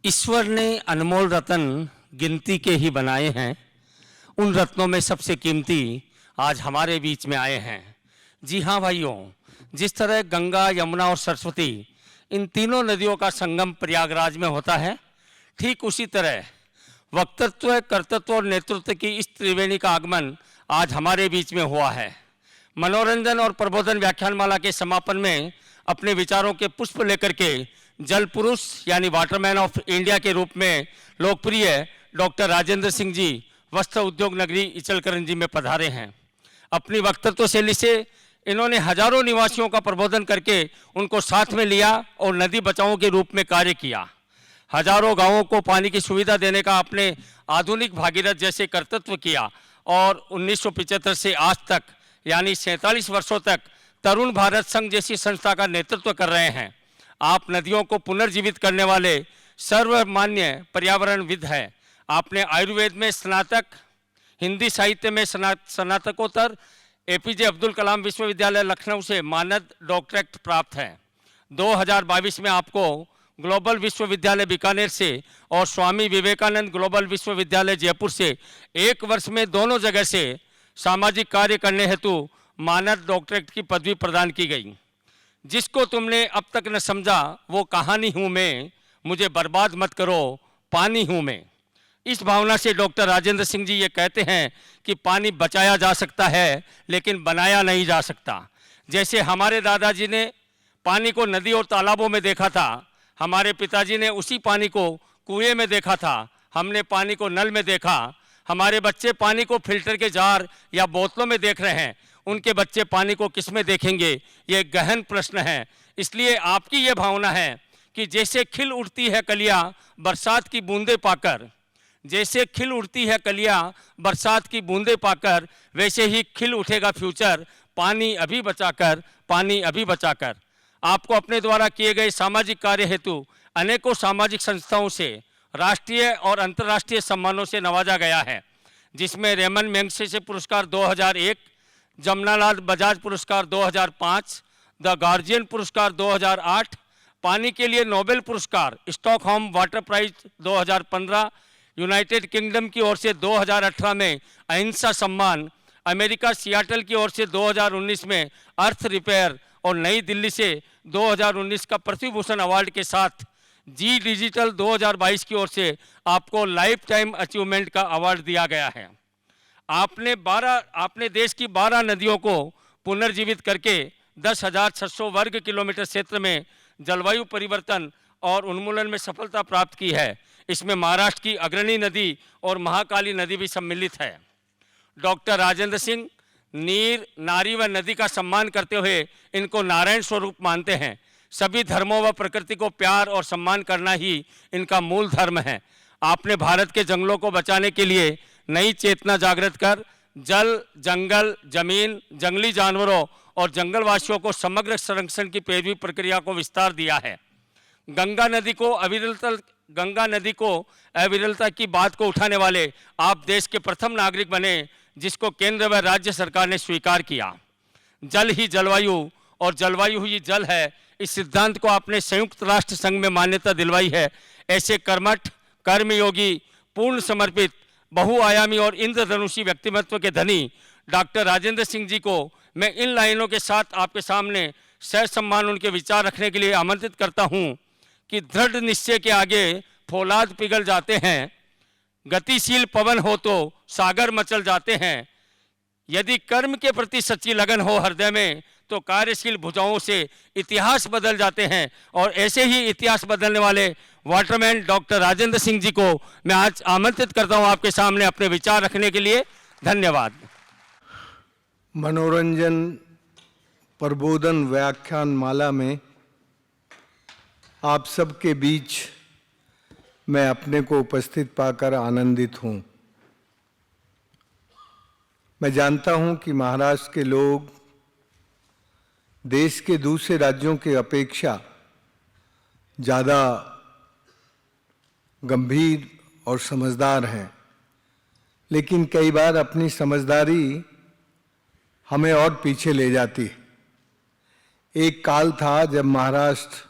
ईश्वर ने अनमोल रत्न गिनती के ही बनाए हैं। उन रत्नों में सबसे कीमती आज हमारे बीच में आए हैं। जी हाँ भाइयों, जिस तरह गंगा, यमुना और सरस्वती इन तीनों नदियों का संगम प्रयागराज में होता है, ठीक उसी तरह वक्तृत्व, कर्तृत्व और नेतृत्व की इस त्रिवेणी का आगमन आज हमारे बीच में हुआ है। मनोरंजन और प्रबोधन व्याख्यानमाला के समापन में अपने विचारों के पुष्प लेकर के जल पुरुष यानी वाटरमैन ऑफ इंडिया के रूप में लोकप्रिय डॉक्टर राजेंद्र सिंह जी वस्त्र उद्योग नगरी इचलकरंजी में पधारे हैं। अपनी वक्तृत्व शैली से इन्होंने हजारों निवासियों का प्रबोधन करके उनको साथ में लिया और नदी बचाओ के रूप में कार्य किया। हजारों गांवों को पानी की सुविधा देने का अपने आधुनिक भागीरथ जैसे कर्तृत्व किया और 1975 से आज तक यानी 47 वर्षों तक तरुण भारत संघ जैसी संस्था का नेतृत्व कर रहे हैं। आप नदियों को पुनर्जीवित करने वाले सर्वमान्य पर्यावरणविद हैं। आपने आयुर्वेद में स्नातक, हिंदी साहित्य में स्नातकोत्तर, एपीजे अब्दुल कलाम विश्वविद्यालय लखनऊ से मानद डॉक्टरेट प्राप्त है। 2022 में आपको ग्लोबल विश्वविद्यालय बीकानेर से और स्वामी विवेकानंद ग्लोबल विश्वविद्यालय जयपुर से एक वर्ष में दोनों जगह से सामाजिक कार्य करने हेतु मानद डॉक्टरेट की पदवी प्रदान की गई। जिसको तुमने अब तक न समझा वो कहानी हूँ मैं, मुझे बर्बाद मत करो, पानी हूँ मैं। इस भावना से डॉक्टर राजेंद्र सिंह जी ये कहते हैं कि पानी बचाया जा सकता है लेकिन बनाया नहीं जा सकता। जैसे हमारे दादाजी ने पानी को नदी और तालाबों में देखा था, हमारे पिताजी ने उसी पानी को कुएं में देखा था, हमने पानी को नल में देखा। हमारे बच्चे पानी को फिल्टर के जार या बोतलों में देख रहे हैं, उनके बच्चे पानी को किस में देखेंगे? ये गहन प्रश्न है। इसलिए आपकी ये भावना है कि जैसे खिल उठती है कलियां बरसात की बूंदें पाकर, जैसे खिल उठती है कलियां बरसात की बूंदें पाकर, वैसे ही खिल उठेगा फ्यूचर, पानी अभी बचाकर, पानी अभी बचाकर। आपको अपने द्वारा किए गए सामाजिक कार्य हेतु अनेकों सामाजिक संस्थाओं से राष्ट्रीय और अंतर्राष्ट्रीय सम्मानों से नवाजा गया है, जिसमें रेमन मैग्सेसे पुरस्कार 2001, जमनालाल बजाज पुरस्कार 2005, द गार्जियन पुरस्कार 2008, पानी के लिए नोबेल पुरस्कार, Stockholm water prize 2015, United Kingdom की ओर से 2018 में अहिंसा सम्मान, अमेरिका सियाटल की ओर से 2019 में अर्थ रिपेयर और नई दिल्ली से 2019 का पृथ्वी भूषण अवार्ड के साथ जी डिजिटल 2022 की ओर से आपको लाइफ टाइम अचीवमेंट का अवार्ड दिया गया है। आपने देश की 12 नदियों को पुनर्जीवित करके 10,600 वर्ग किलोमीटर क्षेत्र में जलवायु परिवर्तन और उन्मूलन में सफलता प्राप्त की है। इसमें महाराष्ट्र की अग्रणी नदी और महाकाली नदी भी सम्मिलित है। डॉक्टर राजेंद्र सिंह नीर, नारी व नदी का सम्मान करते हुए इनको नारायण स्वरूप मानते हैं। सभी धर्मों व प्रकृति को प्यार और सम्मान करना ही इनका मूल धर्म है। आपने भारत के जंगलों को बचाने के लिए नई चेतना जागृत कर जल, जंगल, जमीन, जंगली जानवरों और जंगलवासियों को समग्र संरक्षण की पेशवी प्रक्रिया को विस्तार दिया है। गंगा नदी को अविरलता की बात को उठाने वाले आप देश के प्रथम नागरिक बने जिसको केंद्र व राज्य सरकार ने स्वीकार किया। जल ही जलवायु और जलवायु ही जल है, इस सिद्धांत को आपने संयुक्त राष्ट्र संघ में मान्यता दिलवाई है। ऐसे कर्मठ, कर्मयोगी, पूर्ण समर्पित, बहुआयामी और इंद्रधनुषी व्यक्तित्व के धनी डॉक्टर राजेंद्र सिंह जी को मैं इन लाइनों के साथ आपके सामने सहसम्मान उनके विचार रखने के लिए आमंत्रित करता हूं कि दृढ़ निश्चय के आगे फौलाद पिघल जाते हैं, गतिशील पवन हो तो सागर मचल जाते हैं। यदि कर्म के प्रति सच्ची लगन हो हृदय में तो कार्यशील भुजाओं से इतिहास बदल जाते हैं। और ऐसे ही इतिहास बदलने वाले वाटरमैन डॉक्टर राजेंद्र सिंह जी को मैं आज आमंत्रित करता हूं आपके सामने अपने विचार रखने के लिए। धन्यवाद। मनोरंजन प्रबोधन व्याख्यान माला में आप सबके बीच मैं अपने को उपस्थित पाकर आनंदित हूं। मैं जानता हूं कि महाराष्ट्र के लोग देश के दूसरे राज्यों के अपेक्षा ज़्यादा गंभीर और समझदार हैं, लेकिन कई बार अपनी समझदारी हमें और पीछे ले जाती है। एक काल था जब महाराष्ट्र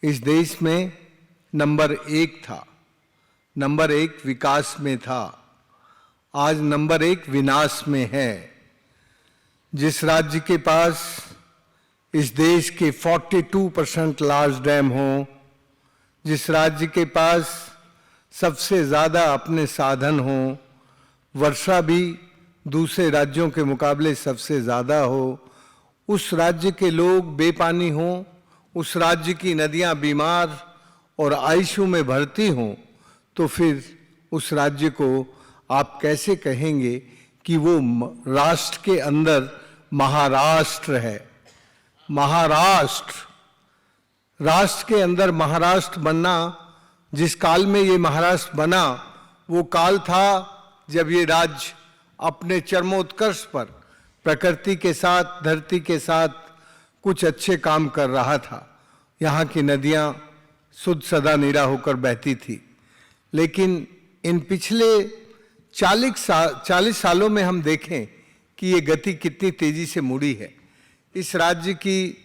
इस देश में नंबर 1 था, नंबर 1 विकास में था, आज नंबर 1 विनाश में है। जिस राज्य के पास इस देश के 42% लार्ज डैम हो, जिस राज्य के पास सबसे ज़्यादा अपने साधन हो, वर्षा भी दूसरे राज्यों के मुकाबले सबसे ज़्यादा हो, उस राज्य के लोग बेपानी हों, उस राज्य की नदियां बीमार और आईसीयू में भर्ती हों, तो फिर उस राज्य को आप कैसे कहेंगे कि वो राष्ट्र के अंदर महाराष्ट्र है। महाराष्ट्र, राष्ट्र के अंदर महाराष्ट्र बनना, जिस काल में ये महाराष्ट्र बना, वो काल था जब ये राज्य अपने चरमोत्कर्ष पर प्रकृति के साथ, धरती के साथ कुछ अच्छे काम कर रहा था। यहाँ की नदियाँ शुद्ध सदा नीरा होकर बहती थी। लेकिन इन पिछले 40 सालों में हम देखें कि ये गति कितनी तेजी से मुड़ी है। इस राज्य की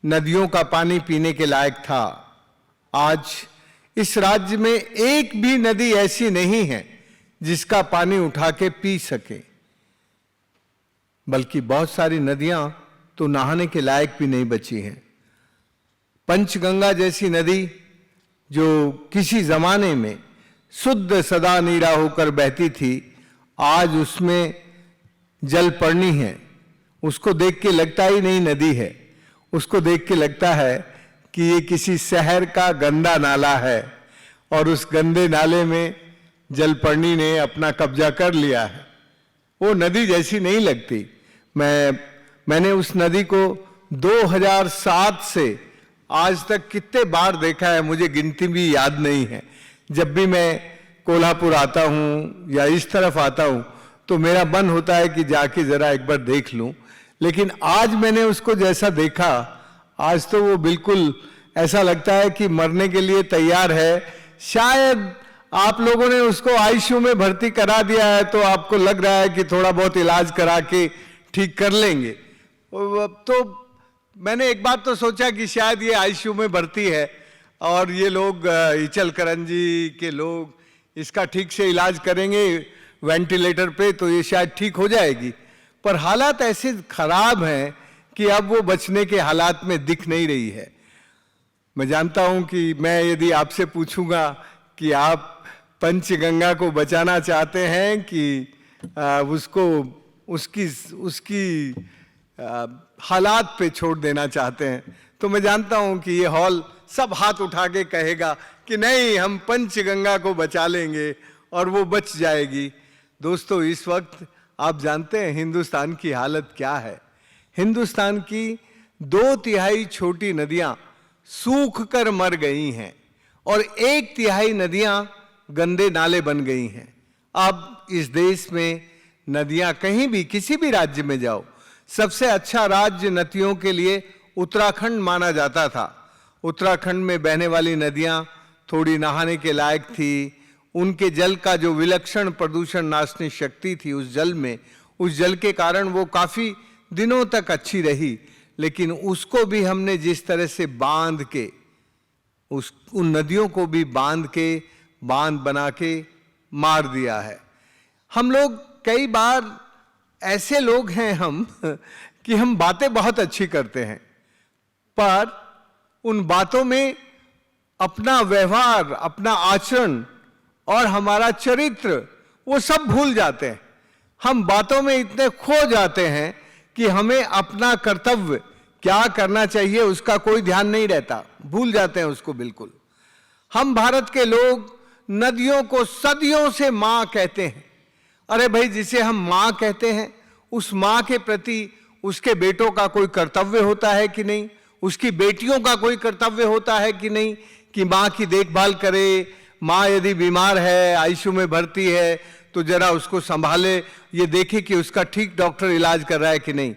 नदियों का पानी पीने के लायक था। आज इस राज्य में एक भी नदी ऐसी नहीं है जिसका पानी उठा के पी सके, बल्कि बहुत सारी नदियां तो नहाने के लायक भी नहीं बची हैं। पंचगंगा जैसी नदी जो किसी जमाने में शुद्ध सदा नीरा होकर बहती थी, आज उसमें जल पड़नी है। उसको देख के लगता ही नहीं नदी है, उसको देख के लगता है कि ये किसी शहर का गंदा नाला है और उस गंदे नाले में जलपर्णी ने अपना कब्जा कर लिया है। वो नदी जैसी नहीं लगती। मैंने उस नदी को 2007 से आज तक कितने बार देखा है, मुझे गिनती भी याद नहीं है। जब भी मैं कोल्हापुर आता हूँ या इस तरफ आता हूँ तो मेरा मन होता है कि जाके जरा एक बार देख लूं। लेकिन आज मैंने उसको जैसा देखा, आज तो वो बिल्कुल ऐसा लगता है कि मरने के लिए तैयार है। शायद आप लोगों ने उसको आईसीयू में भर्ती करा दिया है तो आपको लग रहा है कि थोड़ा बहुत इलाज करा के ठीक कर लेंगे। तो मैंने एक बार तो सोचा कि शायद ये आईसीयू में भर्ती है और ये लोग इचलकरंजी के लोग इसका ठीक से इलाज करेंगे वेंटिलेटर पे, तो ये शायद ठीक हो जाएगी। पर हालात ऐसे खराब हैं कि अब वो बचने के हालात में दिख नहीं रही है। मैं जानता हूं कि मैं यदि आपसे पूछूंगा कि आप पंचगंगा को बचाना चाहते हैं कि उसको उसकी हालात पे छोड़ देना चाहते हैं, तो मैं जानता हूं कि ये हॉल सब हाथ उठा के कहेगा कि नहीं, हम पंचगंगा को बचा लेंगे और वो बच जाएगी। दोस्तों, इस वक्त आप जानते हैं हिंदुस्तान की हालत क्या है। हिंदुस्तान की 2/3 छोटी नदियां सूख कर मर गई हैं और 1/3 नदियां गंदे नाले बन गई हैं। अब इस देश में नदियां कहीं भी किसी भी राज्य में जाओ, सबसे अच्छा राज्य नदियों के लिए उत्तराखंड माना जाता था। उत्तराखंड में बहने वाली नदियां थोड़ी नहाने के लायक थी। उनके जल का जो विलक्षण प्रदूषण नाशनी शक्ति थी उस जल में, उस जल के कारण वो काफी दिनों तक अच्छी रही। लेकिन उसको भी हमने जिस तरह से बांध के, उन नदियों को भी बांध बना के मार दिया है। हम लोग कई बार ऐसे लोग हैं हम कि हम बातें बहुत अच्छी करते हैं, पर उन बातों में अपना व्यवहार, अपना आचरण और हमारा चरित्र वो सब भूल जाते हैं। हम बातों में इतने खो जाते हैं कि हमें अपना कर्तव्य क्या करना चाहिए उसका कोई ध्यान नहीं रहता, भूल जाते हैं उसको बिल्कुल। हम भारत के लोग नदियों को सदियों से मां कहते हैं। अरे भाई, जिसे हम मां कहते हैं उस मां के प्रति उसके बेटों का कोई कर्तव्य होता है कि नहीं, उसकी बेटियों का कोई कर्तव्य होता है कि नहीं, कि मां की देखभाल करे। मां यदि बीमार है, आईसीयू में भर्ती है, तो जरा उसको संभाले, ये देखे कि उसका ठीक डॉक्टर इलाज कर रहा है कि नहीं।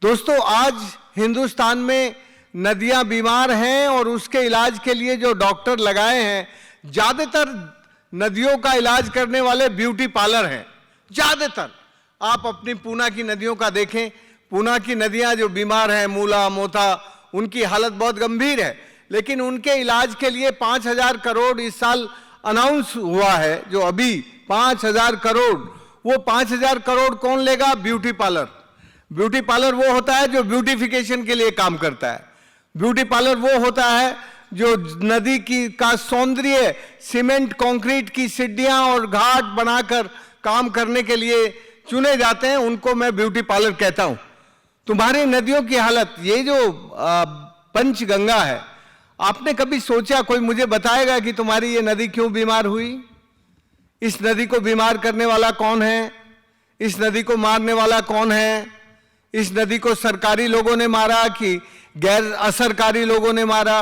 दोस्तों, आज हिंदुस्तान में नदियां बीमार हैं और उसके इलाज के लिए जो डॉक्टर लगाए हैं, ज्यादातर नदियों का इलाज करने वाले ब्यूटी पार्लर हैं। ज्यादातर आप अपनी पूना की नदियों का देखें, पूना की नदियां जो बीमार हैं, मूला मोथा, उनकी हालत बहुत गंभीर है। लेकिन उनके इलाज के लिए 5,000 करोड़ इस साल अनाउंस हुआ है, जो अभी 5,000 करोड़, वो 5,000 करोड़ कौन लेगा? Beauty parlour. ब्यूटी पार्लर वो होता है जो ब्यूटिफिकेशन के लिए काम करता है। ब्यूटी पार्लर वो होता है जो नदी की का सौंदर्य सीमेंट कंक्रीट की सीढ़ियां और घाट बनाकर काम करने के लिए चुने जाते हैं, उनको मैं ब्यूटी पार्लर कहता हूं। तुम्हारी नदियों की हालत, ये जो पंचगंगा है, आपने कभी सोचा, कोई मुझे बताएगा कि तुम्हारी ये नदी क्यों बीमार हुई? इस नदी को बीमार करने वाला कौन है? इस नदी को मारने वाला कौन है? इस नदी को सरकारी लोगों ने मारा कि गैर असरकारी लोगों ने मारा?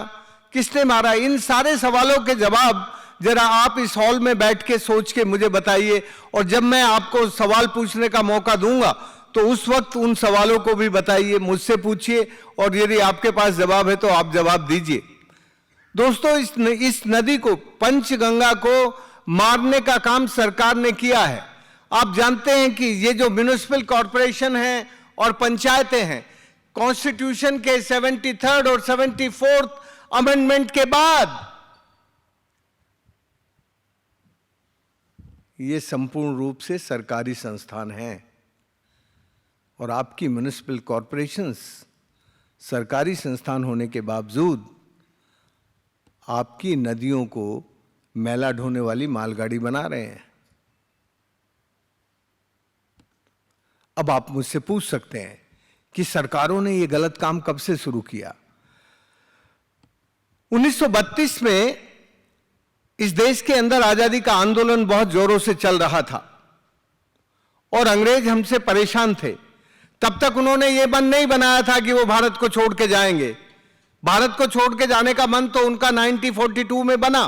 किसने मारा? इन सारे सवालों के जवाब जरा आप इस हॉल में बैठ के सोच के मुझे बताइए, और जब मैं आपको सवाल पूछने का मौका दूंगा तो उस वक्त उन सवालों को भी बताइए, मुझसे पूछिए, और यदि आपके पास जवाब है तो आप जवाब दीजिए। दोस्तों, इस नदी को, पंचगंगा को मारने का काम सरकार ने किया है। आप जानते हैं कि ये जो म्युनिसिपल कॉरपोरेशन है और पंचायतें हैं, कॉन्स्टिट्यूशन के 73rd और 74th अमेंडमेंट के बाद ये संपूर्ण रूप से सरकारी संस्थान हैं, और आपकी म्युनिसिपल कॉरपोरेशंस सरकारी संस्थान होने के बावजूद आपकी नदियों को मैला ढोने वाली मालगाड़ी बना रहे हैं। अब आप मुझसे पूछ सकते हैं कि सरकारों ने यह गलत काम कब से शुरू किया? 1932 में इस देश के अंदर आजादी का आंदोलन बहुत जोरों से चल रहा था और अंग्रेज हमसे परेशान थे। तब तक उन्होंने ये मन नहीं बनाया था कि वो भारत को छोड़ के जाएंगे। भारत को छोड़ के जाने का मन तो उनका 1942 में बना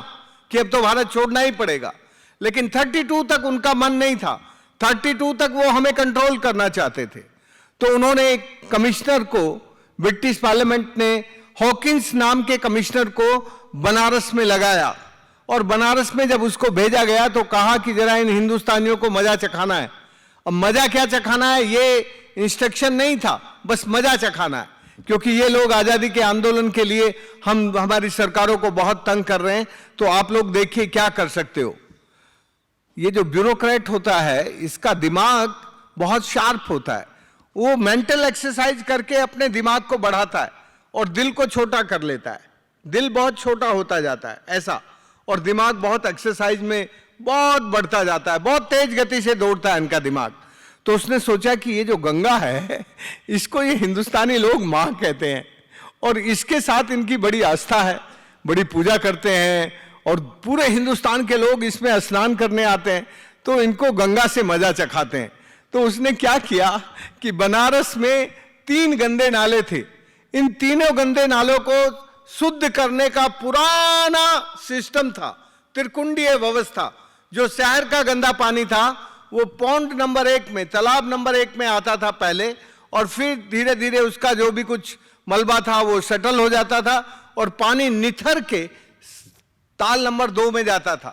कि अब तो भारत छोड़ना ही पड़ेगा, लेकिन 32 तक उनका मन नहीं था। 32 तक वो हमें कंट्रोल करना चाहते थे। तो उन्होंने एक कमिश्नर को, ब्रिटिश पार्लियामेंट ने हॉकिंस नाम के कमिश्नर को बनारस में लगाया, और बनारस में जब उसको भेजा गया तो कहा कि जरा इन हिंदुस्तानियों को मजा चखाना है। अब मजा क्या चखाना है, ये इंस्ट्रक्शन नहीं था, बस मजा चखाना है, क्योंकि ये लोग आजादी के आंदोलन के लिए हमारी सरकारों को बहुत तंग कर रहे हैं। तो आप लोग देखिए क्या कर सकते हो। ये जो ब्यूरोक्रेट होता है, इसका दिमाग बहुत शार्प होता है। वो मेंटल एक्सरसाइज करके अपने दिमाग को बढ़ाता है और दिल को छोटा कर लेता है। दिल बहुत छोटा होता जाता है ऐसा, और दिमाग बहुत एक्सरसाइज में बहुत बढ़ता जाता है, बहुत तेज गति से दौड़ता है इनका दिमाग। तो उसने सोचा कि ये जो गंगा है, इसको ये हिंदुस्तानी लोग माँ कहते हैं, और इसके साथ इनकी बड़ी आस्था है, बड़ी पूजा करते हैं, और पूरे हिंदुस्तान के लोग इसमें स्नान करने आते हैं, तो इनको गंगा से मजा चखाते हैं। तो उसने क्या किया कि बनारस में 3 गंदे नाले थे। इन तीनों गंदे नालों को शुद्ध करने का पुराना सिस्टम था, त्रिकुंडीय व्यवस्था। जो शहर का गंदा पानी था वो पॉन्ड नंबर 1 में, तालाब नंबर 1 में आता था पहले, और फिर धीरे धीरे उसका जो भी कुछ मलबा था वो सेटल हो जाता था, और पानी निथर के ताल नंबर 2 में जाता था।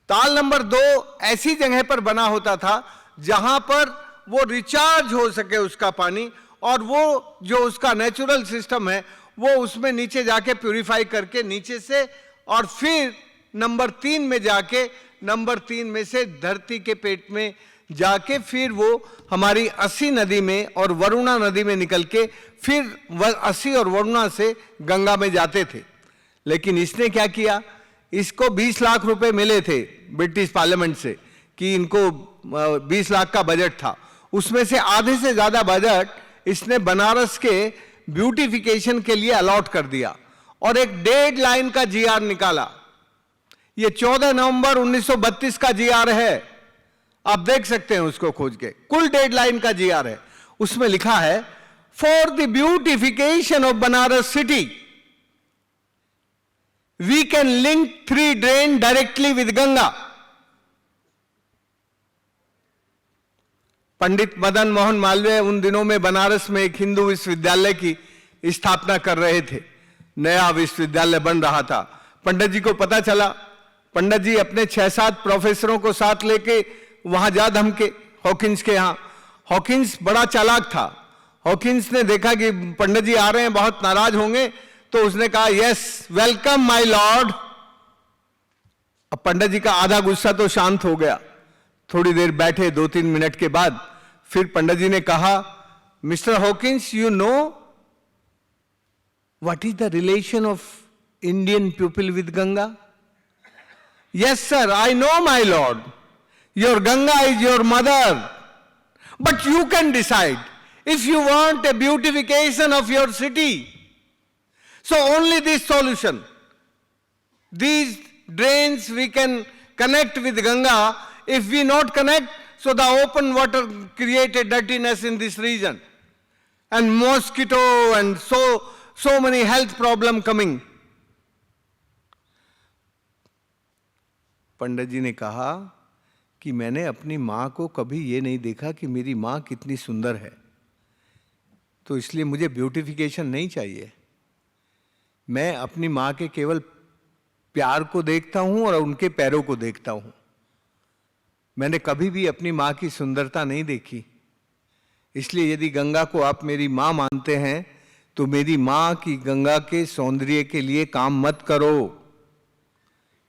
ताल नंबर 2 ऐसी जगह पर बना होता था जहां पर वो रिचार्ज हो सके उसका पानी, और वो जो उसका नेचुरल सिस्टम है वो उसमें नीचे जाके प्यूरिफाई करके नीचे से, और फिर नंबर 3 में जाके, नंबर 3 में से धरती के पेट में जाके फिर वो हमारी अस्सी नदी में और वरुणा नदी में निकल के फिर अस्सी और वरुणा से गंगा में जाते थे। लेकिन इसने क्या किया, इसको 20 लाख रुपए मिले थे ब्रिटिश पार्लियामेंट से कि इनको 20 लाख का बजट था, उसमें से आधे से ज्यादा बजट इसने बनारस के ब्यूटिफिकेशन के लिए अलॉट कर दिया, और एक डेडलाइन का जीआर निकाला। ये 14 नवंबर 1932 का जीआर है, आप देख सकते हैं उसको खोज के, कुल डेडलाइन का जीआर है। उसमें लिखा है, for the beautification of Banaras city we can link 3 drain directly with Ganga. Pandit Madan Mohan Malviya उन दिनों में बनारस में एक हिंदू विश्वविद्यालय की स्थापना कर रहे थे, नया विश्वविद्यालय बन रहा था। पंडित जी को पता चला, पंडित जी अपने 6-7 प्रोफेसरों को साथ लेके वहां जा धमके हॉकिंस के यहां। हॉकिंस बड़ा चालाक था। हॉकिंस ने देखा कि पंडित जी आ रहे हैं, बहुत नाराज होंगे, तो उसने कहा यस वेलकम माय लॉर्ड। अब पंडित जी का आधा गुस्सा तो शांत हो गया। थोड़ी देर बैठे, 2-3 मिनट के बाद फिर पंडित जी ने कहा, mister Hawkins, you know what is the relation of Indian people with Ganga? Yes sir, I know my Lord, your Ganga is your mother, but you can decide if you want a beautification of your city, so only this solution, these drains we can connect with Ganga. If we not connect, so the open water created dirtiness in this region and mosquito and so many health problem coming. पंडित जी ने कहा कि मैंने अपनी मां को कभी ये नहीं देखा कि मेरी मां कितनी सुंदर है, तो इसलिए मुझे ब्यूटिफिकेशन नहीं चाहिए। मैं अपनी मां के केवल प्यार को देखता हूं और उनके पैरों को देखता हूं। मैंने कभी भी अपनी मां की सुंदरता नहीं देखी। इसलिए यदि गंगा को आप मेरी मां मानते हैं तो मेरी मां की गंगा के सौंदर्य के लिए काम मत करो।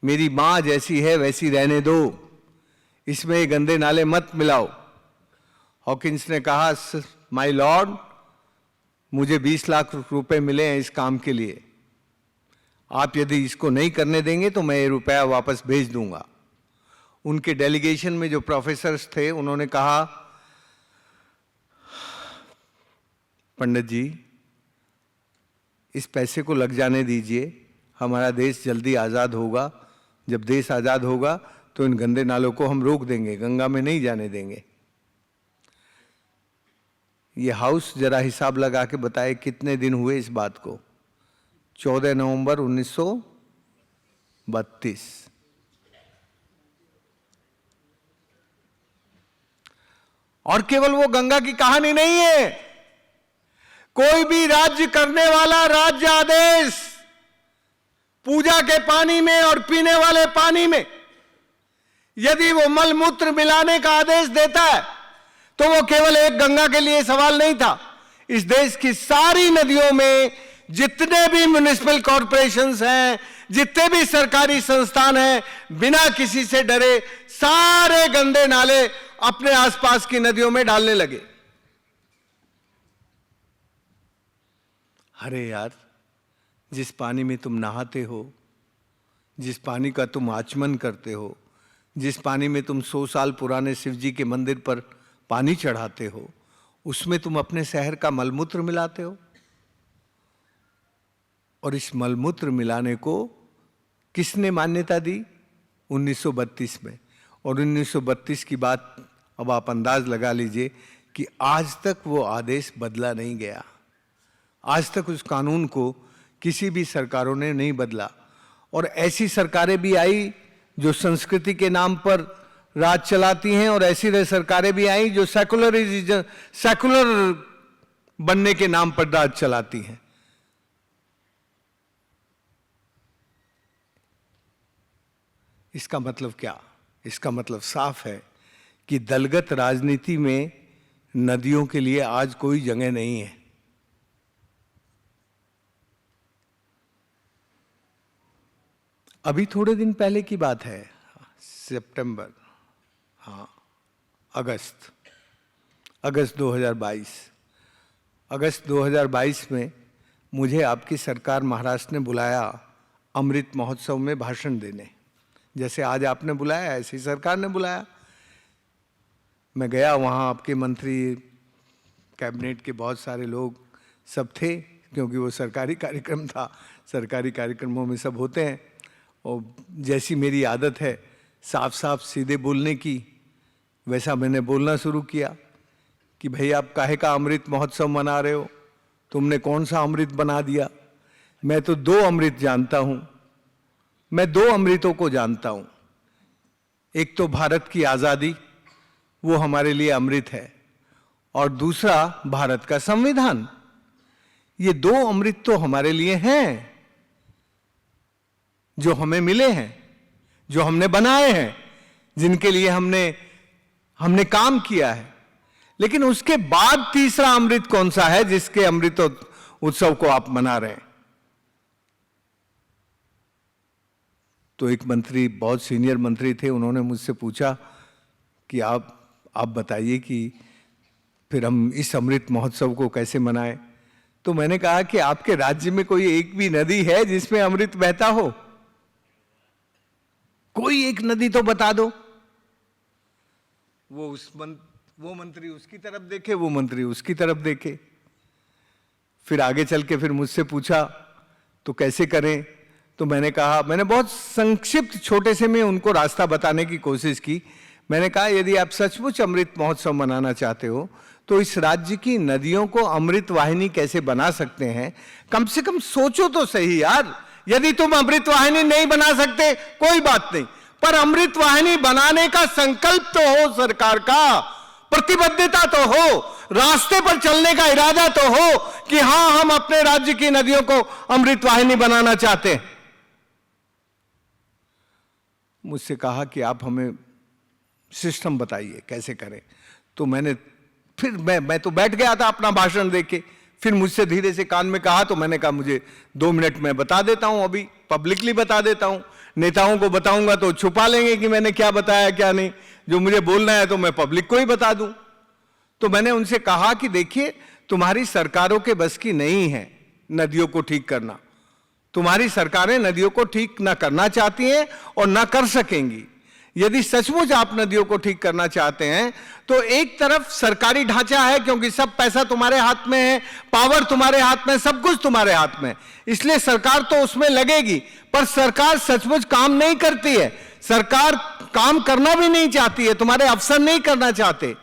मेरी मां जैसी है वैसी रहने दो, इसमें गंदे नाले मत मिलाओ। हॉकिंस ने कहा, माय लॉर्ड, मुझे 20 लाख रुपए मिले हैं इस काम के लिए। आप यदि इसको नहीं करने देंगे तो मैं ये रुपया वापस भेज दूंगा। उनके डेलीगेशन में जो प्रोफेसर्स थे उन्होंने कहा, पंडित जी इस पैसे को लग जाने दीजिए, हमारा देश जल्दी आज़ाद होगा। जब देश आज़ाद होगा तो इन गंदे नालों को हम रोक देंगे, गंगा में नहीं जाने देंगे। ये हाउस जरा हिसाब लगा के बताए कितने दिन हुए इस बात को? 14 नवंबर 1932। और केवल वो गंगा की कहानी नहीं है, कोई भी राज्य करने वाला राज्य आदेश पूजा के पानी में और पीने वाले पानी में यदि वो मलमूत्र मिलाने का आदेश देता है तो वो केवल एक गंगा के लिए सवाल नहीं था। इस देश की सारी नदियों में जितने भी म्युनिसिपल कॉरपोरेशंस हैं, जितने भी सरकारी संस्थान हैं, बिना किसी से डरे सारे गंदे नाले अपने आसपास की नदियों में डालने लगे। अरे यार, जिस पानी में तुम नहाते हो, जिस पानी का तुम आचमन करते हो, जिस पानी में तुम 100 साल पुराने शिव जी के मंदिर पर पानी चढ़ाते हो, उसमें तुम अपने शहर का मलमूत्र मिलाते हो। और इस मलमूत्र मिलाने को किसने मान्यता दी? 1932 में। और 1932 की बात अब आप अंदाज लगा लीजिए कि आज तक वो आदेश बदला नहीं गया। आज तक उस कानून को किसी भी सरकारों ने नहीं बदला। और ऐसी सरकारें भी आई जो संस्कृति के नाम पर राज चलाती हैं, और ऐसी सरकारें भी आई जो सेकुलर बनने के नाम पर राज चलाती हैं। इसका मतलब क्या? इसका मतलब साफ है कि दलगत राजनीति में नदियों के लिए आज कोई जगह नहीं है। अभी थोड़े दिन पहले की बात है, सितंबर, अगस्त 2022। अगस्त 2022 में मुझे आपकी सरकार महाराष्ट्र ने बुलाया अमृत महोत्सव में भाषण देने। जैसे आज आपने बुलाया ऐसे ही सरकार ने बुलाया। मैं गया, वहाँ आपके मंत्री, कैबिनेट के बहुत सारे लोग सब थे, क्योंकि वो सरकारी कार्यक्रम था। सरकारी कार्यक्रमों में सब होते हैं। और जैसी मेरी आदत है साफ साफ सीधे बोलने की, वैसा मैंने बोलना शुरू किया कि भाई आप काहे का अमृत महोत्सव मना रहे हो? तुमने कौन सा अमृत बना दिया? मैं तो 2 अमृत जानता हूं। मैं 2 अमृतों को जानता हूं। एक तो भारत की आजादी, वो हमारे लिए अमृत है, और दूसरा भारत का संविधान। ये 2 अमृत तो हमारे लिए हैं, जो हमें मिले हैं, जो हमने बनाए हैं, जिनके लिए हमने काम किया है। लेकिन उसके बाद तीसरा अमृत कौन सा है जिसके अमृत उत्सव को आप मना रहे हैं? तो एक मंत्री, बहुत सीनियर मंत्री थे, उन्होंने मुझसे पूछा कि आप बताइए कि फिर हम इस अमृत महोत्सव को कैसे मनाएं। तो मैंने कहा कि आपके राज्य में कोई एक भी नदी है जिसमें अमृत बहता हो? कोई एक नदी तो बता दो। वो मंत्री उसकी तरफ देखे, वो मंत्री उसकी तरफ देखे। फिर आगे चल के फिर मुझसे पूछा तो कैसे करें? तो मैंने कहा, मैंने बहुत संक्षिप्त छोटे से में उनको रास्ता बताने की कोशिश की। मैंने कहा यदि आप सचमुच अमृत महोत्सव मनाना चाहते हो तो इस राज्य की नदियों को अमृत वाहिनी कैसे बना सकते हैं, कम से कम सोचो तो सही यार। यदि तुम अमृत वाहिनी नहीं बना सकते कोई बात नहीं, पर अमृत वाहिनी बनाने का संकल्प तो हो, सरकार का प्रतिबद्धता तो हो, रास्ते पर चलने का इरादा तो हो कि हां हम अपने राज्य की नदियों को अमृत वाहिनी बनाना चाहते हैं। मुझसे कहा कि आप हमें सिस्टम बताइए कैसे करें। तो मैं तो बैठ गया था अपना भाषण देके। फिर मुझसे धीरे से कान में कहा, तो मैंने कहा मुझे 2 मिनट में बता देता हूं, अभी पब्लिकली बता देता हूं। नेताओं को बताऊंगा तो छुपा लेंगे कि मैंने क्या बताया क्या नहीं। जो मुझे बोलना है तो मैं पब्लिक को ही बता दूं। तो मैंने उनसे कहा कि देखिए, तुम्हारी सरकारों के बस की नहीं है नदियों को ठीक करना। तुम्हारी सरकारें नदियों को ठीक ना करना चाहती हैं और ना कर सकेंगी। यदि सचमुच आप नदियों को ठीक करना चाहते हैं तो एक तरफ सरकारी ढांचा है, क्योंकि सब पैसा तुम्हारे हाथ में है, पावर तुम्हारे हाथ में, सब कुछ तुम्हारे हाथ में, इसलिए सरकार तो उसमें लगेगी। पर सरकार सचमुच काम नहीं करती है, सरकार काम करना भी नहीं चाहती है, तुम्हारे अफसर नहीं करना चाहते।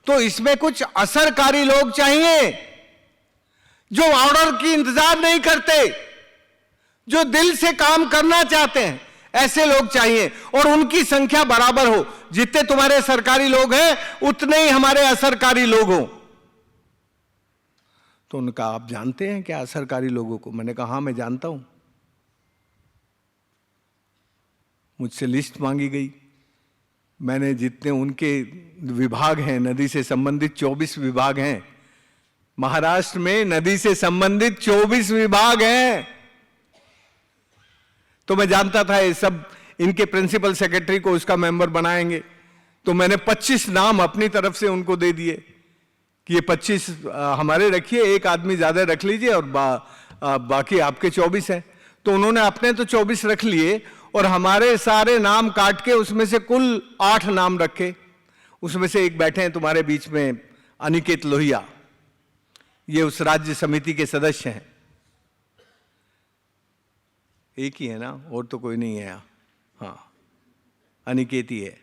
तो इसमें कुछ असरकारी लोग चाहिए जो ऑर्डर की इंतजार नहीं करते, जो दिल से काम करना चाहते हैं, ऐसे लोग चाहिए। और उनकी संख्या बराबर हो, जितने तुम्हारे सरकारी लोग हैं उतने ही हमारे असरकारी लोग हो। तो उनका, आप जानते हैं क्या असरकारी लोगों को? मैंने कहा हाँ मैं जानता हूं। मुझसे लिस्ट मांगी गई। मैंने जितने उनके विभाग हैं, नदी से संबंधित 24 विभाग हैं। महाराष्ट्र में नदी से संबंधित 24 विभाग हैं। तो मैं जानता था ये सब इनके प्रिंसिपल सेक्रेटरी को उसका मेंबर बनाएंगे। तो मैंने 25 नाम अपनी तरफ से उनको दे दिए कि ये 25 हमारे रखिए, एक आदमी ज्यादा रख लीजिए और बाकी आपके 24 हैं। तो उन्होंने अपने तो 24 रख लिए और हमारे सारे नाम काट के उसमें से कुल 8 नाम रखे। उसमें से एक बैठे हैं तुम्हारे बीच में, अनिकेत लोहिया, ये उस राज्य समिति के सदस्य हैं। एक ही है ना, और तो कोई नहीं है यहाँ? हाँ, अनिकेत ही है।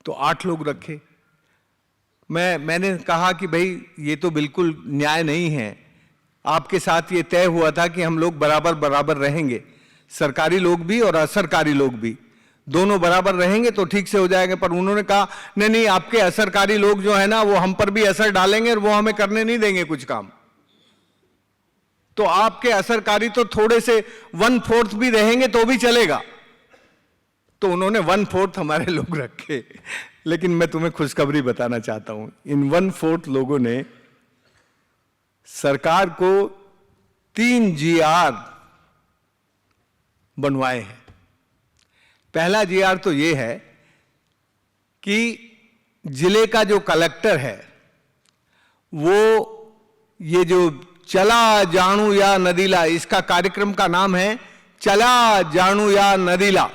तो 8 लोग रखे। मैंने कहा कि भाई ये तो बिल्कुल न्याय नहीं है। आपके साथ ये तय हुआ था कि हम लोग बराबर बराबर रहेंगे, सरकारी लोग भी और असरकारी लोग भी, दोनों बराबर रहेंगे तो ठीक से हो जाएगा। पर उन्होंने कहा नहीं नहीं, आपके असरकारी लोग जो है ना वो हम पर भी असर डालेंगे और वो हमें करने नहीं देंगे कुछ काम। तो आपके असरकारी तो थोड़े से 1/4 भी रहेंगे तो भी चलेगा। तो उन्होंने 1/4 हमारे लोग रखे। लेकिन मैं तुम्हें खुशखबरी बताना चाहता हूं, इन 1/4 लोगों ने सरकार को 3 GR बनवाए हैं। पहला GR तो यह है कि जिले का जो कलेक्टर है वो ये जो चला जाणू या नदीला, इसका कार्यक्रम का नाम है चला जाणू या नदीला।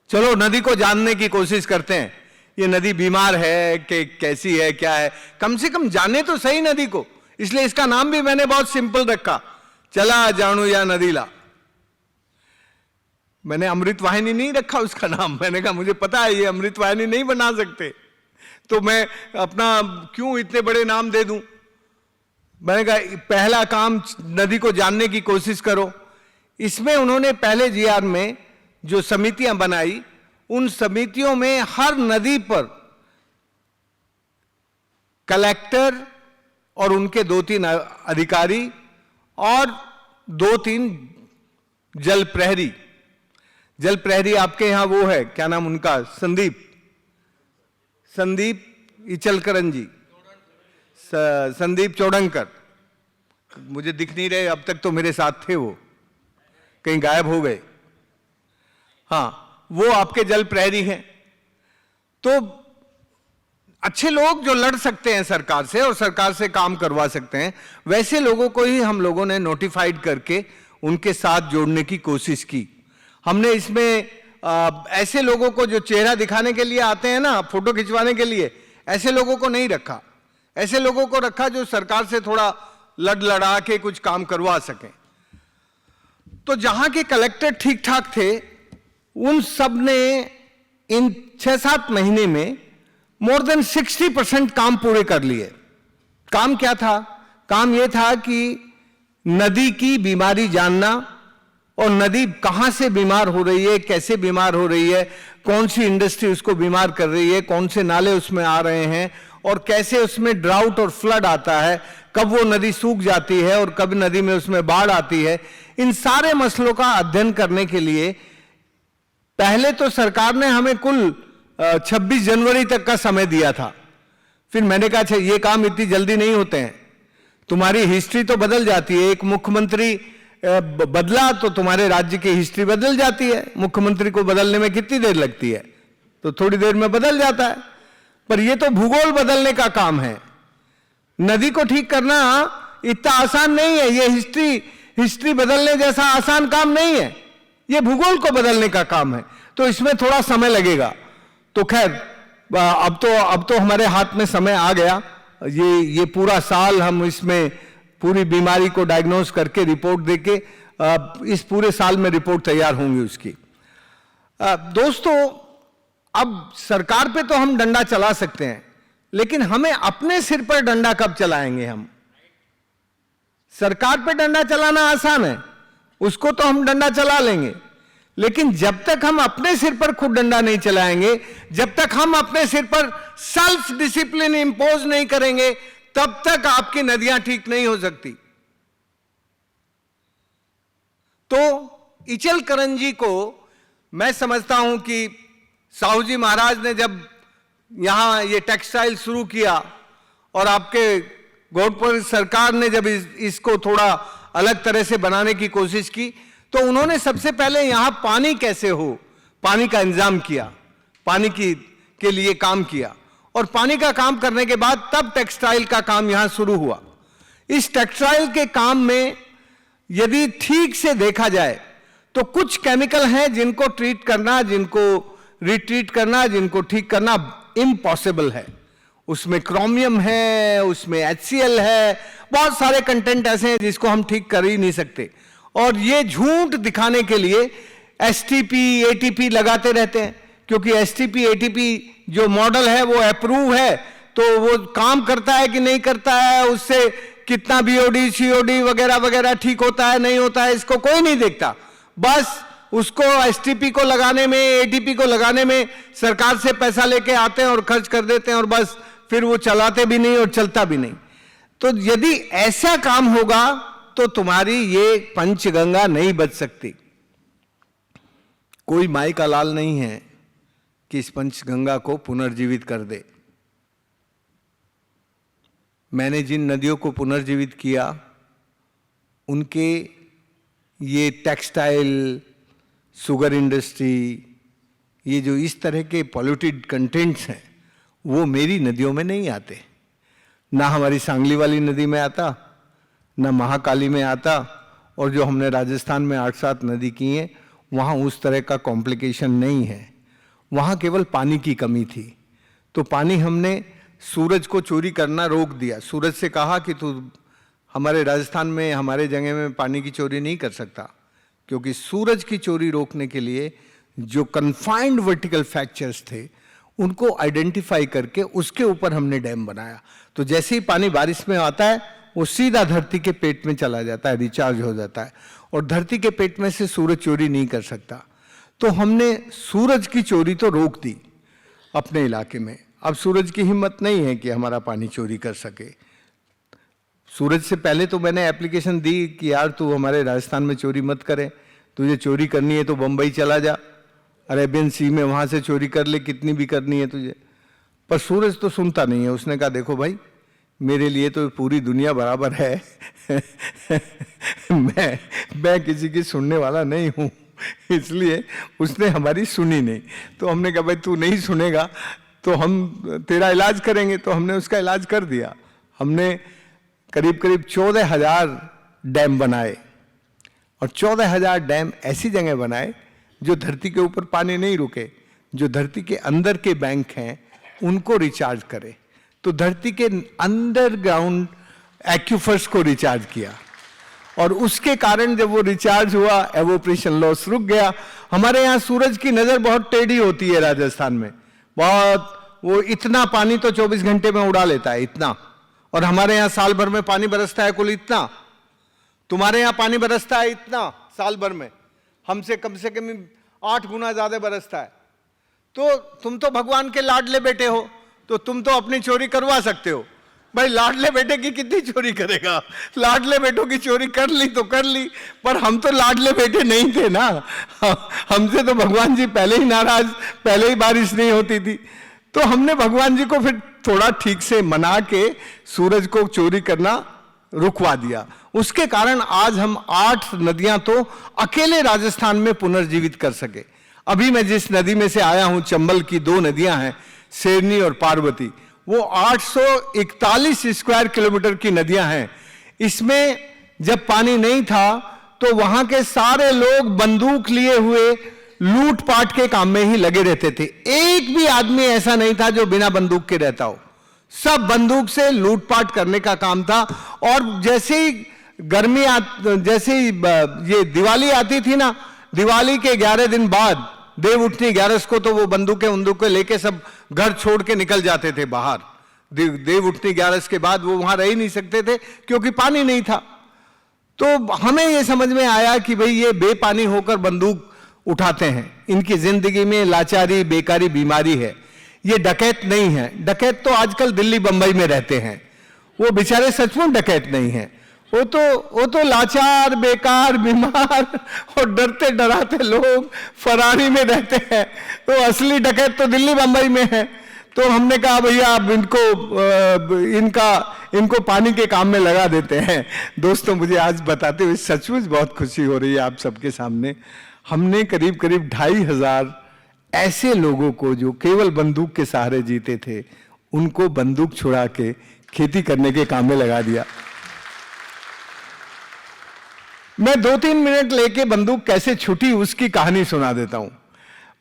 चलो नदी को जानने की कोशिश करते हैं, ये नदी बीमार है कि कैसी है क्या है, कम से कम जाने तो सही नदी को। इसलिए इसका नाम भी मैंने बहुत सिंपल रखा, चला जाणू या नदीला। मैंने अमृत वाहिनी नहीं रखा उसका नाम। मैंने कहा मुझे पता है ये अमृत वाहिनी नहीं बना सकते, तो मैं अपना क्यों इतने बड़े नाम दे दूं। मैंने कहा पहला काम नदी को जानने की कोशिश करो। इसमें उन्होंने पहले GR में जो समितियां बनाई, उन समितियों में हर नदी पर कलेक्टर और उनके 2-3 अधिकारी और 2-3 जल प्रहरी। जल प्रहरी आपके यहां वो है, क्या नाम उनका, संदीप इचलकरन जी, संदीप चौड़ंकर, मुझे दिख नहीं रहे अब तक, तो मेरे साथ थे वो। कहीं गायब हो गए? हाँ, वो आपके जल प्रहरी हैं। तो अच्छे लोग जो लड़ सकते हैं सरकार से और सरकार से काम करवा सकते हैं, वैसे लोगों को ही हम लोगों ने नोटिफाइड करके उनके साथ जोड़ने की कोशिश की। हमने इसमें ऐसे लोगों को जो चेहरा दिखाने के लिए आते हैं ना, फोटो खिंचवाने के लिए, ऐसे लोगों को नहीं रखा। ऐसे लोगों को रखा जो सरकार से थोड़ा लड़ा के कुछ काम करवा सकें। तो जहां के कलेक्टर ठीक ठाक थे, उन सब ने इन 6-7 महीने में मोर देन 60% काम पूरे कर लिए। काम क्या था? काम यह था कि नदी की बीमारी जानना, और नदी कहां से बीमार हो रही है, कैसे बीमार हो रही है, कौन सी इंडस्ट्री उसको बीमार कर रही है, कौन से नाले उसमें आ रहे हैं, और कैसे उसमें ड्राउट और फ्लड आता है, कब वो नदी सूख जाती है और कब नदी में उसमें बाढ़ आती है। इन सारे मसलों का अध्ययन करने के लिए पहले तो सरकार ने हमें कुल 26 जनवरी तक का समय दिया था। फिर मैंने कहा, अच्छा ये काम इतनी जल्दी नहीं होते हैं, तुम्हारी हिस्ट्री तो बदल जाती है। एक मुख्यमंत्री बदला तो तुम्हारे राज्य की हिस्ट्री बदल जाती है। मुख्यमंत्री को बदलने में कितनी देर लगती है? तो थोड़ी देर में बदल जाता है। पर यह तो भूगोल बदलने का काम है। नदी को ठीक करना इतना आसान नहीं है। यह हिस्ट्री बदलने जैसा आसान काम नहीं है। यह भूगोल को बदलने का काम है। तो इसमें थोड़ा समय लगेगा। तो खैर, अब तो हमारे हाथ में समय आ गया। ये पूरा साल हम इसमें पूरी बीमारी को डायग्नोस करके रिपोर्ट देके इस पूरे साल में रिपोर्ट तैयार होंगी उसकी। दोस्तों, अब सरकार पे तो हम डंडा चला सकते हैं, लेकिन हमें अपने सिर पर डंडा कब चलाएंगे हम? सरकार पे डंडा चलाना आसान है, उसको तो हम डंडा चला लेंगे, लेकिन जब तक हम अपने सिर पर खुद डंडा नहीं चलाएंगे, जब तक हम अपने सिर पर सेल्फ डिसिप्लिन इंपोज नहीं करेंगे, तब तक आपकी नदियां ठीक नहीं हो सकती। तो इचलकरंजी को मैं समझता हूं कि साहू जी महाराज ने जब यहां ये टेक्सटाइल शुरू किया और आपके गौरपुर सरकार ने जब इसको थोड़ा अलग तरह से बनाने की कोशिश की, तो उन्होंने सबसे पहले यहां पानी कैसे हो, पानी का इंतजाम किया, पानी के लिए काम किया, और पानी का काम करने के बाद तब टेक्सटाइल का काम यहां शुरू हुआ। इस टेक्सटाइल के काम में यदि ठीक से देखा जाए तो कुछ केमिकल हैं जिनको ट्रीट करना, जिनको रिट्रीट करना, जिनको ठीक करना इम्पॉसिबल है। उसमें क्रोमियम है, उसमें HCl है, बहुत सारे कंटेंट ऐसे हैं जिसको हम ठीक कर ही नहीं सकते। और ये झूठ दिखाने के लिए STP, ATP लगाते रहते हैं, क्योंकि STP, ATP जो मॉडल है वो अप्रूव है, तो वो काम करता है कि नहीं करता है, उससे कितना BOD, COD वगैरह वगैरह ठीक होता है नहीं होता है, इसको कोई नहीं देखता। बस उसको STP को लगाने में, ATP को लगाने में सरकार से पैसा लेके आते हैं और खर्च कर देते हैं, और बस फिर वो चलाते भी नहीं और चलता भी नहीं। तो यदि ऐसा काम होगा तो तुम्हारी ये पंचगंगा नहीं बच सकती। कोई माई का लाल नहीं है कि इस पंचगंगा को पुनर्जीवित कर दे। मैंने जिन नदियों को पुनर्जीवित किया, उनके ये टेक्सटाइल, शुगर इंडस्ट्री, ये जो इस तरह के पॉल्यूटेड कंटेंट्स हैं, वो मेरी नदियों में नहीं आते। ना हमारी सांगली वाली नदी में आता, ना महाकाली में आता, और जो हमने राजस्थान में 8-7 नदी की हैं, वहाँ उस तरह का कॉम्प्लिकेशन नहीं है। वहाँ केवल पानी की कमी थी। तो पानी हमने सूरज को चोरी करना रोक दिया। सूरज से कहा कि तू हमारे राजस्थान में, हमारे जगह में पानी की चोरी नहीं कर सकता, क्योंकि सूरज की चोरी रोकने के लिए जो कन्फाइंड वर्टिकल फ्रैक्चर्स थे, उनको आइडेंटिफाई करके उसके ऊपर हमने डैम बनाया। तो जैसे ही पानी बारिश में आता है, वो सीधा धरती के पेट में चला जाता है, रिचार्ज हो जाता है, और धरती के पेट में से सूरज चोरी नहीं कर सकता। तो हमने सूरज की चोरी तो रोक दी अपने इलाके में। अब सूरज की हिम्मत नहीं है कि हमारा पानी चोरी कर सके। सूरज से पहले तो मैंने एप्लीकेशन दी कि यार तू हमारे राजस्थान में चोरी मत करे, तुझे चोरी करनी है तो बंबई चला जा, अरेबियन सी में वहाँ से चोरी कर ले, कितनी भी करनी है तुझे। पर सूरज तो सुनता नहीं है। उसने कहा देखो भाई, मेरे लिए तो पूरी दुनिया बराबर है। मैं किसी की सुनने वाला नहीं हूँ, इसलिए उसने हमारी सुनी नहीं। तो हमने कहा भाई तू नहीं सुनेगा तो हम तेरा इलाज करेंगे। तो हमने उसका इलाज कर दिया। हमने करीब करीब 14,000 डैम बनाए, और 14,000 डैम ऐसी जगह बनाए जो धरती के ऊपर पानी नहीं रुके, जो धरती के अंदर के बैंक हैं उनको रिचार्ज करे। तो धरती के अंडरग्राउंड एक्यूफर्स को रिचार्ज किया, और उसके कारण जब वो रिचार्ज हुआ, एवोपरेशन लॉस रुक गया। हमारे यहाँ सूरज की नजर बहुत टेढ़ी होती है राजस्थान में, बहुत, वो इतना पानी तो 24 घंटे में उड़ा लेता है, इतना। और हमारे यहाँ साल भर में पानी बरसता है कुल इतना। तुम्हारे यहाँ पानी बरसता है इतना साल भर में, हमसे कम से कम 8 गुना ज्यादा बरसता है। तो तुम तो भगवान के लाडले बेटे हो, तो तुम तो अपनी चोरी करवा सकते हो। भाई लाडले बेटे की कितनी चोरी करेगा, लाडले बेटों की चोरी कर ली तो कर ली, पर हम तो लाडले बेटे नहीं थे ना। हमसे तो भगवान जी पहले ही नाराज, पहले ही बारिश नहीं होती थी। तो हमने भगवान जी को फिर थोड़ा ठीक से मना के सूरज को चोरी करना रुकवा दिया। उसके कारण आज हम 8 नदियां तो अकेले राजस्थान में पुनर्जीवित कर सके। अभी मैं जिस नदी में से आया हूं, चंबल की 2 नदियां हैं, शेरनी और पार्वती, वो 841 स्क्वायर किलोमीटर की नदियां हैं। इसमें जब पानी नहीं था तो वहां के सारे लोग बंदूक लिए हुए लूटपाट के काम में ही लगे रहते थे। एक भी आदमी ऐसा नहीं था जो बिना बंदूक के रहता हो, सब बंदूक से लूटपाट करने का काम था। और जैसे ही जैसे ही ये दिवाली आती थी ना, दिवाली के 11 दिन बाद, देव उठनी 11 को, तो वो बंदूकें लेके सब घर छोड़ के निकल जाते थे बाहर। देव उठनी 11 के बाद वो वहां रह ही नहीं सकते थे क्योंकि पानी नहीं था। तो हमें ये समझ में आया कि भाई ये बेपानी होकर बंदूक उठाते हैं, इनकी जिंदगी में लाचारी, बेकारी, बीमारी है। ये डकैत नहीं है। डकैत तो आजकल दिल्ली बंबई में रहते हैं, वो बेचारे सचमुच डकैत नहीं है। वो तो लाचार, बेकार, बीमार और डरते डराते लोग फरारी में रहते हैं। तो असली डकैत तो दिल्ली बंबई में है। तो हमने कहा भैया आप इनको पानी के काम में लगा देते हैं। दोस्तों, मुझे आज बताते हुए सचमुच बहुत खुशी हो रही है आप सबके सामने। हमने करीब करीब 2,500 ऐसे लोगों को जो केवल बंदूक के सहारे जीते थे, उनको बंदूक छुड़ा के खेती करने के काम में लगा दिया। मैं 2-3 मिनट लेके बंदूक कैसे छूटी उसकी कहानी सुना देता हूं।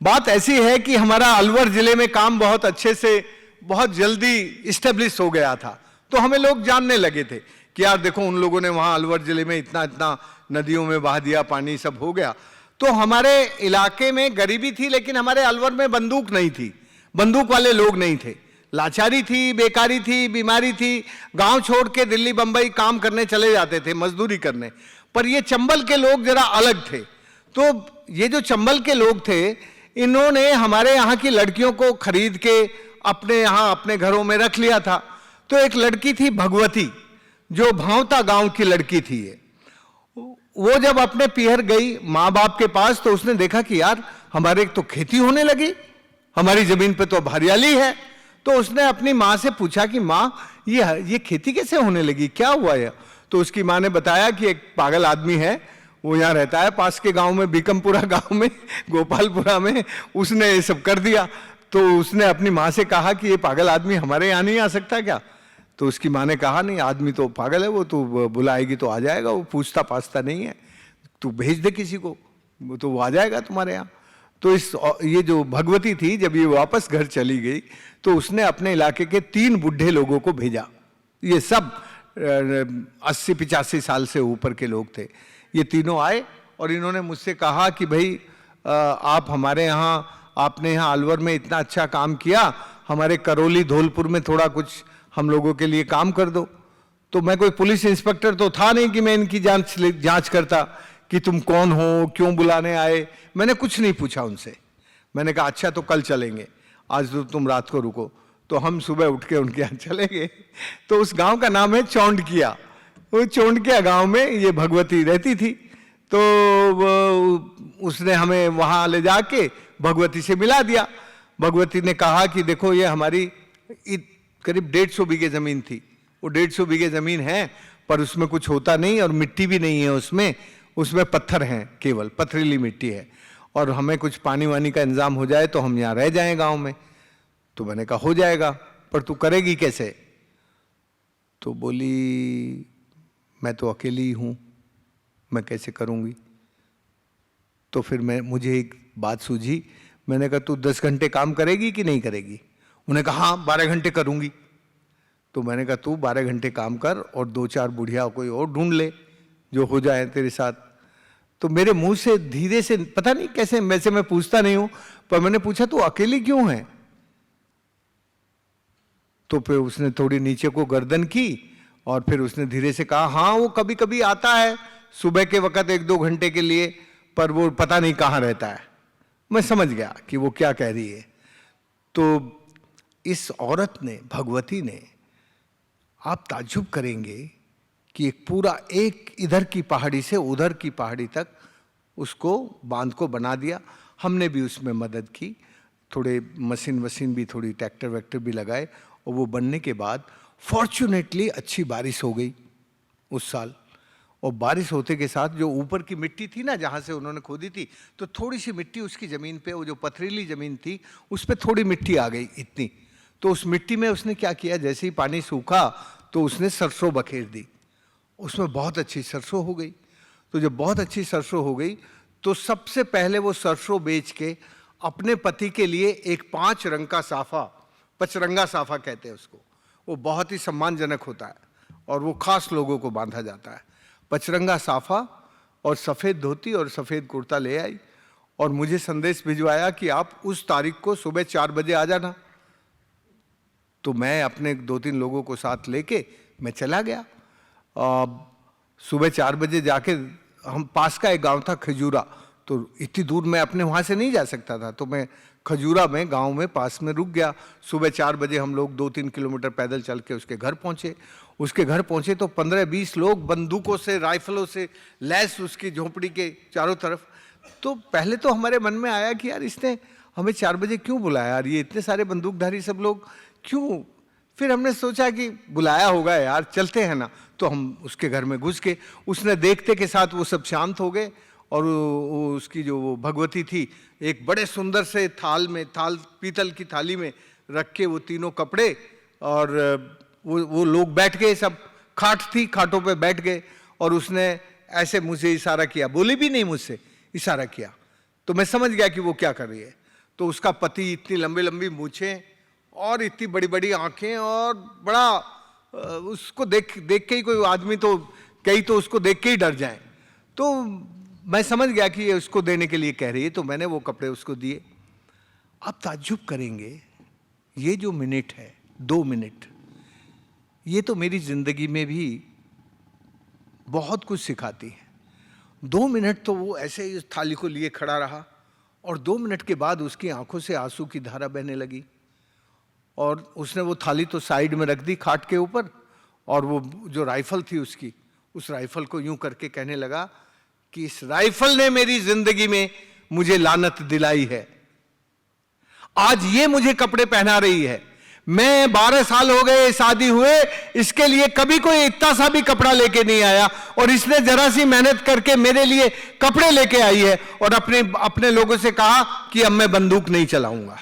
बात ऐसी है कि हमारा अलवर जिले में काम बहुत अच्छे से, बहुत जल्दी इस्टेब्लिश हो गया था। तो हमें लोग जानने लगे थे कि यार देखो उन लोगों ने वहां अलवर जिले में इतना इतना नदियों में बहा दिया, पानी सब हो गया। तो हमारे इलाके में गरीबी थी, लेकिन हमारे अलवर में बंदूक नहीं थी, बंदूक वाले लोग नहीं थे। लाचारी थी, बेकारी थी, बीमारी थी। गांव छोड़ के दिल्ली बंबई काम करने चले जाते थे, मजदूरी करने। पर ये चंबल के लोग जरा अलग थे। तो ये जो चंबल के लोग थे, इन्होंने हमारे यहाँ की लड़कियों को खरीद के अपने यहाँ अपने घरों में रख लिया था। तो एक लड़की थी भगवती, जो भावता गांव की लड़की थी। ये वो जब अपने पिहर गई माँ बाप के पास, तो उसने देखा कि यार हमारे तो खेती होने लगी, हमारी जमीन पे तो अब हरियाली है। तो उसने अपनी माँ से पूछा कि माँ ये खेती कैसे होने लगी, क्या हुआ है? तो उसकी माँ ने बताया कि एक पागल आदमी है, वो यहाँ रहता है पास के गांव में, बीकमपुरा गांव में, गोपालपुरा में, उसने ये सब कर दिया। तो उसने अपनी माँ से कहा कि ये पागल आदमी हमारे यहाँ नहीं आ सकता क्या? तो उसकी माँ ने कहा नहीं, आदमी तो पागल है, वो तो बुलाएगी तो आ जाएगा, वो पूछता पाछता नहीं है, तू भेज दे किसी को, तो वो आ जाएगा तुम्हारे यहाँ। तो ये जो भगवती थी, जब ये वापस घर चली गई तो उसने अपने इलाके के 3 बूढ़े लोगों को भेजा। ये सब 80-85 साल से ऊपर के लोग थे। ये तीनों आए और इन्होंने मुझसे कहा कि भाई आप हमारे यहाँ, आपने यहाँ अलवर में इतना अच्छा काम किया, हमारे करौली धौलपुर में थोड़ा कुछ हम लोगों के लिए काम कर दो। तो मैं कोई पुलिस इंस्पेक्टर तो था नहीं कि मैं इनकी जांच करता कि तुम कौन हो, क्यों बुलाने आए। मैंने कुछ नहीं पूछा उनसे। मैंने कहा अच्छा तो कल चलेंगे, आज तो तुम रात को रुको। तो हम सुबह उठ के उनके यहाँ चले गए। तो उस गांव का नाम है चौंडकिया। वो चौंडकिया गांव में ये भगवती रहती थी। तो उसने हमें वहां ले जाके भगवती से मिला दिया। भगवती ने कहा कि देखो ये हमारी करीब 150 बीघे जमीन थी, वो 150 बीघे जमीन है, पर उसमें कुछ होता नहीं और मिट्टी भी नहीं है उसमें, उसमें पत्थर हैं, केवल पथरीली मिट्टी है, और हमें कुछ पानी वानी का इंतजाम हो जाए तो हम यहाँ रह जाएं गांव में। तो मैंने कहा हो जाएगा, पर तू करेगी कैसे? तो बोली मैं तो अकेली ही हूँ, मैं कैसे करूँगी? तो फिर मुझे एक बात सूझी, मैंने कहा तू 10 घंटे काम करेगी कि नहीं करेगी? उन्होंने कहा हाँ 12 घंटे करूँगी। तो मैंने कहा तू 12 घंटे काम कर और 2-4 बुढ़िया कोई और ढूंढ ले जो हो जाए तेरे साथ। तो मेरे मुंह से धीरे से, पता नहीं कैसे, वैसे मैं पूछता नहीं हूं, पर मैंने पूछा तू अकेली क्यों है? तो फिर उसने थोड़ी नीचे को गर्दन की और फिर उसने धीरे से कहा हाँ वो कभी कभी आता है सुबह के वक्त 1-2 घंटे के लिए, पर वो पता नहीं कहाँ रहता है। मैं समझ गया कि वो क्या कह रही है। तो इस औरत ने, भगवती ने, आप ताज्जुब करेंगे कि एक पूरा, एक इधर की पहाड़ी से उधर की पहाड़ी तक उसको बांध को बना दिया। हमने भी उसमें मदद की, थोड़े मशीन भी, थोड़ी ट्रैक्टर वैक्टर भी लगाए, और वो बनने के बाद फॉर्चुनेटली अच्छी बारिश हो गई उस साल। और बारिश होते के साथ जो ऊपर की मिट्टी थी ना, जहाँ से उन्होंने खोदी थी, तो थोड़ी सी मिट्टी उसकी ज़मीन पे, वो जो पथरीली ज़मीन थी उस पर थोड़ी मिट्टी आ गई इतनी। तो उस मिट्टी में उसने क्या किया, जैसे ही पानी सूखा तो उसने सरसों बखेर दी, उसमें बहुत अच्छी सरसों हो गई। तो जब बहुत अच्छी सरसों हो गई तो सबसे पहले वो सरसों बेच के अपने पति के लिए एक 5 रंग का साफा, पचरंगा साफा कहते हैं उसको, वो बहुत ही सम्मानजनक होता है और वो खास लोगों को बांधा जाता है, पचरंगा साफा और सफ़ेद धोती और सफ़ेद कुर्ता ले आई और मुझे संदेश भिजवाया कि आप उस तारीख को सुबह 4 बजे आ जाना। तो मैं अपने 2-3 लोगों को साथ लेके मैं चला गया। सुबह 4 बजे जाके, हम पास का एक गांव था खजूरा, तो इतनी दूर मैं अपने वहाँ से नहीं जा सकता था, तो मैं खजूरा में, गांव में पास में रुक गया। सुबह 4 बजे हम लोग 2-3 किलोमीटर पैदल चल के उसके घर पहुँचे। उसके घर पहुँचे तो 15-20 लोग बंदूकों से, राइफलों से लैस उसकी झोंपड़ी के चारों तरफ। तो पहले तो हमारे मन में आया कि यार इसने हमें 4 बजे क्यों बुलाया, यार ये इतने सारे बंदूकधारी सब लोग क्यों? फिर हमने सोचा कि बुलाया होगा यार, चलते हैं ना। तो हम उसके घर में घुस के, उसने देखते के साथ वो सब शांत हो गए और वो उसकी जो वो भगवती थी, एक बड़े सुंदर से थाल में, पीतल की थाली में रख के वो तीनों कपड़े, और वो लोग बैठ गए, सब खाट थी, खाटों पे बैठ गए, और उसने ऐसे मुझे इशारा किया, बोली भी नहीं मुझसे, इशारा किया। तो मैं समझ गया कि वो क्या कर रही है। तो उसका पति, इतनी लंबी लंबी मूछें और इतनी बड़ी बड़ी आंखें, और बड़ा उसको देख के ही कोई आदमी तो, कई तो उसको देख के ही डर जाए। तो मैं समझ गया कि ये उसको देने के लिए कह रही है, तो मैंने वो कपड़े उसको दिए। आप ताज्जुब करेंगे, ये जो मिनट है, 2 मिनट, ये तो मेरी जिंदगी में भी बहुत कुछ सिखाती है। 2 मिनट तो वो ऐसे ही उस थाली को लिए खड़ा रहा, और 2 मिनट के बाद उसकी आंखों से आंसू की धारा बहने लगी, और उसने वो थाली तो साइड में रख दी खाट के ऊपर, और वो जो राइफल थी उसकी, उस राइफल को यूं करके कहने लगा कि इस राइफल ने मेरी जिंदगी में मुझे लानत दिलाई है, आज ये मुझे कपड़े पहना रही है। मैं 12 साल हो गए शादी हुए, इसके लिए कभी कोई इतना सा भी कपड़ा लेके नहीं आया, और इसने जरा सी मेहनत करके मेरे लिए कपड़े लेके आई है, और अपने लोगों से कहा कि अब मैं बंदूक नहीं चलाऊंगा।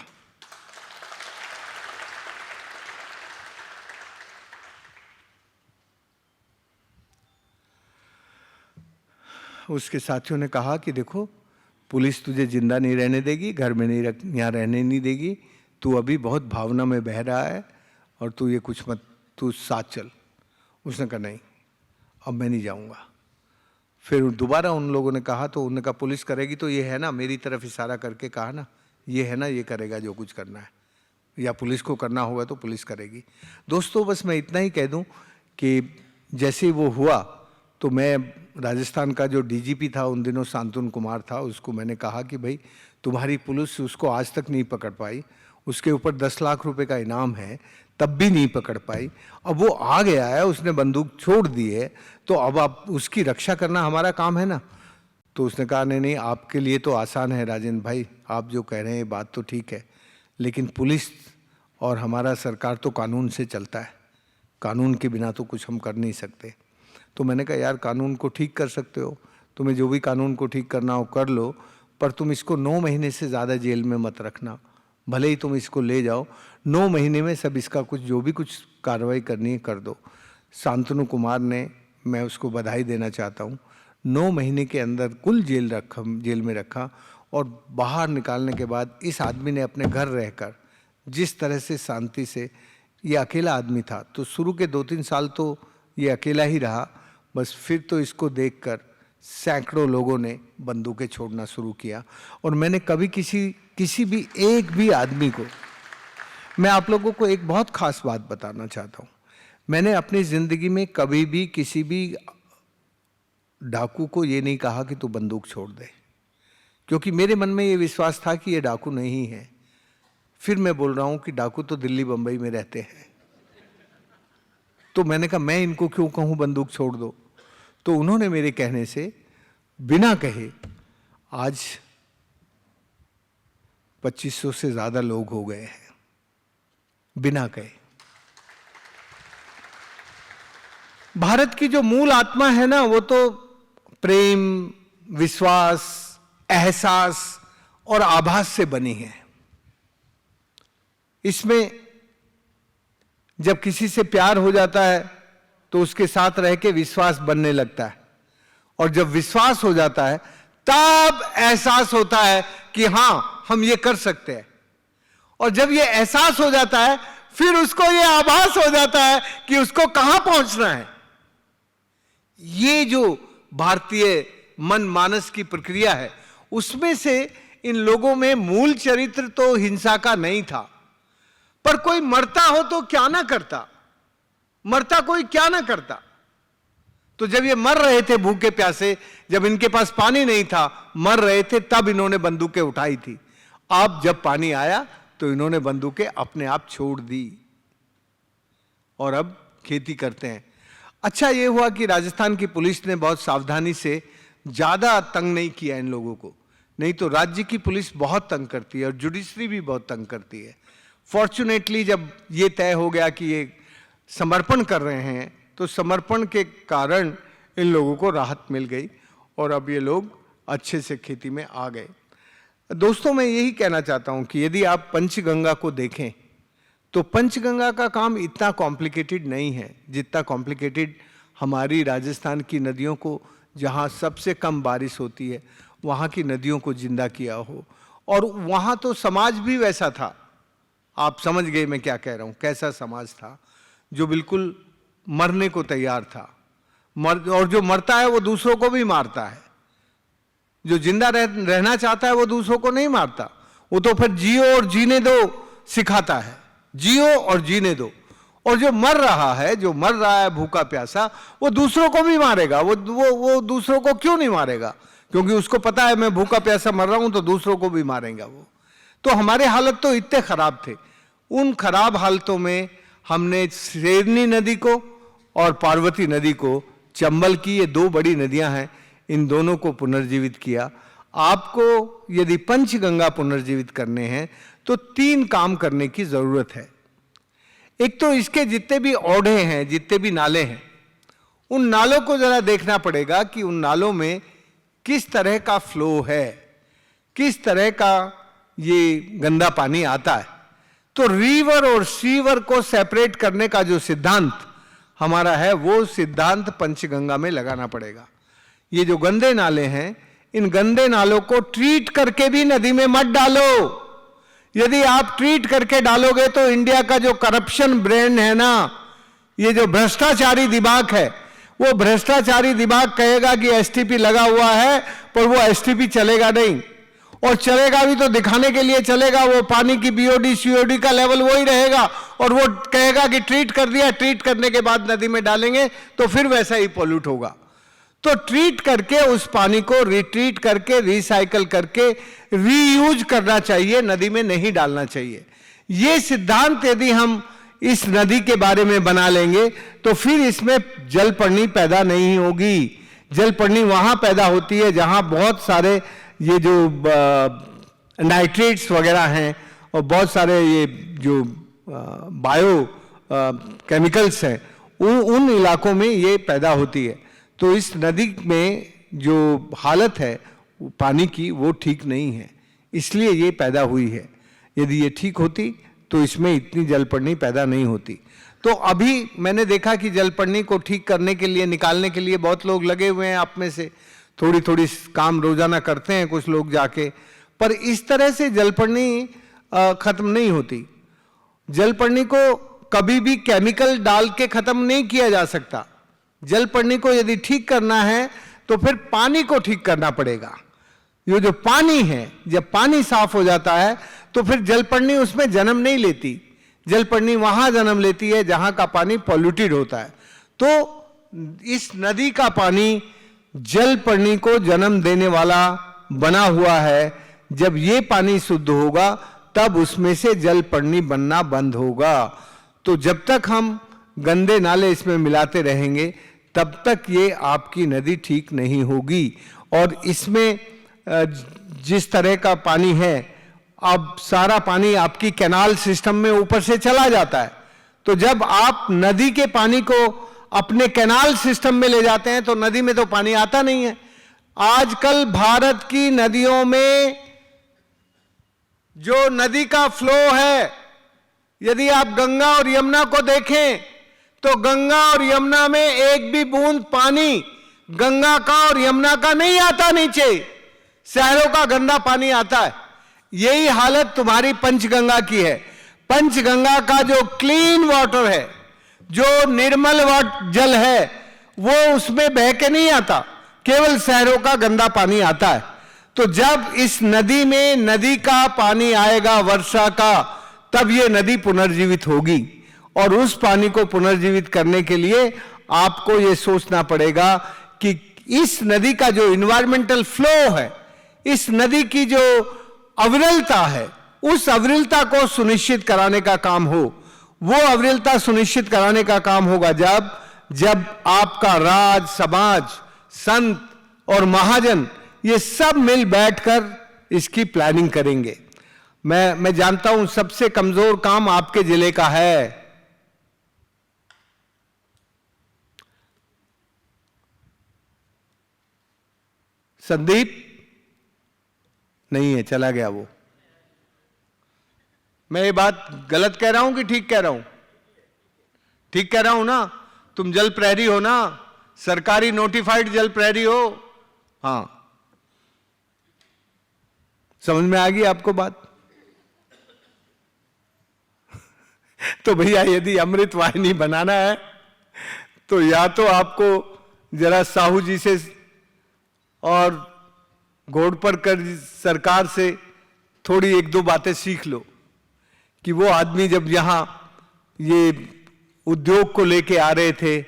उसके साथियों ने कहा कि देखो, पुलिस तुझे जिंदा नहीं रहने देगी, घर में नहीं यहाँ रहने नहीं देगी, तू अभी बहुत भावना में बह रहा है, और तू ये कुछ मत, तू साथ चल। उसने कहा नहीं, अब मैं नहीं जाऊँगा। फिर दोबारा उन लोगों ने कहा, तो उन्होंने कहा पुलिस करेगी तो ये है ना, मेरी तरफ इशारा करके कहा ना, ये है ना, ये करेगा जो कुछ करना है, या पुलिस को करना होगा तो पुलिस करेगी। दोस्तों, बस मैं इतना ही कह दूं कि जैसे वो हुआ, तो मैं राजस्थान का जो डीजीपी था उन दिनों, शांतनु कुमार था, उसको मैंने कहा कि भाई तुम्हारी पुलिस उसको आज तक नहीं पकड़ पाई, उसके ऊपर 10 लाख रुपए का इनाम है, तब भी नहीं पकड़ पाई, अब वो आ गया है, उसने बंदूक छोड़ दी है, तो अब आप उसकी रक्षा करना हमारा काम है ना। तो उसने कहा नहीं नहीं, आपके लिए तो आसान है राजेंद्र भाई, आप जो कह रहे हैं बात तो ठीक है, लेकिन पुलिस और हमारा सरकार तो कानून से चलता है, कानून के बिना तो कुछ हम कर नहीं सकते। तो मैंने कहा यार कानून को ठीक कर सकते हो, तुम्हें जो भी कानून को ठीक करना हो कर लो, पर तुम इसको 9 महीने से ज़्यादा जेल में मत रखना। भले ही तुम इसको ले जाओ, 9 महीने में सब इसका कुछ जो भी कुछ कार्रवाई करनी है कर दो। शांतनु कुमार ने, मैं उसको बधाई देना चाहता हूँ, 9 महीने के अंदर कुल जेल में रखा और बाहर निकालने के बाद इस आदमी ने अपने घर रहकर जिस तरह से शांति से, ये अकेला आदमी था तो शुरू के 2-3 साल तो ये अकेला ही रहा, बस फिर तो इसको देखकर सैकड़ों लोगों ने बंदूकें छोड़ना शुरू किया। और मैंने कभी किसी भी एक भी आदमी को, मैं आप लोगों को एक बहुत खास बात बताना चाहता हूँ, मैंने अपनी ज़िंदगी में कभी भी किसी भी डाकू को ये नहीं कहा कि तू बंदूक छोड़ दे, क्योंकि मेरे मन में ये विश्वास था कि ये डाकू नहीं है। फिर मैं बोल रहा हूँ कि डाकू तो दिल्ली बम्बई में रहते हैं, तो मैंने कहा मैं इनको क्यों कहूँ बंदूक छोड़ दो। तो उन्होंने मेरे कहने से बिना कहे आज 2500 से ज़्यादा लोग हो गए हैं, बिना कहे। भारत की जो मूल आत्मा है ना, वो तो प्रेम, विश्वास, एहसास और आभास से बनी है। इसमें जब किसी से प्यार हो जाता है तो उसके साथ रह के विश्वास बनने लगता है, और जब विश्वास हो जाता है तब एहसास होता है कि हां हम ये कर सकते हैं, और जब ये एहसास हो जाता है फिर उसको ये आभास हो जाता है कि उसको कहां पहुंचना है। ये जो भारतीय मन मानस की प्रक्रिया है, उसमें से इन लोगों में मूल चरित्र तो हिंसा का नहीं था, पर कोई मरता हो तो क्या ना करता, मरता कोई क्या ना करता। तो जब ये मर रहे थे भूखे प्यासे, जब इनके पास पानी नहीं था, मर रहे थे, तब इन्होंने बंदूकें उठाई थी। अब जब पानी आया तो इन्होंने बंदूकें अपने आप छोड़ दी और अब खेती करते हैं। अच्छा ये हुआ कि राजस्थान की पुलिस ने बहुत सावधानी से ज्यादा तंग नहीं किया इन लोगों को, नहीं तो राज्य की पुलिस बहुत तंग करती है और जुडिशरी भी बहुत तंग करती है। फॉर्चुनेटली जब ये तय हो गया कि ये समर्पण कर रहे हैं, तो समर्पण के कारण इन लोगों को राहत मिल गई और अब ये लोग अच्छे से खेती में आ गए। दोस्तों मैं यही कहना चाहता हूं कि यदि आप पंचगंगा को देखें तो पंचगंगा का काम इतना कॉम्प्लिकेटेड नहीं है जितना कॉम्प्लिकेटेड हमारी राजस्थान की नदियों को, जहां सबसे कम बारिश होती है, वहां की नदियों को जिंदा किया हो। और वहां तो समाज भी वैसा था, आप समझ गए मैं क्या कह रहा हूं, कैसा समाज था, जो बिल्कुल मरने को तैयार था। और जो मरता है वो दूसरों को भी मारता है, जो जिंदा रहना चाहता है वो दूसरों को नहीं मारता, वो तो फिर जियो और जीने दो सिखाता है, जियो और जीने दो। और जो मर रहा है भूखा प्यासा, वो दूसरों को भी मारेगा। वो दूसरों को क्यों नहीं मारेगा, क्योंकि उसको पता है मैं भूखा प्यासा मर रहा हूं तो दूसरों को भी मारेगा वो। तो हमारे हालत तो इतने खराब थे। उन खराब हालतों में हमने शेरनी नदी को और पार्वती नदी को, चंबल की ये 2 बड़ी नदियां हैं, इन दोनों को पुनर्जीवित किया। आपको यदि पंचगंगा पुनर्जीवित करने हैं तो 3 काम करने की जरूरत है। एक तो इसके जितने भी ओढ़े हैं, जितने भी नाले हैं, उन नालों को जरा देखना पड़ेगा कि उन नालों में किस तरह का फ्लो है, किस तरह का ये गंदा पानी आता है। तो रिवर और सीवर को सेपरेट करने का जो सिद्धांत हमारा है, वो सिद्धांत पंचगंगा में लगाना पड़ेगा। ये जो गंदे नाले हैं, इन गंदे नालों को ट्रीट करके भी नदी में मत डालो। यदि आप ट्रीट करके डालोगे तो इंडिया का जो करप्शन ब्रेन है ना, ये जो भ्रष्टाचारी दिमाग है, वो भ्रष्टाचारी दिमाग कहेगा कि एसटीपी लगा हुआ है, पर वो एसटीपी चलेगा नहीं, और चलेगा भी तो दिखाने के लिए चलेगा। वो पानी की बीओडी सीओडी का लेवल वही रहेगा, और वो कहेगा कि ट्रीट कर दिया, ट्रीट करने के बाद नदी में डालेंगे तो फिर वैसा ही पॉल्यूट होगा। तो ट्रीट करके उस पानी को रिट्रीट करके, रिसाइकल करके रीयूज करना चाहिए, नदी में नहीं डालना चाहिए। ये सिद्धांत यदि हम इस नदी के बारे में बना लेंगे तो फिर इसमें जलपर्णी पैदा नहीं होगी। जलपर्णी वहां पैदा होती है जहां बहुत सारे ये जो नाइट्रेट्स वगैरह हैं और बहुत सारे ये जो बायो केमिकल्स हैं उन इलाकों में ये पैदा होती है। तो इस नदी में जो हालत है पानी की वो ठीक नहीं है, इसलिए ये पैदा हुई है। यदि ये ठीक होती तो इसमें इतनी जलपर्णी पैदा नहीं होती। तो अभी मैंने देखा कि जलपर्णी को ठीक करने के लिए, निकालने के लिए बहुत लोग लगे हुए हैं, आप में से थोड़ी थोड़ी काम रोजाना करते हैं कुछ लोग जाके, पर इस तरह से जलपर्णी खत्म नहीं होती। जलपर्णी को कभी भी केमिकल डाल के खत्म नहीं किया जा सकता। जलपर्णी को यदि ठीक करना है तो फिर पानी को ठीक करना पड़ेगा। ये जो पानी है, जब पानी साफ हो जाता है तो फिर जलपर्णी उसमें जन्म नहीं लेती। जलपर्णी वहां जन्म लेती है जहां का पानी पॉल्यूटेड होता है। तो इस नदी का पानी जलपर्णी को जन्म देने वाला बना हुआ है। जब ये पानी शुद्ध होगा तब उसमें से जलपर्णी बनना बंद होगा। तो जब तक हम गंदे नाले इसमें मिलाते रहेंगे तब तक ये आपकी नदी ठीक नहीं होगी। और इसमें जिस तरह का पानी है, अब सारा पानी आपकी कैनाल सिस्टम में ऊपर से चला जाता है। तो जब आप नदी के पानी को अपने कैनाल सिस्टम में ले जाते हैं तो नदी में तो पानी आता नहीं है। आजकल भारत की नदियों में जो नदी का फ्लो है, यदि आप गंगा और यमुना को देखें तो गंगा और यमुना में एक भी बूंद पानी गंगा का और यमुना का नहीं आता नीचे, शहरों का गंदा पानी आता है। यही हालत तुम्हारी पंचगंगा की है। पंचगंगा का जो क्लीन वाटर है, जो निर्मल जल है, वो उसमें बह के नहीं आता, केवल शहरों का गंदा पानी आता है। तो जब इस नदी में नदी का पानी आएगा वर्षा का, तब ये नदी पुनर्जीवित होगी। और उस पानी को पुनर्जीवित करने के लिए आपको ये सोचना पड़ेगा कि इस नदी का जो इन्वायरमेंटल फ्लो है, इस नदी की जो अविरलता है, उस अविरलता को सुनिश्चित कराने का काम हो। वो अविरलता सुनिश्चित कराने का काम होगा जब आपका राज, समाज, संत और महाजन ये सब मिल बैठकर इसकी प्लानिंग करेंगे। मैं जानता हूं सबसे कमजोर काम आपके जिले का है। संदीप नहीं है, चला गया वो। मैं ये बात गलत कह रहा हूं कि ठीक कह रहा हूं? ठीक कह रहा हूं ना? तुम जल प्रहरी हो ना, सरकारी नोटिफाइड जल प्रहरी हो। हां, समझ में आ गई आपको बात? तो भैया यदि अमृत वाहिनी बनाना है तो या तो आपको जरा साहू जी से और घोड़पर कर सरकार से थोड़ी एक दो बातें सीख लो कि वो आदमी जब यहां ये उद्योग को लेके आ रहे थे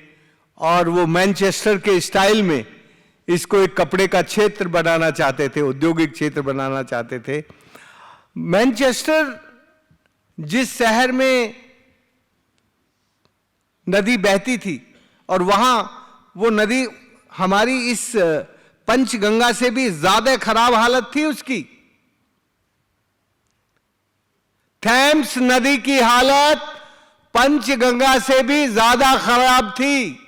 और वो मैनचेस्टर के स्टाइल में इसको एक कपड़े का क्षेत्र बनाना चाहते थे, औद्योगिक क्षेत्र बनाना चाहते थे। मैनचेस्टर जिस शहर में नदी बहती थी और वहां वो नदी हमारी इस पंचगंगा से भी ज्यादा खराब हालत थी उसकी। थेम्स नदी की हालत पंचगंगा से भी ज्यादा खराब थी,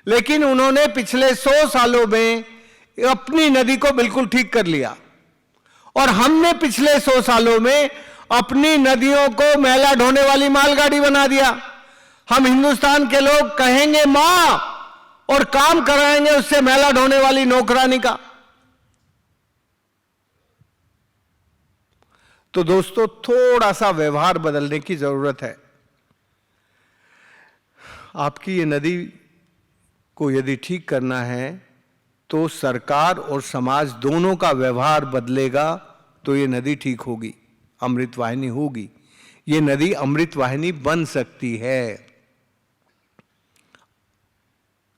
लेकिन उन्होंने पिछले 100 सालों में अपनी नदी को बिल्कुल ठीक कर लिया। और हमने पिछले 100 सालों में अपनी नदियों को मैला ढोने वाली मालगाड़ी बना दिया। हम हिंदुस्तान के लोग कहेंगे मां और काम कराएंगे उससे मैला ढोने वाली नौकरानी का। तो दोस्तों थोड़ा सा व्यवहार बदलने की जरूरत है। आपकी ये नदी को यदि ठीक करना है तो सरकार और समाज दोनों का व्यवहार बदलेगा तो ये नदी ठीक होगी, अमृत वाहिनी होगी। ये नदी अमृत वाहिनी बन सकती है।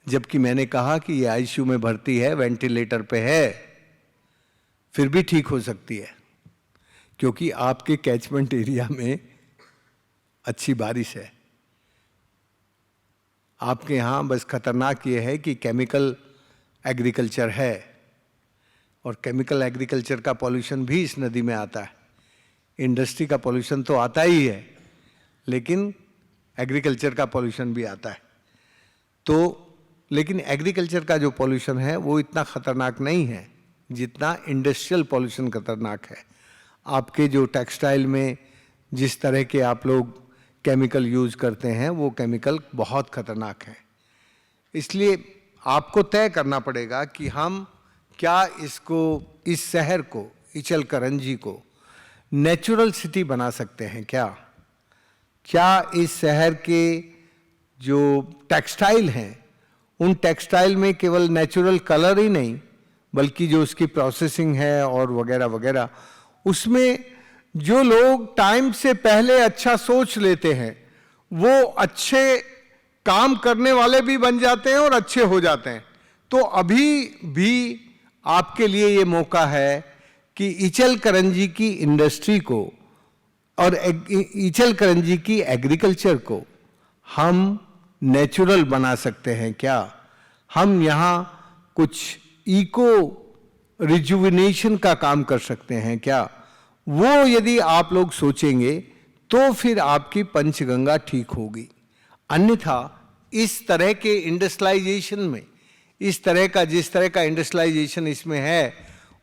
जबकि मैंने कहा कि ये आईसीयू में भर्ती है, वेंटिलेटर पे है, फिर भी ठीक हो सकती है क्योंकि आपके कैचमेंट एरिया में अच्छी बारिश है। आपके यहां बस खतरनाक ये है कि केमिकल एग्रीकल्चर है और केमिकल एग्रीकल्चर का पॉल्यूशन भी इस नदी में आता है। इंडस्ट्री का पॉल्यूशन तो आता ही है, लेकिन एग्रीकल्चर का पॉल्यूशन भी आता है। तो लेकिन एग्रीकल्चर का जो पॉल्यूशन है वो इतना खतरनाक नहीं है जितना इंडस्ट्रियल पॉल्यूशन खतरनाक है। आपके जो टेक्सटाइल में जिस तरह के आप लोग केमिकल यूज करते हैं वो केमिकल बहुत खतरनाक है। इसलिए आपको तय करना पड़ेगा कि हम क्या इसको, इस शहर को, इचलकरंजी को नेचुरल सिटी बना सकते हैं क्या इस शहर के जो टेक्सटाइल हैं उन टेक्सटाइल में केवल नेचुरल कलर ही नहीं बल्कि जो उसकी प्रोसेसिंग है और वगैरह वगैरह, उसमें जो लोग टाइम से पहले अच्छा सोच लेते हैं वो अच्छे काम करने वाले भी बन जाते हैं और अच्छे हो जाते हैं। तो अभी भी आपके लिए ये मौका है कि इचलकरंजी की इंडस्ट्री को और इचलकरंजी की एग्रीकल्चर को हम नेचुरल बना सकते हैं क्या। हम यहाँ कुछ इको रिजुविनेशन का काम कर सकते हैं क्या। वो यदि आप लोग सोचेंगे तो फिर आपकी पंचगंगा ठीक होगी। अन्यथा इस तरह के इंडस्ट्रियलाइजेशन में, इस तरह का जिस तरह का इंडस्ट्रियलाइजेशन इसमें है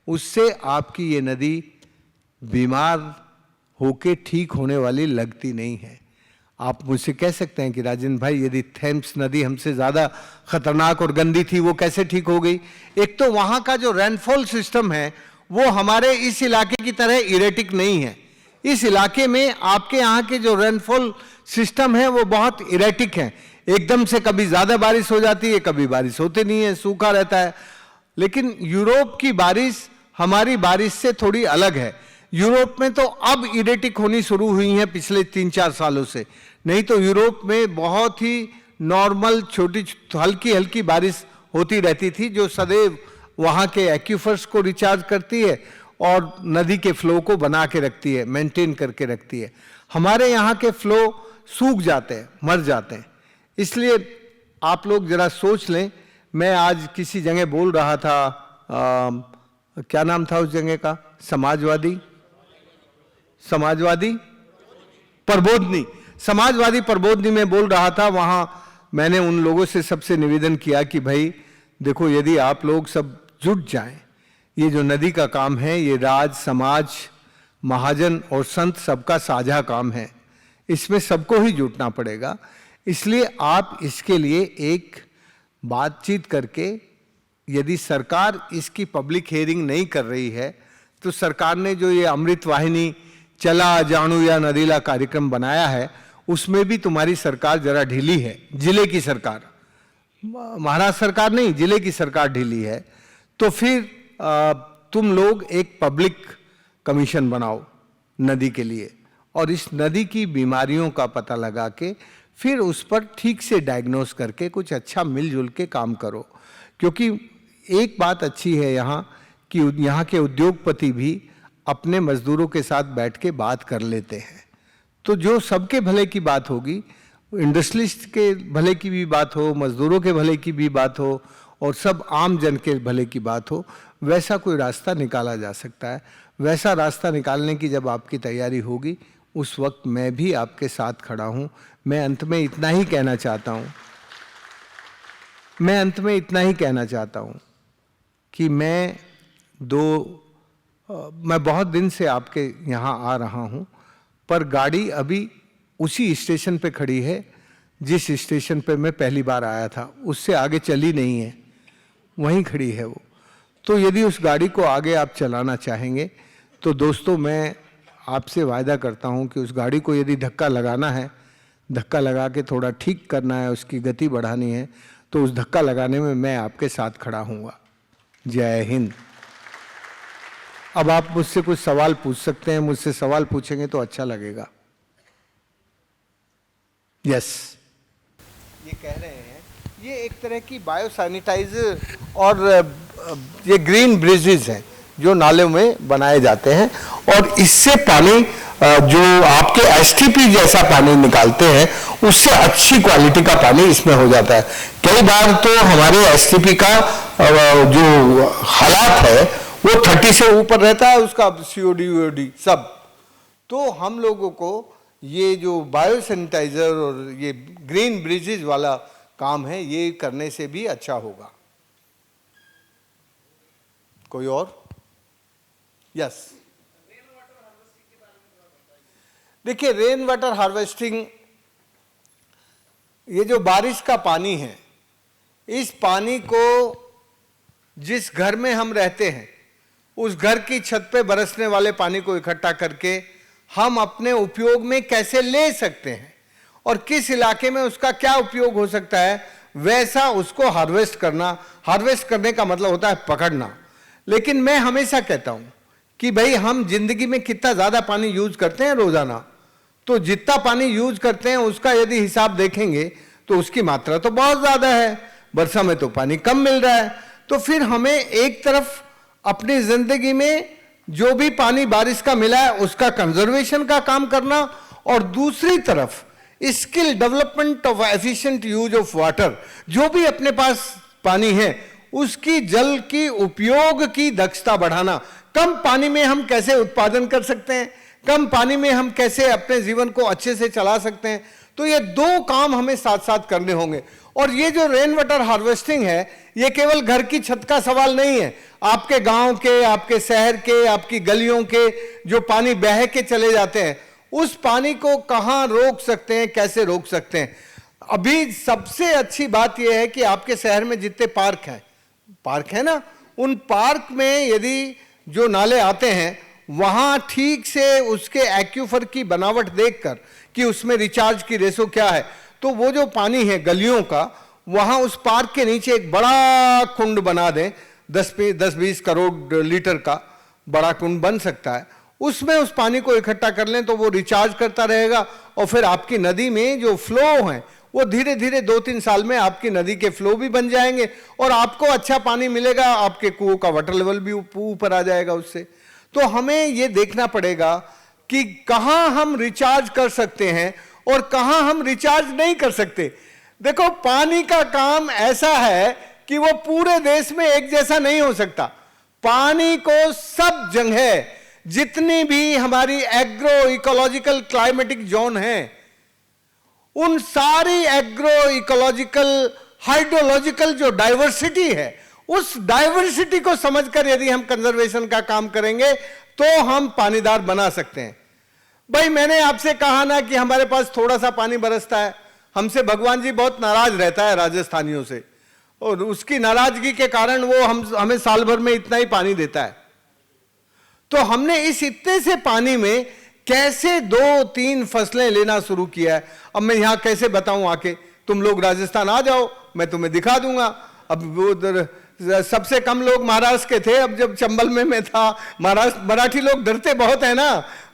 उससे आपकी ये नदी बीमार होके ठीक होने वाली लगती नहीं है। आप मुझसे कह सकते हैं कि राजेंद्र भाई यदि थेम्स नदी हमसे ज़्यादा खतरनाक और गंदी थी वो कैसे ठीक हो गई। एक तो वहाँ का जो रेनफॉल सिस्टम है वो हमारे इस इलाके की तरह इरेटिक नहीं है। इस इलाके में आपके यहाँ के जो रेनफॉल सिस्टम है वो बहुत इरेटिक है। एकदम से कभी ज़्यादा बारिश हो जाती है, कभी बारिश होती नहीं है, सूखा रहता है। लेकिन यूरोप की बारिश हमारी बारिश से थोड़ी अलग है। यूरोप में तो अब इरेटिक होनी शुरू हुई है पिछले 3-4 सालों से, नहीं तो यूरोप में बहुत ही नॉर्मल छोटी हल्की हल्की बारिश होती रहती थी जो सदैव वहाँ के एक्यूफर्स को रिचार्ज करती है और नदी के फ्लो को बना के रखती है, मेंटेन करके रखती है। हमारे यहाँ के फ्लो सूख जाते हैं, मर जाते हैं। इसलिए आप लोग जरा सोच लें। मैं आज किसी जगह बोल रहा था, क्या नाम था उस जगह का, समाजवादी प्रबोधनी में बोल रहा था। वहाँ मैंने उन लोगों से सबसे निवेदन किया कि भाई देखो, यदि आप लोग सब जुट जाएं, ये जो नदी का काम है ये राज, समाज, महाजन और संत सबका साझा काम है, इसमें सबको ही जुटना पड़ेगा। इसलिए आप इसके लिए एक बातचीत करके, यदि सरकार इसकी पब्लिक हियरिंग नहीं कर रही है तो सरकार ने जो ये अमृत वाहिनी चला जानू या नदीला कार्यक्रम बनाया है उसमें भी तुम्हारी सरकार जरा ढीली है। जिले की सरकार, महाराष्ट्र सरकार नहीं, जिले की सरकार ढीली है। तो फिर तुम लोग एक पब्लिक कमीशन बनाओ नदी के लिए और इस नदी की बीमारियों का पता लगा के फिर उस पर ठीक से डायग्नोस करके कुछ अच्छा मिलजुल के काम करो। क्योंकि एक बात अच्छी है यहाँ कि यहाँ के उद्योगपति भी अपने मजदूरों के साथ बैठ के बात कर लेते हैं। तो जो सबके भले की बात होगी, इंडस्ट्रियलिस्ट के भले की भी बात हो, मजदूरों के भले की भी बात हो और सब आम जन के भले की बात हो, वैसा कोई रास्ता निकाला जा सकता है। वैसा रास्ता निकालने की जब आपकी तैयारी होगी उस वक्त मैं भी आपके साथ खड़ा हूँ। मैं अंत में इतना ही कहना चाहता हूँ कि मैं बहुत दिन से आपके यहाँ आ रहा हूँ, पर गाड़ी अभी उसी स्टेशन पे खड़ी है जिस स्टेशन पे मैं पहली बार आया था, उससे आगे चली नहीं है, वहीं खड़ी है वो। तो यदि उस गाड़ी को आगे आप चलाना चाहेंगे तो दोस्तों मैं आपसे वायदा करता हूँ कि उस गाड़ी को यदि धक्का लगाना है, धक्का लगा के थोड़ा ठीक करना है, उसकी गति बढ़ानी है, तो उस धक्का लगाने में मैं आपके साथ खड़ा हूँगा। जय हिंद। अब आप मुझसे कुछ सवाल पूछ सकते हैं, मुझसे सवाल पूछेंगे तो अच्छा लगेगा। यस, ये कह रहे हैं ये एक तरह की बायो सैनिटाइजर और ये ग्रीन ब्रिजेस हैं जो नाले में बनाए जाते हैं और इससे पानी जो आपके एसटीपी जैसा पानी निकालते हैं उससे अच्छी क्वालिटी का पानी इसमें हो जाता है। कई बार तो हमारे एसटीपी का जो हालात है वो 30 से ऊपर रहता है, उसका सीओडी वीओडी सब। तो हम लोगों को ये जो बायो सैनिटाइजर और ये ग्रीन ब्रिजेज वाला काम है, ये करने से भी अच्छा होगा। कोई और? यस। देखिए, रेन वाटर हार्वेस्टिंग, ये जो बारिश का पानी है, इस पानी को जिस घर में हम रहते हैं उस घर की छत पे बरसने वाले पानी को इकट्ठा करके हम अपने उपयोग में कैसे ले सकते हैं और किस इलाके में उसका क्या उपयोग हो सकता है, वैसा उसको हार्वेस्ट करना। हार्वेस्ट करने का मतलब होता है पकड़ना। लेकिन मैं हमेशा कहता हूं कि भाई हम जिंदगी में कितना ज्यादा पानी यूज करते हैं रोजाना, तो जितना पानी यूज करते हैं उसका यदि हिसाब देखेंगे तो उसकी मात्रा तो बहुत ज्यादा है, वर्षा में तो पानी कम मिल रहा है। तो फिर हमें एक तरफ अपनी जिंदगी में जो भी पानी बारिश का मिला है उसका कंजर्वेशन का काम करना, और दूसरी तरफ skill development of efficient use of water, जो भी अपने पास पानी है उसकी जल की उपयोग की दक्षता बढ़ाना। कम पानी में हम कैसे उत्पादन कर सकते हैं, कम पानी में हम कैसे अपने जीवन को अच्छे से चला सकते हैं, तो ये दो काम हमें साथ साथ करने होंगे। और ये जो रेन वाटर हार्वेस्टिंग है, ये केवल घर की छत का सवाल नहीं है। आपके गांव के, आपके शहर के, आपकी गलियों के जो पानी बह के चले जाते हैं, उस पानी को कहां रोक सकते हैं, कैसे रोक सकते हैं। अभी सबसे अच्छी बात यह है कि आपके शहर में जितने पार्क है ना, उन पार्क में यदि जो नाले आते हैं वहां ठीक से उसके एक्यूफर की बनावट देखकर कि उसमें रिचार्ज की रेशो क्या है, तो वो जो पानी है गलियों का, वहां उस पार्क के नीचे एक बड़ा कुंड बना दें, 10-20 करोड़ लीटर का बड़ा कुंड बन सकता है। उसमें उस पानी को इकट्ठा कर लें तो वो रिचार्ज करता रहेगा, और फिर आपकी नदी में जो फ्लो है वो धीरे धीरे 2-3 साल में आपकी नदी के फ्लो भी बन जाएंगे और आपको अच्छा पानी मिलेगा, आपके कुओं का वाटर लेवल भी ऊपर आ जाएगा उससे। तो हमें ये देखना पड़ेगा कि कहां हम रिचार्ज कर सकते हैं और कहां हम रिचार्ज नहीं कर सकते। देखो, पानी का काम ऐसा है कि वो पूरे देश में एक जैसा नहीं हो सकता। पानी को सब जगह, जितनी भी हमारी एग्रो इकोलॉजिकल क्लाइमेटिक जोन है, उन सारी एग्रो इकोलॉजिकल हाइड्रोलॉजिकल जो डाइवर्सिटी है, उस डाइवर्सिटी को समझकर यदि हम कंजर्वेशन का काम करेंगे तो हम पानीदार बना सकते हैं। भाई, मैंने आपसे कहा ना कि हमारे पास थोड़ा सा पानी बरसता है, हमसे भगवान जी बहुत नाराज रहता है राजस्थानियों से, और उसकी नाराजगी के कारण वो हमें साल भर में इतना ही पानी देता है। तो हमने इस इतने से पानी में कैसे 2-3 फसलें लेना शुरू किया है। अब मैं यहां कैसे बताऊं, आके तुम लोग राजस्थान आ जाओ, मैं तुम्हें दिखा दूंगा। अब वो सबसे कम लोग महाराष्ट्र के थे। अब जब चंबल में मैं था, मराठी लोग डरते बहुत है ना,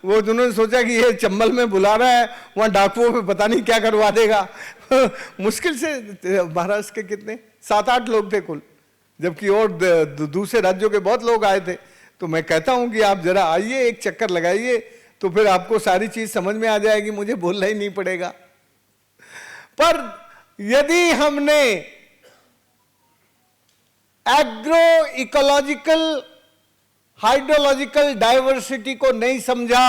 वो उन्होंने सोचा कि ये चंबल में बुला रहा है, वहां डाकुओं पे पता नहीं क्या करवा देगा। मुश्किल से महाराष्ट्र के कितने 7-8 लोग थे कुल, जबकि और दूसरे राज्यों के बहुत लोग आए थे। तो मैं कहता हूं कि आप जरा आइए, एक चक्कर लगाइए, तो फिर आपको सारी चीज समझ में आ जाएगी, मुझे बोलना ही नहीं पड़ेगा। पर यदि हमने एग्रो इकोलॉजिकल हाइड्रोलॉजिकल डाइवर्सिटी को नहीं समझा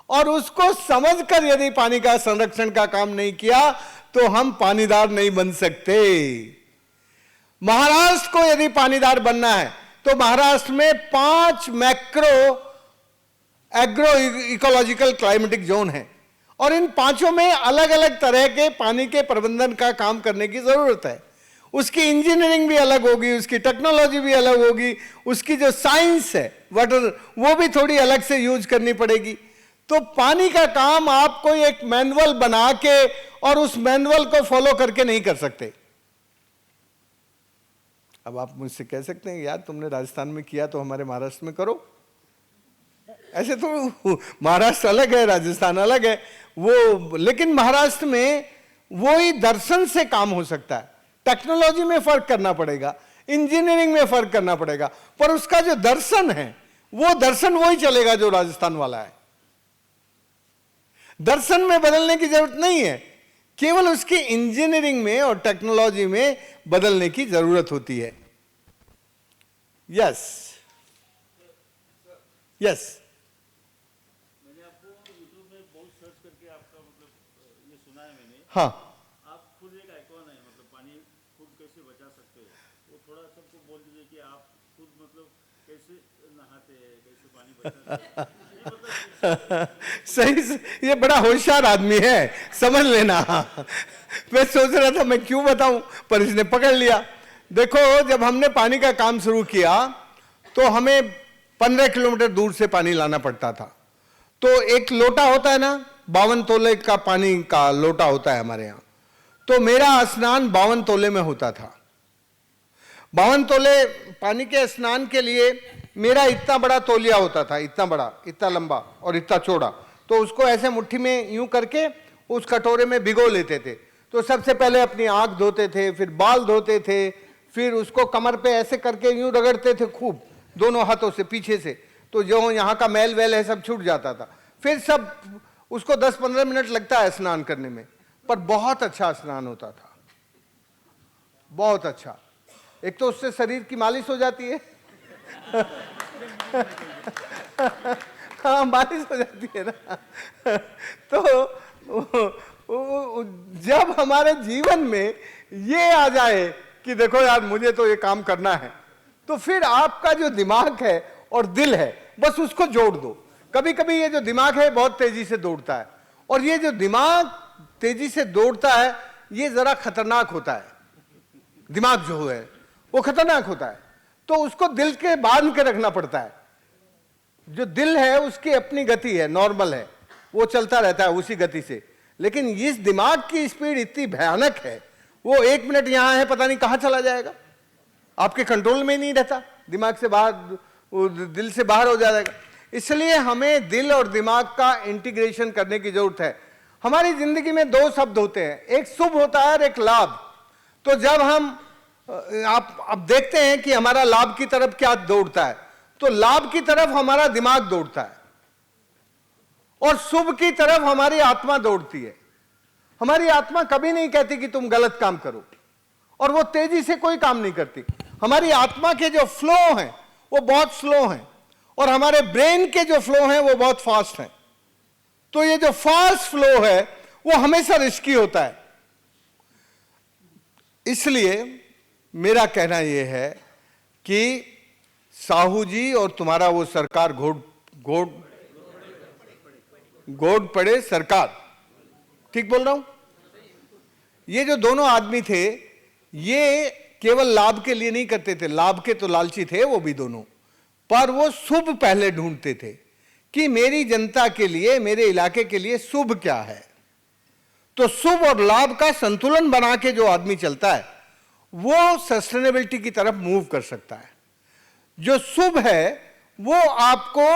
और उसको समझकर यदि पानी का संरक्षण का काम नहीं किया, तो हम पानीदार नहीं बन सकते। महाराष्ट्र को यदि पानीदार बनना है तो महाराष्ट्र में 5 macro agro ecological climatic zone है, और इन 5 में अलग अलग तरह के पानी के प्रबंधन का काम करने की जरूरत है। उसकी इंजीनियरिंग भी अलग होगी, उसकी टेक्नोलॉजी भी अलग होगी, उसकी जो साइंस है वाटर, वो भी थोड़ी अलग से यूज करनी पड़ेगी। तो पानी का काम आप कोई एक मैनुअल बना के और उस मैनुअल को फॉलो करके नहीं कर सकते। अब आप मुझसे कह सकते हैं, यार तुमने राजस्थान में किया तो हमारे महाराष्ट्र में करो। ऐसे तो महाराष्ट्र अलग है, राजस्थान अलग है वो, लेकिन महाराष्ट्र में वही दर्शन से काम हो सकता है। टेक्नोलॉजी में फर्क करना पड़ेगा, इंजीनियरिंग में फर्क करना पड़ेगा, पर उसका जो दर्शन है वो दर्शन वही चलेगा जो राजस्थान वाला है। दर्शन में बदलने की जरूरत नहीं है, केवल उसकी इंजीनियरिंग में और टेक्नोलॉजी में बदलने की जरूरत होती है। Yes yes. मैंने आपको यूट्यूब में बहुत सर्च हाँ, आप खुद एक आइकॉन है, मतलब पानी खुद कैसे बचा सकते हैं वो थोड़ा सबको बोल दीजिए कि आप खुद मतलब कैसे नहाते हैं, कैसे पानी बचाते हैं। सही ये बड़ा होशियार आदमी है, समझ लेना। मैं सोच रहा था मैं क्यों बताऊं, पर इसने पकड़ लिया। देखो, जब हमने पानी का काम शुरू किया तो हमें 15 किलोमीटर दूर से पानी लाना पड़ता था। तो एक लोटा होता है ना, 52 तोले का पानी का लोटा होता है हमारे यहाँ। तो मेरा स्नान 52 तोले में होता था। 52 तोले पानी के स्नान के लिए मेरा इतना बड़ा तौलिया होता था, इतना बड़ा, इतना लंबा और इतना चौड़ा। तो उसको ऐसे मुट्ठी में यूं करके उस कटोरे में भिगो लेते थे। तो सबसे पहले अपनी आंख धोते थे, फिर बाल धोते थे, फिर उसको कमर पे ऐसे करके यूं रगड़ते थे खूब दोनों हाथों से पीछे से, तो जो यहाँ का मैल वैल है सब छूट जाता था। फिर सब उसको 10-15 मिनट लगता है स्नान करने में, पर बहुत अच्छा स्नान होता था, बहुत अच्छा। एक तो उससे शरीर की मालिश हो जाती है हाँ, मालिश हो जाती है ना। तो जब हमारे जीवन में ये आ जाए कि देखो यार मुझे तो ये काम करना है, तो फिर आपका जो दिमाग है और दिल है बस उसको जोड़ दो। कभी कभी ये जो दिमाग है बहुत तेजी से दौड़ता है, और ये जो दिमाग तेजी से दौड़ता है ये जरा खतरनाक होता है। दिमाग जो है वो खतरनाक होता है, तो उसको दिल के बांध के रखना पड़ता है। जो दिल है उसकी अपनी गति है, नॉर्मल है, वो चलता रहता है उसी गति से। लेकिन इस दिमाग की स्पीड इतनी भयानक है, वो 1 मिनट यहां है पता नहीं कहां चला जाएगा, आपके कंट्रोल में ही नहीं रहता, दिमाग से बाहर, दिल से बाहर हो जाएगा। इसलिए हमें दिल और दिमाग का इंटीग्रेशन करने की जरूरत है। हमारी जिंदगी में 2 शब्द होते हैं, एक शुभ होता है और एक लाभ। तो जब हम आप देखते हैं कि हमारा लाभ की तरफ क्या दौड़ता है, तो लाभ की तरफ हमारा दिमाग दौड़ता है और शुभ की तरफ हमारी आत्मा दौड़ती है। हमारी आत्मा कभी नहीं कहती कि तुम गलत काम करो, और वो तेजी से कोई काम नहीं करती। हमारी आत्मा के जो फ्लो हैं वो बहुत स्लो हैं, और हमारे ब्रेन के जो फ्लो हैं वो बहुत फास्ट हैं। तो ये जो फास्ट फ्लो है वो हमेशा रिस्की होता है। इसलिए मेरा कहना यह है कि साहू जी और तुम्हारा वो सरकार घोड़ पड़े सरकार, ठीक बोल रहा हूं? ये जो दोनों आदमी थे ये केवल लाभ के लिए नहीं करते थे, लाभ के तो लालची थे वो भी दोनों, पर वो शुभ पहले ढूंढते थे कि मेरी जनता के लिए, मेरे इलाके के लिए शुभ क्या है। तो शुभ और लाभ का संतुलन बना के जो आदमी चलता है वो सस्टेनेबिलिटी की तरफ मूव कर सकता है। जो शुभ है वो आपको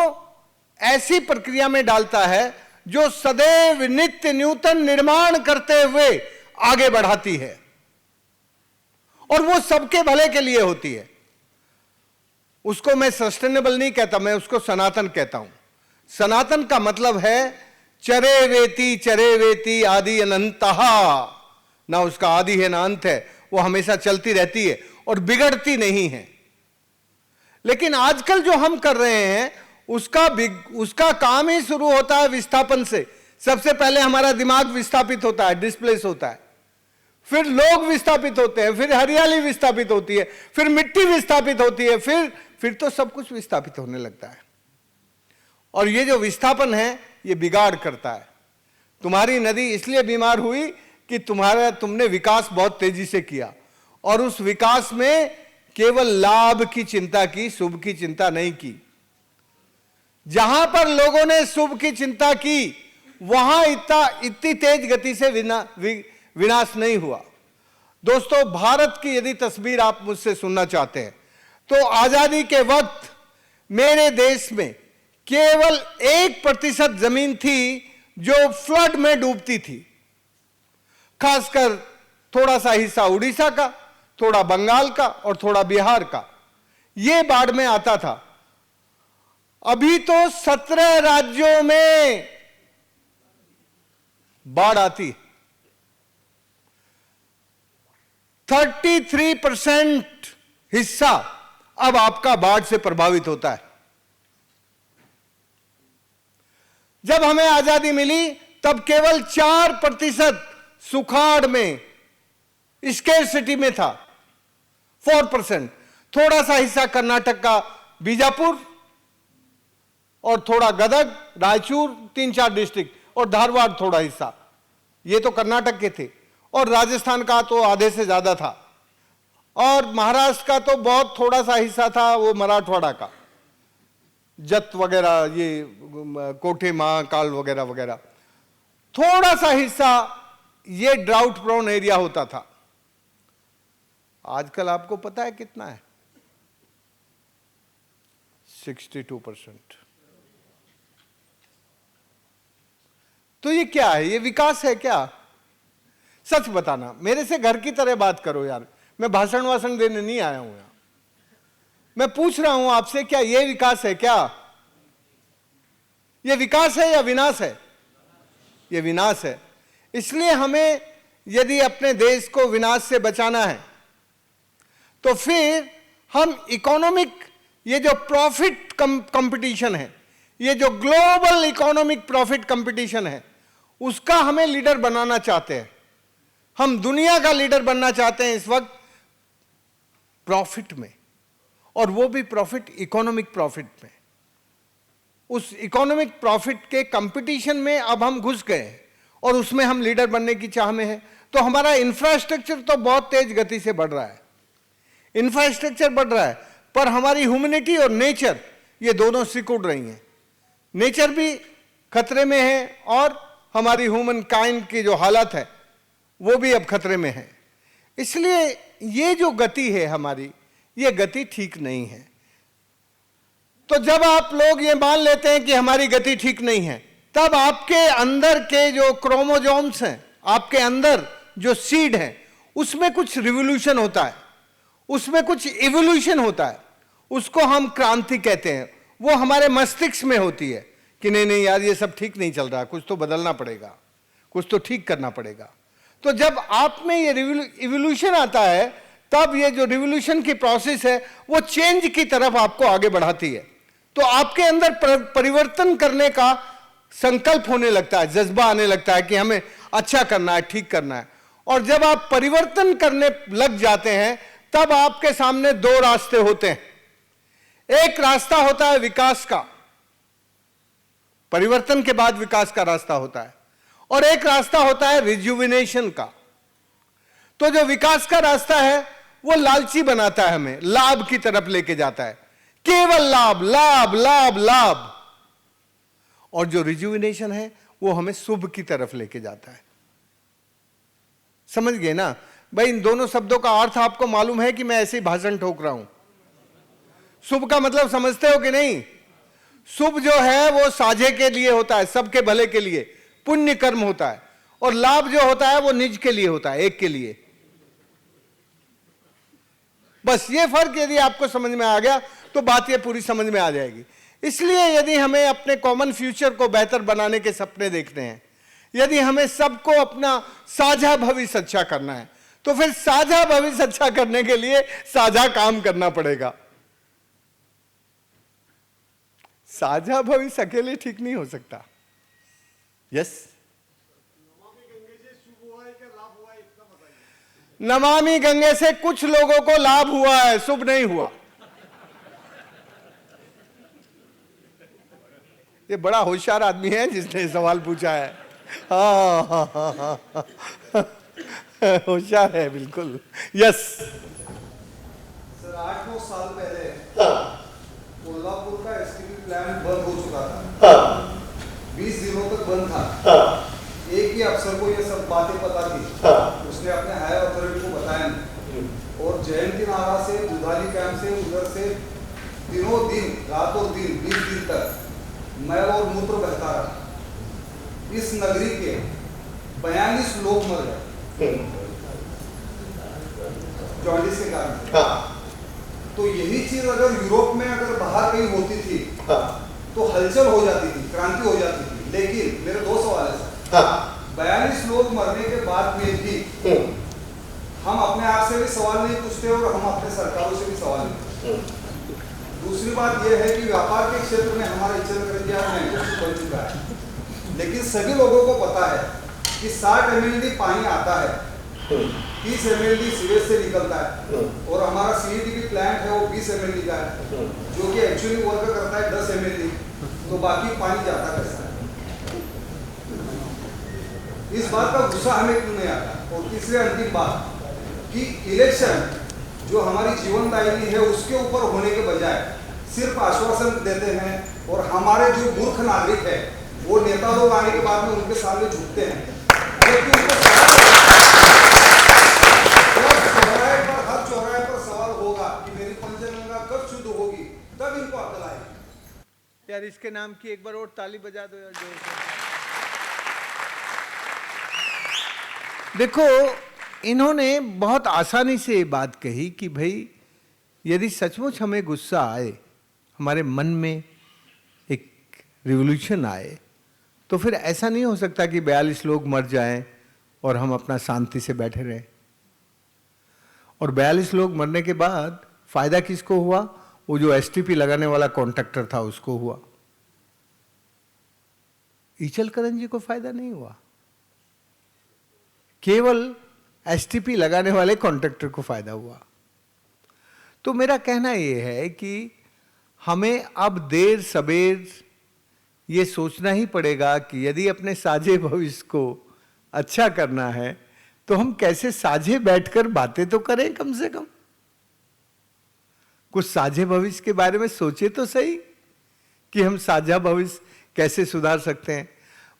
ऐसी प्रक्रिया में डालता है जो सदैव नित्य नूतन निर्माण करते हुए आगे बढ़ाती है, और वो सबके भले के लिए होती है। उसको मैं सस्टेनेबल नहीं कहता, मैं उसको सनातन कहता हूं। सनातन का मतलब है चरे वेती आदि अनंतः, ना उसका आदि है ना अंत है, वो हमेशा चलती रहती है और बिगड़ती नहीं है। लेकिन आजकल जो हम कर रहे हैं उसका काम ही शुरू होता है विस्थापन से। सबसे पहले हमारा दिमाग विस्थापित होता है, डिस्प्लेस होता है, फिर लोग विस्थापित होते हैं, फिर हरियाली विस्थापित होती है, फिर मिट्टी विस्थापित होती है, फिर तो सब कुछ विस्थापित होने लगता है। और ये जो विस्थापन है ये बिगाड़ करता है। तुम्हारी नदी इसलिए बीमार हुई कि तुमने विकास बहुत तेजी से किया, और उस विकास में केवल लाभ की चिंता की, शुभ की चिंता नहीं की। जहां पर लोगों ने शुभ की चिंता की वहां इतनी तेज गति से विनाश नहीं हुआ। दोस्तों, भारत की यदि तस्वीर आप मुझसे सुनना चाहते हैं तो आजादी के वक्त मेरे देश में केवल 1% जमीन थी जो फ्लड में डूबती थी। खासकर थोड़ा सा हिस्सा उड़ीसा का, थोड़ा बंगाल का और थोड़ा बिहार का, यह बाढ़ में आता था। अभी तो 17 राज्यों में बाढ़ आती। 33% हिस्सा अब आपका बाढ़ से प्रभावित होता है। जब हमें आजादी मिली तब केवल 4% सुखाड़ में, स्केर्सिटी में था, 4%। थोड़ा सा हिस्सा कर्नाटक का बीजापुर और थोड़ा गदग, रायचूर, 3-4 डिस्ट्रिक्ट, और धारवाड़ थोड़ा हिस्सा, ये तो कर्नाटक के थे। और राजस्थान का तो आधे से ज्यादा था, और महाराष्ट्र का तो बहुत थोड़ा सा हिस्सा था, वो मराठवाड़ा का, जत वगैरह, ये कोठे, महाकाल वगैरह वगैरह, थोड़ा सा हिस्सा ये ड्राउट प्रोन एरिया होता था। आजकल आपको पता है कितना है? 62%। तो ये क्या है? ये विकास है क्या? सच बताना, मेरे से घर की तरह बात करो यार, मैं भाषण वाषण देने नहीं आया हूं यहां। मैं पूछ रहा हूं आपसे, क्या ये विकास है? क्या ये विकास है या विनाश है? ये विनाश है। इसलिए हमें यदि अपने देश को विनाश से बचाना है तो फिर हम इकोनॉमिक, ये जो प्रॉफिट कंपटीशन है, ये जो ग्लोबल इकोनॉमिक प्रॉफिट कंपटीशन है, उसका हमें लीडर बनाना चाहते हैं। हम दुनिया का लीडर बनना चाहते हैं इस वक्त प्रॉफिट में, और वो भी प्रॉफिट, इकोनॉमिक प्रॉफिट में। उस इकोनॉमिक प्रॉफिट के कंपटीशन में अब हम घुस गए हैं और उसमें हम लीडर बनने की चाह में हैं। तो हमारा इंफ्रास्ट्रक्चर तो बहुत तेज गति से बढ़ रहा है, इंफ्रास्ट्रक्चर बढ़ रहा है, पर हमारी ह्यूमैनिटी और नेचर, ये दोनों सिकुड़ रही हैं। नेचर भी खतरे में है और हमारी ह्यूमन काइंड की जो हालत है वो भी अब खतरे में है। इसलिए ये जो गति है हमारी, ये गति ठीक नहीं है। तो जब आप लोग ये मान लेते हैं कि हमारी गति ठीक नहीं है, तब आपके अंदर के जो क्रोमोसोम्स हैं, आपके अंदर जो सीड है, उसमें कुछ रिवोल्यूशन होता है, उसमें कुछ इवोल्यूशन होता है, उसको हम क्रांति कहते हैं। वो हमारे मस्तिष्क में होती है कि नहीं नहीं यार, ये सब ठीक नहीं चल रहा, कुछ तो बदलना पड़ेगा, कुछ तो ठीक करना पड़ेगा। तो जब आप में ये इवोल्यूशन आता है, तब ये जो रिवोल्यूशन की प्रोसेस है वो चेंज की तरफ आपको आगे बढ़ाती है। तो आपके अंदर परिवर्तन करने का संकल्प होने लगता है, जज्बा आने लगता है कि हमें अच्छा करना है, ठीक करना है। और जब आप परिवर्तन करने लग जाते हैं, तब आपके सामने दो रास्ते होते हैं। एक रास्ता होता है विकास का, परिवर्तन के बाद विकास का रास्ता होता है, और एक रास्ता होता है रिजुविनेशन का। तो जो विकास का रास्ता है वो लालची बनाता है, हमें लाभ की तरफ लेके जाता है, केवल लाभ लाभ लाभ लाभ। और जो रिजुविनेशन है वो हमें शुभ की तरफ लेके जाता है। समझ गए ना भाई? इन दोनों शब्दों का अर्थ आपको मालूम है कि मैं ऐसे ही भाषण ठोक रहा हूं? शुभ का मतलब समझते हो कि नहीं? शुभ जो है वो साझे के लिए होता है, सबके भले के लिए, पुण्य कर्म होता है। और लाभ जो होता है वो निज के लिए होता है, एक के लिए। बस ये फर्क यदि आपको समझ में आ गया तो बात ये पूरी समझ में आ जाएगी। इसलिए यदि हमें अपने कॉमन फ्यूचर को बेहतर बनाने के सपने देखते हैं, यदि हमें सबको अपना साझा भविष्य अच्छा करना है, तो फिर साझा भविष्य अच्छा करने के लिए साझा काम करना पड़ेगा। साझा भविष्य अकेले ठीक नहीं हो सकता। यस, नमामि गंगे से कुछ लोगों को लाभ हुआ है, शुभ नहीं हुआ। ये बड़ा होशियार आदमी है जिसने सवाल पूछा है। हाँ, होशियार है बिल्कुल। यस सर, 8-9 साल पहले कोल्हापुर का एसटीपी प्लांट बंद हो चुका था। 20 दिनों तक बंद था। एक ही अफसर को ये सब बातें पता थी, उसने अपने हायर अथॉरिटी को बताया नहीं। और जयंती नारा से, दुधाली कैंप से, उधर से दिनों दिन, रातों दिन, 20 दिन तक मैल और मूत्र बहता रहा। इस नगरी के 42 लोग मर गए जॉन्डिस के कारण। तो यही चीज अगर यूरोप में अगर बाहर कहीं होती थी तो हलचल हो जाती थी, क्रांति हो जाती थी। लेकिन मेरे 2 सवाल है सर। 42 लोग मरने के बाद में भी हम अपने आप से भी सवाल नहीं पूछते और हम अपने सरकारों से भी सवाल नहीं पूछते। दूसरी बात यह है कि व्यापार के क्षेत्र में हमारा इज्जत कर दिया बन चुका है, लेकिन सभी लोगों को पता है कि 60 mld पानी आता है, 30 mld सीवेज से निकलता है, और हमारा CETP प्लांट है वो 20 mld का है, जो कि एक्चुअली वर्क करता है 10 mld, तो बाकी पानी जाता कैसा है? इस बात का गुस्सा हमें क्यों नहीं आता? और तीसरी अंतिम बात कि इलेक्शन जो हमारी जीवनदायिनी है उसके ऊपर होने के बजाय सिर्फ आश्वासन देते हैं, और हमारे जो मूर्ख नागरिक है वो नेता लोग आने के बाद में उनके सामने झुकते हैं, जबकि उनको हर चौराहे पर सवाल होगा कि मेरी पंचगंगा कब शुद्ध होगी, तब इनको अकल आएगी। यार इसके नाम की एक बार और ताली बजा दो यार जोर से। देखो, इन्होंने बहुत आसानी से ये बात कही कि भाई यदि सचमुच हमें गुस्सा आए, हमारे मन में एक रिवॉल्यूशन आए, तो फिर ऐसा नहीं हो सकता कि 42 लोग मर जाएं और हम अपना शांति से बैठे रहें। और 42 लोग मरने के बाद फायदा किसको हुआ? वो जो STP लगाने वाला कॉन्ट्रैक्टर था उसको हुआ, ईचलकरण जी को फायदा नहीं हुआ। केवल STP लगाने वाले कॉन्ट्रैक्टर को फायदा हुआ। तो मेरा कहना यह है कि हमें अब देर सबेर ये सोचना ही पड़ेगा कि यदि अपने साझे भविष्य को अच्छा करना है तो हम कैसे साझे बैठकर बातें तो करें, कम से कम कुछ साझे भविष्य के बारे में सोचे तो सही कि हम साझा भविष्य कैसे सुधार सकते हैं।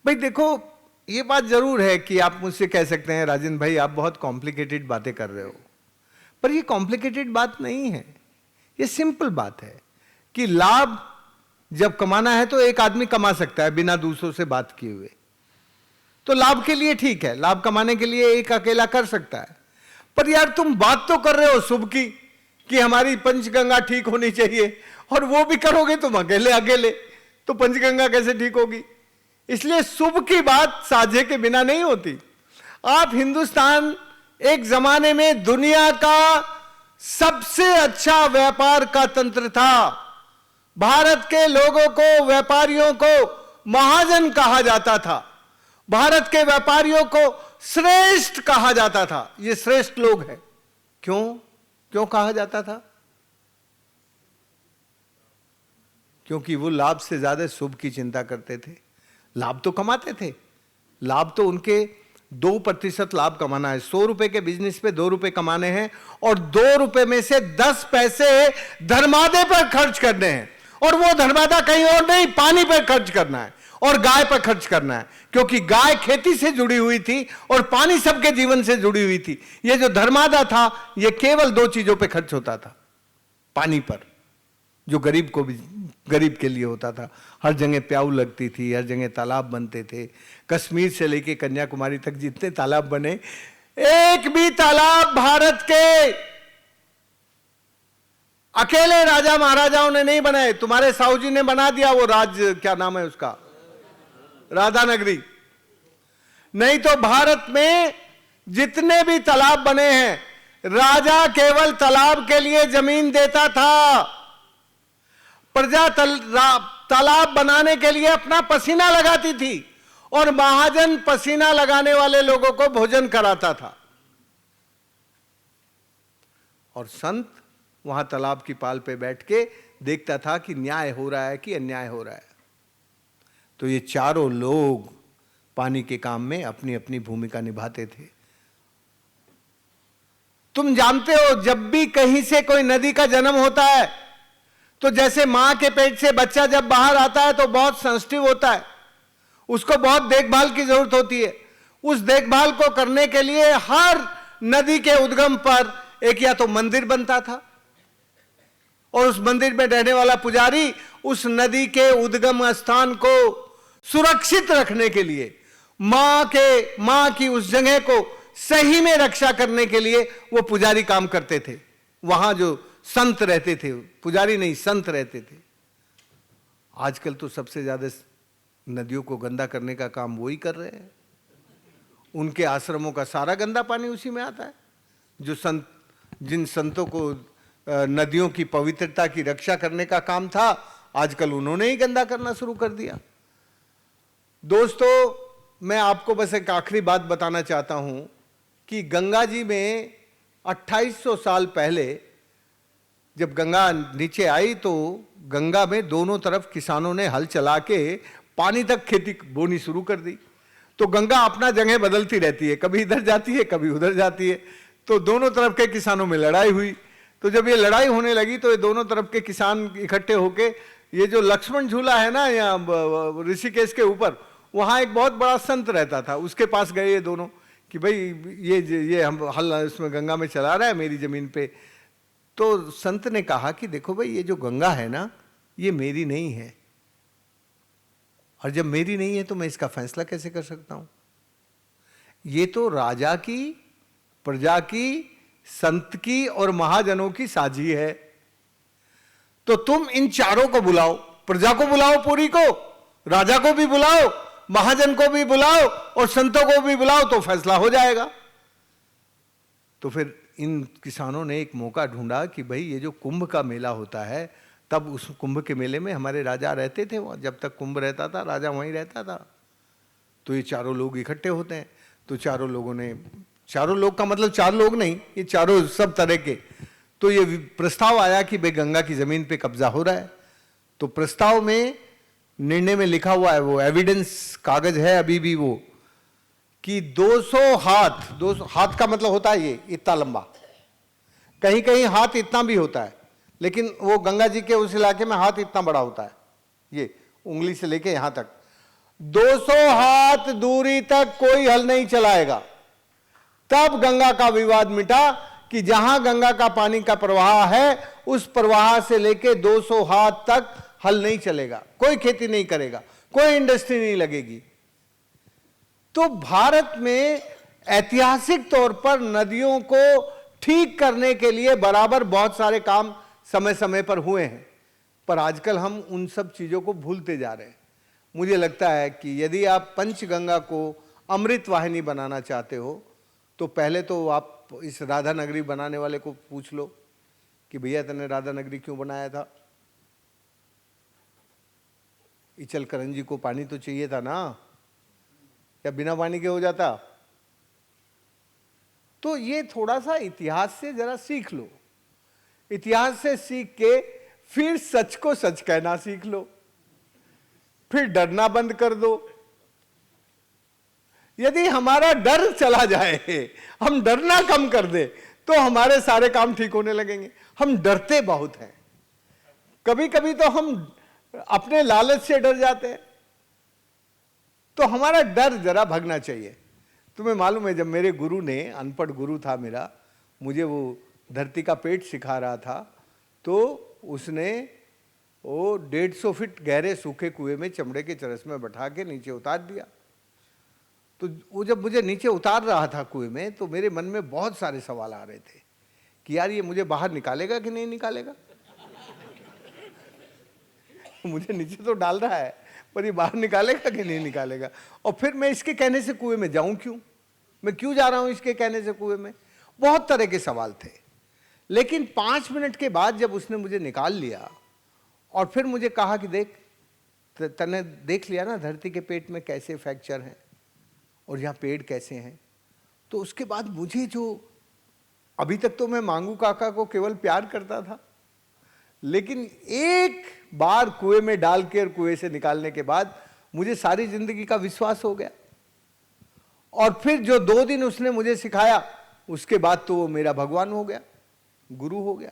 भाई देखो, ये बात जरूर है कि आप मुझसे कह सकते हैं राजेंद्र भाई आप बहुत कॉम्प्लिकेटेड बातें कर रहे हो, पर ये कॉम्प्लिकेटेड बात नहीं है, ये सिंपल बात है कि लाभ जब कमाना है तो एक आदमी कमा सकता है बिना दूसरों से बात किए हुए, तो लाभ के लिए ठीक है, लाभ कमाने के लिए एक अकेला कर सकता है। पर यार तुम बात तो कर रहे हो शुभ की कि हमारी पंचगंगा ठीक होनी चाहिए, और वो भी करोगे तुम अकेले अकेले, तो पंचगंगा कैसे ठीक होगी? इसलिए शुभ की बात साझे के बिना नहीं होती। आप हिंदुस्तान एक जमाने में दुनिया का सबसे अच्छा व्यापार का तंत्र था। भारत के लोगों को, व्यापारियों को महाजन कहा जाता था, भारत के व्यापारियों को श्रेष्ठ कहा जाता था। ये श्रेष्ठ लोग हैं। क्यों कहा जाता था? क्योंकि वो लाभ से ज्यादा शुभ की चिंता करते थे। लाभ तो कमाते थे, लाभ तो उनके 2% लाभ कमाना है। 100 रुपए के बिजनेस पे 2 रुपए कमाने हैं, और 2 रुपए में से 10 पैसे धर्मादे पर खर्च करने हैं, और वो धर्मादा कहीं और नहीं, पानी पर खर्च करना है और गाय पर खर्च करना है, क्योंकि गाय खेती से जुड़ी हुई थी और पानी सबके जीवन से जुड़ी हुई थी। ये जो धर्मादा था ये केवल 2 चीजों पे खर्च होता था, पानी पर, जो गरीब के लिए होता था। हर जगह प्याऊ लगती थी, हर जगह तालाब बनते थे। कश्मीर से लेके कन्याकुमारी तक जितने तालाब बने, एक भी तालाब भारत के अकेले राजा महाराजाओं ने नहीं बनाए। तुम्हारे साहू जी ने बना दिया वो क्या नाम है उसका, राधानगरी। नहीं तो भारत में जितने भी तालाब बने हैं, राजा केवल तालाब के लिए जमीन देता था। प्रजा तालाब बनाने के लिए अपना पसीना लगाती थी, और महाजन पसीना लगाने वाले लोगों को भोजन कराता था, और संत वहां तालाब की पाल पे बैठ के देखता था कि न्याय हो रहा है कि अन्याय हो रहा है। तो ये चारों लोग पानी के काम में अपनी अपनी भूमिका निभाते थे। तुम जानते हो, जब भी कहीं से कोई नदी का जन्म होता है तो जैसे मां के पेट से बच्चा जब बाहर आता है तो बहुत सेंसिटिव होता है, उसको बहुत देखभाल की जरूरत होती है। उस देखभाल को करने के लिए हर नदी के उद्गम पर एक या तो मंदिर बनता था, और उस मंदिर में रहने वाला पुजारी उस नदी के उद्गम स्थान को सुरक्षित रखने के लिए, मां की उस जगह को सही में रक्षा करने के लिए वो पुजारी काम करते थे। वहां जो संत रहते थे, पुजारी नहीं संत रहते थे। आजकल तो सबसे ज्यादा नदियों को गंदा करने का काम वही कर रहे हैं। उनके आश्रमों का सारा गंदा पानी उसी में आता है। जिन संतों को नदियों की पवित्रता की रक्षा करने का काम था, आजकल उन्होंने ही गंदा करना शुरू कर दिया। दोस्तों, मैं आपको बस एक आखिरी बात बताना चाहता हूं कि गंगा जी में 2800 साल पहले जब गंगा नीचे आई तो गंगा में दोनों तरफ किसानों ने हल चला के पानी तक खेती बोनी शुरू कर दी। तो गंगा अपना जगह बदलती रहती है, कभी इधर जाती है कभी उधर जाती है। तो दोनों तरफ के किसानों में लड़ाई हुई। तो जब ये लड़ाई होने लगी तो ये दोनों तरफ के किसान इकट्ठे होके, ये जो लक्ष्मण झूला है ना यहाँ ऋषिकेश के ऊपर, वहाँ एक बहुत बड़ा संत रहता था, उसके पास गए ये दोनों कि भाई ये हम हल इसमें गंगा में चला रहा है मेरी जमीन पे। तो संत ने कहा कि देखो भाई, ये जो गंगा है ना ये मेरी नहीं है, और जब मेरी नहीं है तो मैं इसका फैसला कैसे कर सकता हूं? ये तो राजा की, प्रजा की, संत की और महाजनों की साझी है। तो तुम इन चारों को बुलाओ, प्रजा को बुलाओ पूरी को, राजा को भी बुलाओ, महाजन को भी बुलाओ और संतों को भी बुलाओ, तो फैसला हो जाएगा। तो फिर इन किसानों ने एक मौका ढूंढा कि भाई ये जो कुंभ का मेला होता है, तब उस कुंभ के मेले में हमारे राजा रहते थे, वहाँ जब तक कुंभ रहता था राजा वहीं रहता था। तो ये चारों लोग इकट्ठे होते हैं। तो चारों लोगों ने, चारों लोग का मतलब चार लोग नहीं, ये चारों सब तरह के। तो ये प्रस्ताव आया कि भाई गंगा की जमीन पे कब्जा हो रहा है। तो प्रस्ताव में, निर्णय में लिखा हुआ है, वो एविडेंस कागज है अभी भी वो, कि 200 हाथ का मतलब होता है ये इतना लंबा, कहीं कहीं हाथ इतना भी होता है, लेकिन वो गंगा जी के उस इलाके में हाथ इतना बड़ा होता है, ये उंगली से लेके यहां तक 200 हाथ दूरी तक कोई हल नहीं चलाएगा। तब गंगा का विवाद मिटा कि जहां गंगा का पानी का प्रवाह है उस प्रवाह से लेके 200 हाथ तक हल नहीं चलेगा, कोई खेती नहीं करेगा, कोई इंडस्ट्री नहीं लगेगी। तो भारत में ऐतिहासिक तौर पर नदियों को ठीक करने के लिए बराबर बहुत सारे काम समय समय पर हुए हैं, पर आजकल हम उन सब चीजों को भूलते जा रहे हैं। मुझे लगता है कि यदि आप पंचगंगा को अमृत वाहिनी बनाना चाहते हो तो पहले तो आप इस राधा नगरी बनाने वाले को पूछ लो कि भैया तूने राधा नगरी क्यों बनाया था? इचल करंजी को पानी तो चाहिए था ना, या बिना पानी के हो जाता? तो ये थोड़ा सा इतिहास से जरा सीख लो, इतिहास से सीख के फिर सच को सच कहना सीख लो, फिर डरना बंद कर दो। यदि हमारा डर चला जाए, हम डरना कम कर दे, तो हमारे सारे काम ठीक होने लगेंगे। हम डरते बहुत हैं, कभी कभी तो हम अपने लालच से डर जाते हैं, तो हमारा डर जरा भगना चाहिए। तुम्हें मालूम है, जब मेरे गुरु ने, अनपढ़ गुरु था मेरा, मुझे वो धरती का पेट सिखा रहा था, तो उसने वो 150 फीट गहरे सूखे कुएं में चमड़े के चरस में बैठा के नीचे उतार दिया। तो वो जब मुझे नीचे उतार रहा था कुएं में, तो मेरे मन में बहुत सारे सवाल आ रहे थे कि यार ये मुझे बाहर निकालेगा कि नहीं निकालेगा। मुझे नीचे तो डाल रहा है, पर ये बाहर निकालेगा कि नहीं निकालेगा। और फिर मैं इसके कहने से कुएं में जाऊं क्यों, मैं क्यों जा रहा हूं इसके कहने से कुएं में? बहुत तरह के सवाल थे। लेकिन 5 मिनट के बाद जब उसने मुझे निकाल लिया और फिर मुझे कहा कि देख, तने देख लिया ना धरती के पेट में कैसे फ्रैक्चर हैं और यहाँ पेड़ कैसे हैं, तो उसके बाद मुझे जो, अभी तक तो मैं मांगू काका को केवल प्यार करता था, लेकिन एक बार कुएं में डाल के और कुएं से निकालने के बाद मुझे सारी जिंदगी का विश्वास हो गया। और फिर जो 2 दिन उसने मुझे सिखाया, उसके बाद तो वो मेरा भगवान हो गया, गुरु हो गया।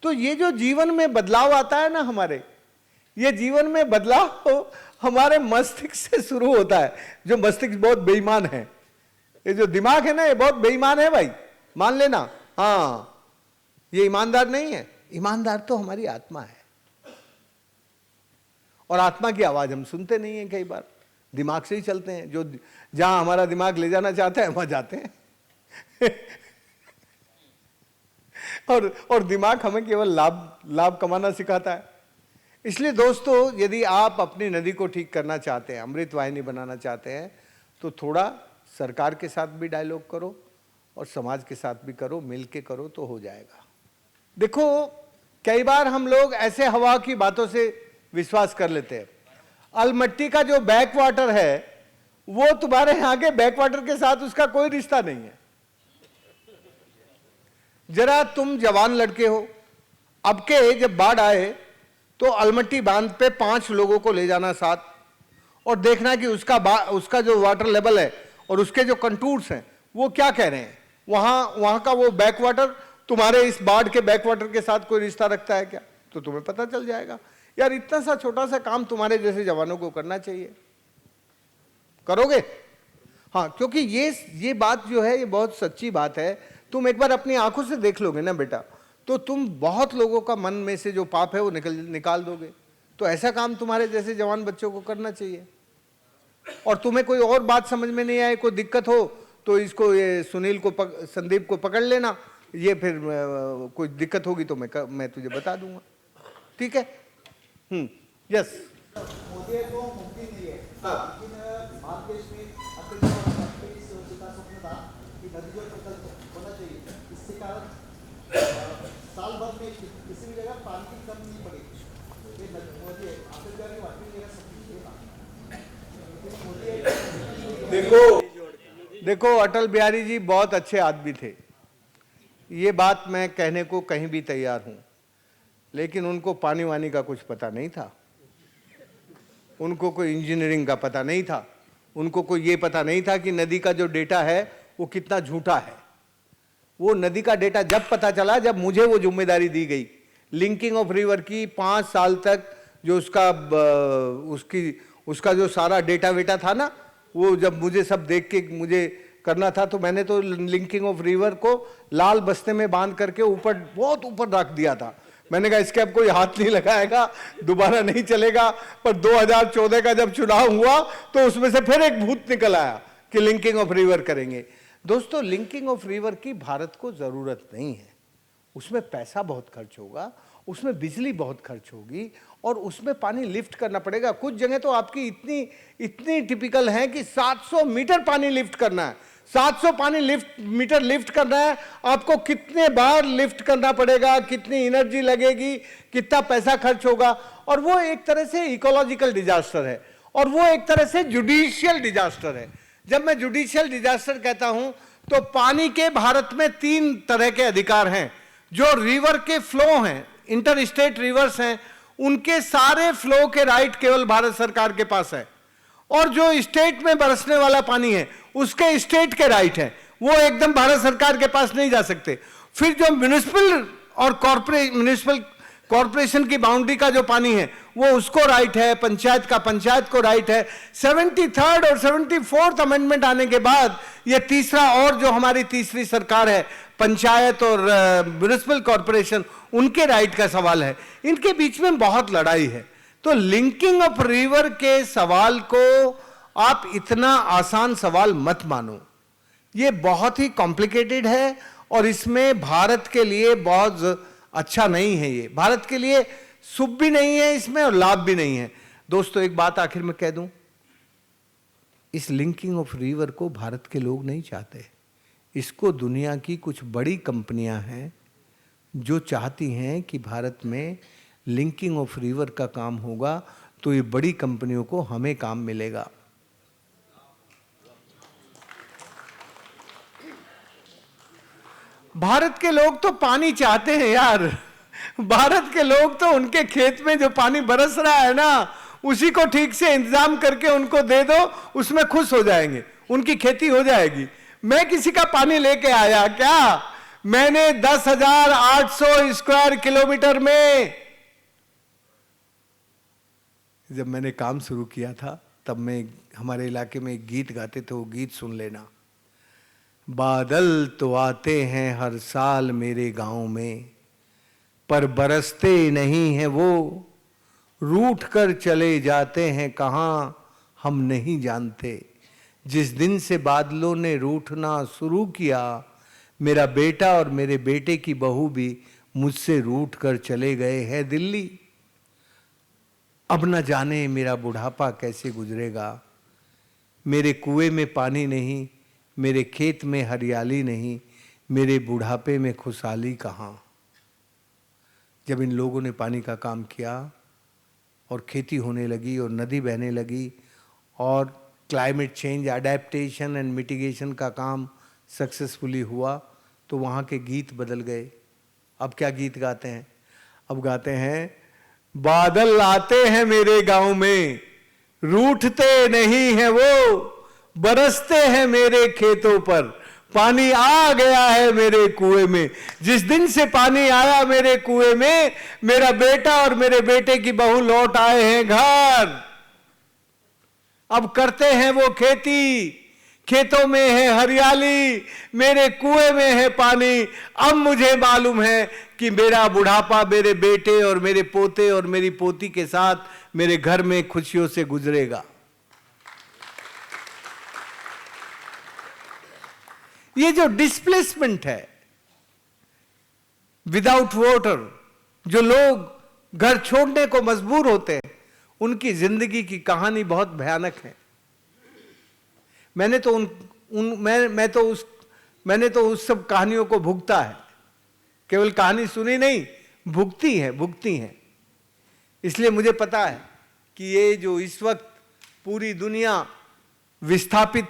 तो ये जो जीवन में बदलाव आता है ना हमारे, ये जीवन में बदलाव हमारे मस्तिष्क से शुरू होता है। जो मस्तिष्क बहुत बेईमान है, ये जो दिमाग है ना, ये बहुत बेईमान है भाई, मान लेना। हाँ, ये ईमानदार नहीं है, ईमानदार तो हमारी आत्मा है। और आत्मा की आवाज हम सुनते नहीं है, कई बार दिमाग से ही चलते हैं, जो जहां हमारा दिमाग ले जाना चाहता है वहां जाते हैं। और दिमाग हमें केवल लाभ कमाना सिखाता है। इसलिए दोस्तों, यदि आप अपनी नदी को ठीक करना चाहते हैं, अमृत वाहिनी बनाना चाहते हैं, तो थोड़ा सरकार के साथ भी डायलॉग करो और समाज के साथ भी करो, मिल के करो तो हो जाएगा। देखो, कई बार हम लोग ऐसे हवा की बातों से विश्वास कर लेते हैं। अलमट्टी का जो बैक वाटर है वो तुम्हारे यहाँ के बैकवाटर के साथ उसका कोई रिश्ता नहीं है। जरा तुम जवान लड़के हो, अब के जब बाढ़ आए तो अलमट्टी बांध पे 5 लोगों को ले जाना साथ, और देखना कि उसका जो वाटर लेवल है और उसके जो कंटूर्स हैं वो क्या कह रहे हैं। वहां का वो बैकवाटर तुम्हारे इस बाढ़ के बैकवाटर के साथ कोई रिश्ता रखता है क्या, तो तुम्हें पता चल जाएगा। यार इतना सा छोटा सा काम तुम्हारे जैसे जवानों को करना चाहिए, करोगे? हाँ, क्योंकि ये बात जो है ये बहुत सच्ची बात है। तुम एक बार अपनी आंखों से देख लोगे ना बेटा, तो तुम बहुत लोगों का मन में से जो पाप है वो निकाल दोगे। तो ऐसा काम तुम्हारे जैसे जवान बच्चों को करना चाहिए। और तुम्हें कोई और बात समझ में नहीं आए, कोई दिक्कत हो तो इसको ये संदीप को पकड़ लेना, ये फिर कोई दिक्कत होगी तो मैं तुझे बता दूंगा, ठीक है? यस। मोदी को मुमकिन नहीं है, लेकिन भारत देश में अत्यंत स्वच्छता स्वप्न था कि नदी जल प्रकल्प होना चाहिए। इसके कारण साल भर में किसी भी जगह पानी की कमी नहीं पड़ेगी। ये मोदी अत्यंत की वाकई जगह सब देखो अटल बिहारी जी बहुत अच्छे आदमी थे, ये बात मैं कहने को कहीं भी तैयार हूं, लेकिन उनको पानी वानी का कुछ पता नहीं था, उनको कोई इंजीनियरिंग का पता नहीं था, उनको कोई ये पता नहीं था कि नदी का जो डेटा है वो कितना झूठा है। वो नदी का डेटा जब पता चला जब मुझे वो जिम्मेदारी दी गई लिंकिंग ऑफ रिवर की, 5 साल तक जो उसका जो सारा डेटा वेटा था ना, वो जब मुझे सब देख के मुझे करना था, तो मैंने तो लिंकिंग ऑफ रिवर को लाल बस्ते में बांध करके ऊपर, बहुत ऊपर रख दिया था। मैंने कहा इसके अब कोई हाथ नहीं लगाएगा, दोबारा नहीं चलेगा। पर 2014 का जब चुनाव हुआ तो उसमें से फिर एक भूत निकल आया कि लिंकिंग ऑफ रिवर करेंगे। दोस्तों, लिंकिंग ऑफ रिवर की भारत को जरूरत नहीं है, उसमें पैसा बहुत खर्च होगा, उसमें बिजली बहुत खर्च होगी, और उसमें पानी लिफ्ट करना पड़ेगा। कुछ जगह तो आपकी इतनी टिपिकल है कि 700 मीटर पानी लिफ्ट करना है, 700 मीटर लिफ्ट करना है। आपको कितने बार लिफ्ट करना पड़ेगा, कितनी एनर्जी लगेगी, कितना पैसा खर्च होगा। और वो एक तरह से इकोलॉजिकल डिजास्टर है, और वो एक तरह से जुडिशियल डिजास्टर है। जब मैं जुडिशियल डिजास्टर कहता हूं तो पानी के भारत में 3 तरह के अधिकार हैं। जो रिवर के फ्लो हैं, इंटर स्टेट रिवर्स हैं, उनके सारे फ्लो के राइट केवल भारत सरकार के पास है, और जो स्टेट में बरसने वाला पानी है उसके स्टेट के राइट है, वो एकदम भारत सरकार के पास नहीं जा सकते। फिर जो म्युनिसिपल कॉरपोरेशन की बाउंड्री का जो पानी है वो उसको राइट है, पंचायत को राइट है। 73rd और 74th अमेंडमेंट आने के बाद ये तीसरा, और जो हमारी तीसरी सरकार है, पंचायत और म्युनिसिपल कॉरपोरेशन, उनके राइट का सवाल है। इनके बीच में बहुत लड़ाई है। तो लिंकिंग ऑफ रिवर के सवाल को आप इतना आसान सवाल मत मानो, ये बहुत ही कॉम्प्लिकेटेड है, और इसमें भारत के लिए बहुत अच्छा नहीं है। ये भारत के लिए शुभ भी नहीं है इसमें, और लाभ भी नहीं है। दोस्तों, एक बात आखिर में कह दूं, इस लिंकिंग ऑफ रिवर को भारत के लोग नहीं चाहते। इसको दुनिया की कुछ बड़ी कंपनियां हैं जो चाहती हैं कि भारत में लिंकिंग ऑफ रिवर का काम होगा, तो ये बड़ी कंपनियों को हमें काम मिलेगा। भारत के लोग तो पानी चाहते हैं यार। भारत के लोग तो उनके खेत में जो पानी बरस रहा है ना, उसी को ठीक से इंतजाम करके उनको दे दो, उसमें खुश हो जाएंगे, उनकी खेती हो जाएगी। मैं किसी का पानी लेके आया क्या? मैंने 10,800 स्क्वायर किलोमीटर में, जब मैंने काम शुरू किया था तब मैं हमारे इलाके में एक गीत गाते थे, वो गीत सुन लेना। बादल तो आते हैं हर साल मेरे गांव में, पर बरसते नहीं हैं वो, रूठ कर चले जाते हैं कहाँ हम नहीं जानते। जिस दिन से बादलों ने रूठना शुरू किया, मेरा बेटा और मेरे बेटे की बहू भी मुझसे रूठ कर चले गए हैं दिल्ली। अब न जाने मेरा बुढ़ापा कैसे गुजरेगा। मेरे कुएं में पानी नहीं, मेरे खेत में हरियाली नहीं, मेरे बुढ़ापे में खुशहाली कहाँ। जब इन लोगों ने पानी का काम किया और खेती होने लगी और नदी बहने लगी और climate change adaptation and mitigation का काम सक्सेसफुली हुआ, तो वहाँ के गीत बदल गए। अब क्या गीत गाते हैं? अब गाते हैं, बादल आते हैं मेरे गांव में, रूठते नहीं हैं वो, बरसते हैं मेरे खेतों पर, पानी आ गया है मेरे कुएं में। जिस दिन से पानी आया मेरे कुएं में, मेरा बेटा और मेरे बेटे की बहू लौट आए हैं घर। अब करते हैं वो खेती, खेतों में है हरियाली, मेरे कुएं में है पानी। अब मुझे मालूम है कि मेरा बुढ़ापा मेरे बेटे और मेरे पोते और मेरी पोती के साथ मेरे घर में खुशियों से गुजरेगा। ये जो डिस्प्लेसमेंट है विदाउट वाटर, जो लोग घर छोड़ने को मजबूर होते हैं, उनकी जिंदगी की कहानी बहुत भयानक है। मैंने तो उस सब कहानियों को भुगता है, केवल कहानी सुनी नहीं, भुगती है। इसलिए मुझे पता है कि ये जो इस वक्त पूरी दुनिया विस्थापित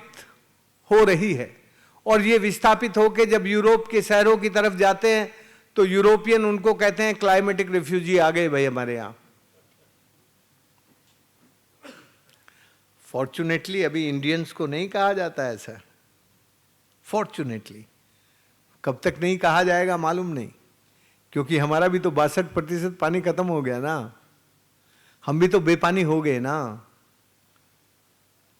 हो रही है, और ये विस्थापित होकर जब यूरोप के शहरों की तरफ जाते हैं तो यूरोपियन उनको कहते हैं क्लाइमेटिक रिफ्यूजी आ गए भाई हमारे यहां। फॉर्चुनेटली अभी इंडियंस को नहीं कहा जाता है ऐसा, फॉर्चुनेटली। कब तक नहीं कहा जाएगा मालूम नहीं, क्योंकि हमारा भी तो 62% पानी खत्म हो गया ना, हम भी तो बेपानी हो गए ना।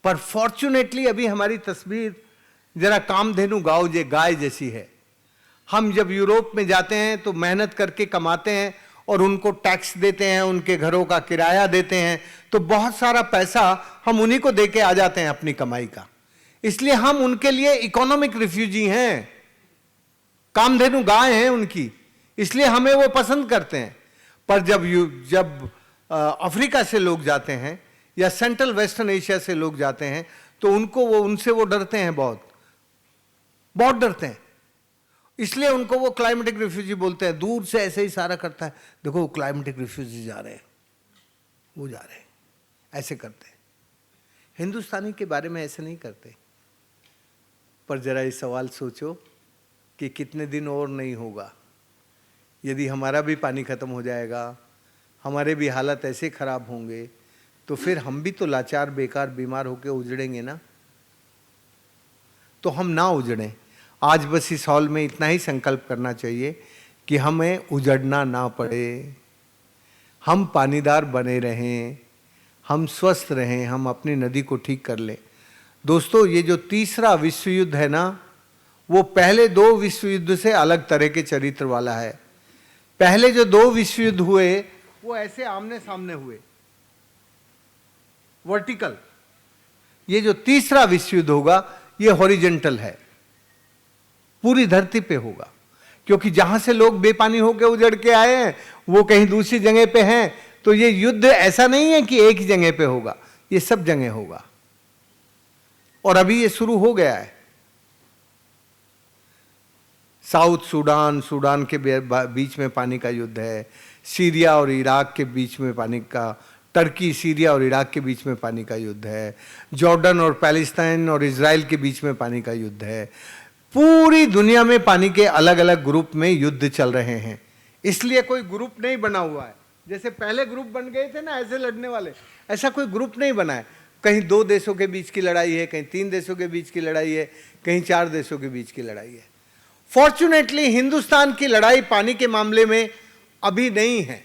पर फॉर्चुनेटली अभी हमारी तस्वीर जरा कामधेनु गाय जैसी है। हम जब यूरोप में जाते हैं तो मेहनत करके कमाते हैं और उनको टैक्स देते हैं, उनके घरों का किराया देते हैं, तो बहुत सारा पैसा हम उन्हीं को देके आ जाते हैं अपनी कमाई का। इसलिए हम उनके लिए इकोनॉमिक रिफ्यूजी हैं, कामधेनु गाय हैं उनकी, इसलिए हमें वो पसंद करते हैं। पर जब अफ्रीका से लोग जाते हैं या सेंट्रल वेस्टर्न एशिया से लोग जाते हैं तो उनसे वो डरते हैं, बहुत डरते हैं। इसलिए उनको वो क्लाइमेटिक रिफ्यूजी बोलते हैं। दूर से ऐसे इशारा करता है, देखो क्लाइमेटिक रिफ्यूजी जा रहे हैं, वो जा रहे हैं, ऐसे करते हैं। हिंदुस्तानी के बारे में ऐसे नहीं करते। पर जरा ये सवाल सोचो कि कितने दिन और नहीं होगा, यदि हमारा भी पानी खत्म हो जाएगा, हमारे भी हालत ऐसे खराब होंगे, तो फिर हम भी तो लाचार बेकार बीमार होकर उजड़ेंगे ना। तो हम ना उजड़ें। आज बस इस हॉल में इतना ही संकल्प करना चाहिए कि हमें उजड़ना ना पड़े, हम पानीदार बने रहें, हम स्वस्थ रहें, हम अपनी नदी को ठीक कर लें। दोस्तों, ये जो तीसरा विश्व युद्ध है ना, वो पहले 2 विश्व युद्ध से अलग तरह के चरित्र वाला है। पहले जो 2 विश्व युद्ध हुए वो ऐसे आमने सामने हुए, वर्टिकल। ये जो तीसरा विश्व युद्ध होगा ये हॉरिजेंटल है, पूरी धरती पे होगा। क्योंकि जहां से लोग बेपानी होकर उजड़ के आए हैं वो कहीं दूसरी जगह पे हैं, तो ये युद्ध ऐसा नहीं है कि एक ही जगह पे होगा, ये सब जगह होगा। और अभी ये शुरू हो गया है। साउथ सूडान के बीच में पानी का युद्ध है, सीरिया और इराक के बीच में पानी का, टर्की, सीरिया और इराक के बीच में पानी का युद्ध है, जॉर्डन और पैलेस्टाइन और इजराइल के बीच में पानी का युद्ध है। पूरी दुनिया में पानी के अलग अलग ग्रुप में युद्ध चल रहे हैं। इसलिए कोई ग्रुप नहीं बना हुआ है, जैसे पहले ग्रुप बन गए थे ना ऐसे लड़ने वाले, ऐसा कोई ग्रुप नहीं बना है। कहीं 2 देशों के बीच की लड़ाई है, कहीं 3 देशों के बीच की लड़ाई है, कहीं 4 देशों के बीच की लड़ाई है। फॉर्चुनेटली हिंदुस्तान की लड़ाई पानी के मामले में अभी नहीं है।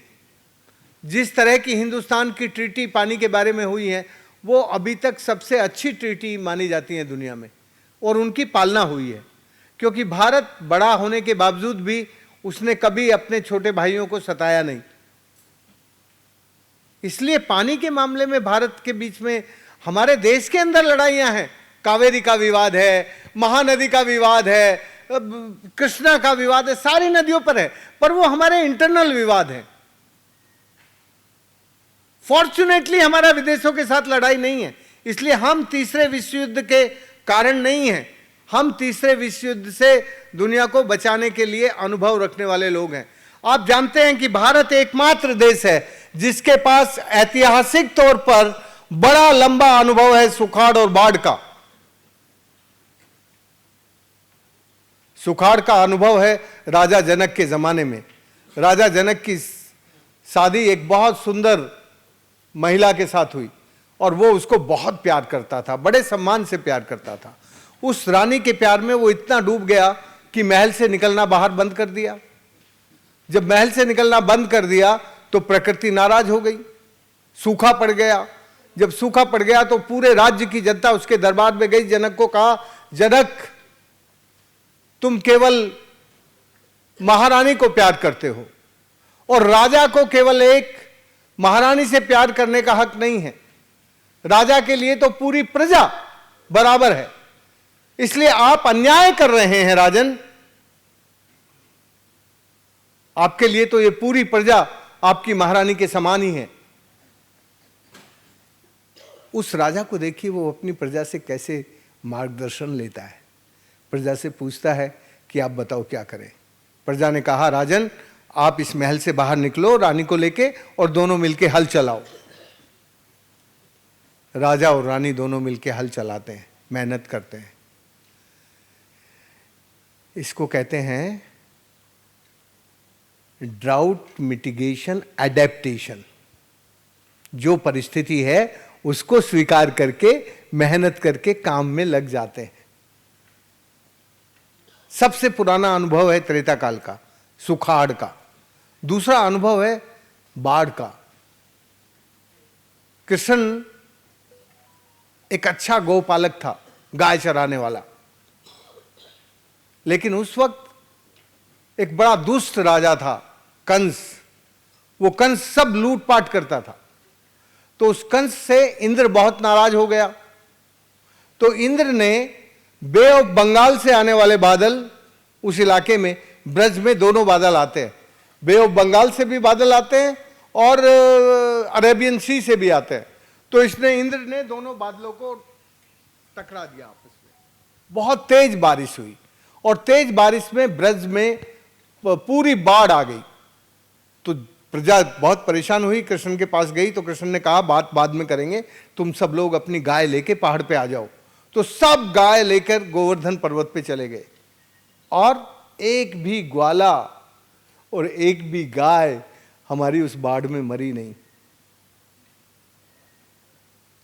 जिस तरह की हिंदुस्तान की ट्रीटी पानी के बारे में हुई है वो अभी तक सबसे अच्छी ट्रीटी मानी जाती है दुनिया में, और उनकी पालना हुई है। क्योंकि भारत बड़ा होने के बावजूद भी उसने कभी अपने छोटे भाइयों को सताया नहीं। इसलिए पानी के मामले में भारत के बीच में, हमारे देश के अंदर लड़ाइयां हैं। कावेरी का विवाद है, महानदी का विवाद है, कृष्णा का विवाद है, सारी नदियों पर है, पर वो हमारे इंटरनल विवाद है। फॉर्चुनेटली हमारा विदेशों के साथ लड़ाई नहीं है, इसलिए हम तीसरे विश्व युद्ध के कारण नहीं हैं। हम तीसरे विश्व युद्ध से दुनिया को बचाने के लिए अनुभव रखने वाले लोग हैं। आप जानते हैं कि भारत एकमात्र देश है जिसके पास ऐतिहासिक तौर पर बड़ा लंबा अनुभव है सुखाड़ और बाढ़ का। सुखाड़ का अनुभव है राजा जनक के जमाने में। राजा जनक की शादी एक बहुत सुंदर महिला के साथ हुई और वो उसको बहुत प्यार करता था, बड़े सम्मान से प्यार करता था। उस रानी के प्यार में वो इतना डूब गया कि महल से निकलना बाहर बंद कर दिया। जब महल से निकलना बंद कर दिया तो प्रकृति नाराज हो गई, सूखा पड़ गया। जब सूखा पड़ गया तो पूरे राज्य की जनता उसके दरबार में गई, जनक को कहा, जनक तुम केवल महारानी को प्यार करते हो और राजा को केवल एक महारानी से प्यार करने का हक नहीं है। राजा के लिए तो पूरी प्रजा बराबर है, इसलिए आप अन्याय कर रहे हैं राजन। आपके लिए तो ये पूरी प्रजा आपकी महारानी के समान ही है। उस राजा को देखिए, वो अपनी प्रजा से कैसे मार्गदर्शन लेता है। प्रजा से पूछता है कि आप बताओ क्या करें। प्रजा ने कहा, राजन आप इस महल से बाहर निकलो रानी को लेके और दोनों मिलके हल चलाओ। राजा और रानी दोनों मिलके हल चलाते हैं, मेहनत करते हैं। इसको कहते हैं ड्राउट मिटिगेशन एडेप्टेशन। जो परिस्थिति है उसको स्वीकार करके मेहनत करके काम में लग जाते हैं। सबसे पुराना अनुभव है त्रेता काल का, सुखाड़ का। दूसरा अनुभव है बाढ़ का। कृष्ण एक अच्छा गौपालक था, गाय चराने वाला, लेकिन उस वक्त एक बड़ा दुष्ट राजा था कंस। वो कंस सब लूटपाट करता था। तो उस कंस से इंद्र बहुत नाराज हो गया। तो इंद्र ने बे ऑफ बंगाल से आने वाले बादल, उस इलाके में ब्रज में दोनों बादल आते हैं, बे ऑफ बंगाल से भी बादल आते हैं और अरेबियन सी से भी आते हैं। तो इंद्र ने दोनों बादलों को टकरा दिया आपस में। बहुत तेज बारिश हुई और तेज बारिश में ब्रज में पूरी बाढ़ आ गई। तो प्रजा बहुत परेशान हुई, कृष्ण के पास गई। तो कृष्ण ने कहा, बात बाद में करेंगे, तुम सब लोग अपनी गाय लेके पहाड़ पे आ जाओ। तो सब गाय लेकर गोवर्धन पर्वत पे चले गए और एक भी ग्वाला और एक भी गाय हमारी उस बाढ़ में मरी नहीं।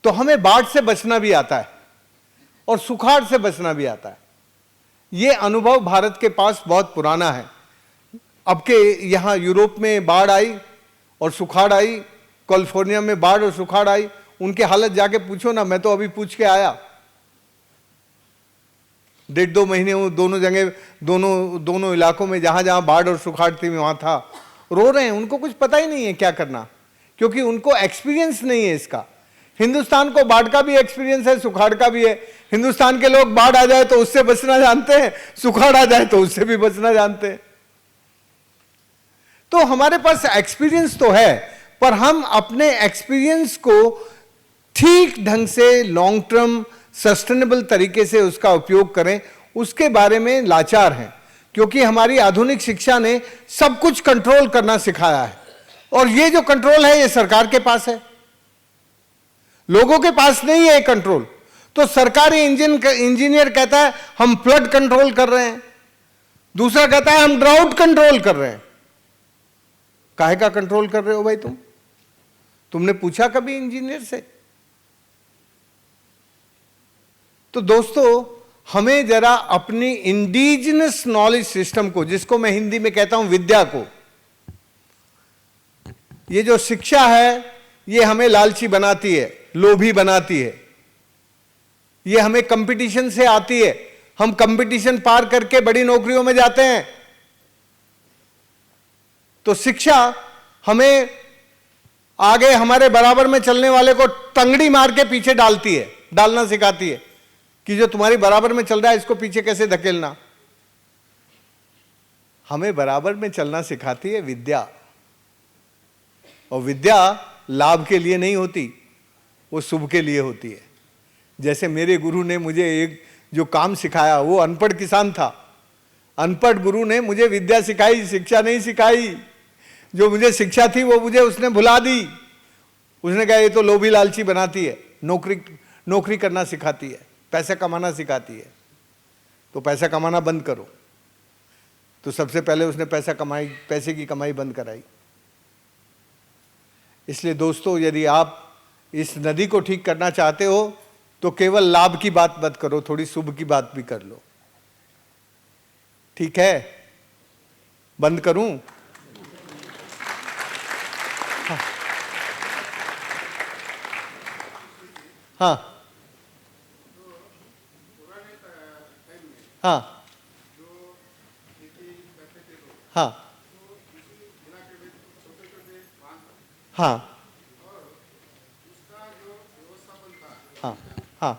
तो हमें बाढ़ से बचना भी आता है और सुखाड़ से बचना भी आता है। यह अनुभव भारत के पास बहुत पुराना है। अब के यहां यूरोप में बाढ़ आई और सुखाड़ आई, कैलिफोर्निया में बाढ़ और सुखाड़ आई। उनके हालत जाके पूछो ना, मैं तो अभी पूछ के आया। 1.5-2 महीने वो दोनों जगह, दोनों इलाकों में जहां जहां बाढ़ और सुखाड़ थी वहां था। रो रहे हैं, उनको कुछ पता ही नहीं है क्या करना, क्योंकि उनको एक्सपीरियंस नहीं है इसका। हिंदुस्तान को बाढ़ का भी एक्सपीरियंस है, सुखाड़ का भी है। हिंदुस्तान के लोग बाढ़ आ जाए तो उससे बचना जानते हैं, सुखाड़ आ जाए तो उससे भी बचना जानते हैं। तो हमारे पास एक्सपीरियंस तो है, पर हम अपने एक्सपीरियंस को ठीक ढंग से लॉन्ग टर्म सस्टेनेबल तरीके से उसका उपयोग करें, उसके बारे में लाचार हैं। क्योंकि हमारी आधुनिक शिक्षा ने सब कुछ कंट्रोल करना सिखाया है और ये जो कंट्रोल है ये सरकार के पास है, लोगों के पास नहीं है कंट्रोल। तो सरकारी इंजीनियर कहता है हम फ्लड कंट्रोल कर रहे हैं, दूसरा कहता है हम ड्राउट कंट्रोल कर रहे हैं। काहे का कंट्रोल कर रहे हो भाई तुमने पूछा कभी इंजीनियर से? तो दोस्तों, हमें जरा अपनी इंडिजिनस नॉलेज सिस्टम को, जिसको मैं हिंदी में कहता हूं विद्या को, ये जो शिक्षा है ये हमें लालची बनाती है, लोभी बनाती है। ये हमें कंपटीशन से आती है, हम कंपटीशन पार करके बड़ी नौकरियों में जाते हैं। तो शिक्षा हमें आगे हमारे बराबर में चलने वाले को तंगड़ी मार के पीछे डालना सिखाती है कि जो तुम्हारी बराबर में चल रहा है इसको पीछे कैसे धकेलना। हमें बराबर में चलना सिखाती है विद्या, और विद्या लाभ के लिए नहीं होती, वो शुभ के लिए होती है। जैसे मेरे गुरु ने मुझे एक जो काम सिखाया, वो अनपढ़ किसान था, अनपढ़ गुरु ने मुझे विद्या सिखाई, शिक्षा नहीं सिखाई। जो मुझे शिक्षा थी वो मुझे उसने भुला दी। उसने कहा ये तो लोभी लालची बनाती है, नौकरी करना सिखाती है, पैसा कमाना सिखाती है, तो पैसा कमाना बंद करो। तो सबसे पहले उसने पैसे की कमाई बंद कराई। इसलिए दोस्तों, यदि आप इस नदी को ठीक करना चाहते हो तो केवल लाभ की बात मत करो, थोड़ी शुभ की बात भी कर लो। ठीक है, बंद करूं? हाँ हाँ हाँ हाँ हाँ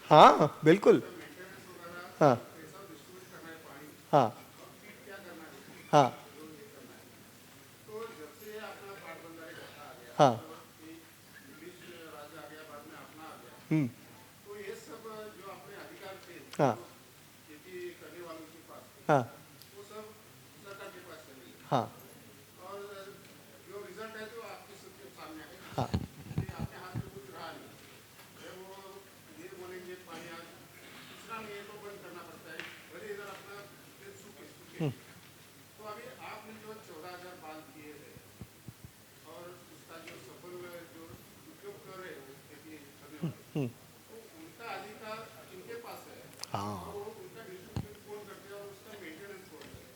हाँ हाँ बिल्कुल। हाँ हाँ हाँ हाँ हाँ हाँ हाँ हाँ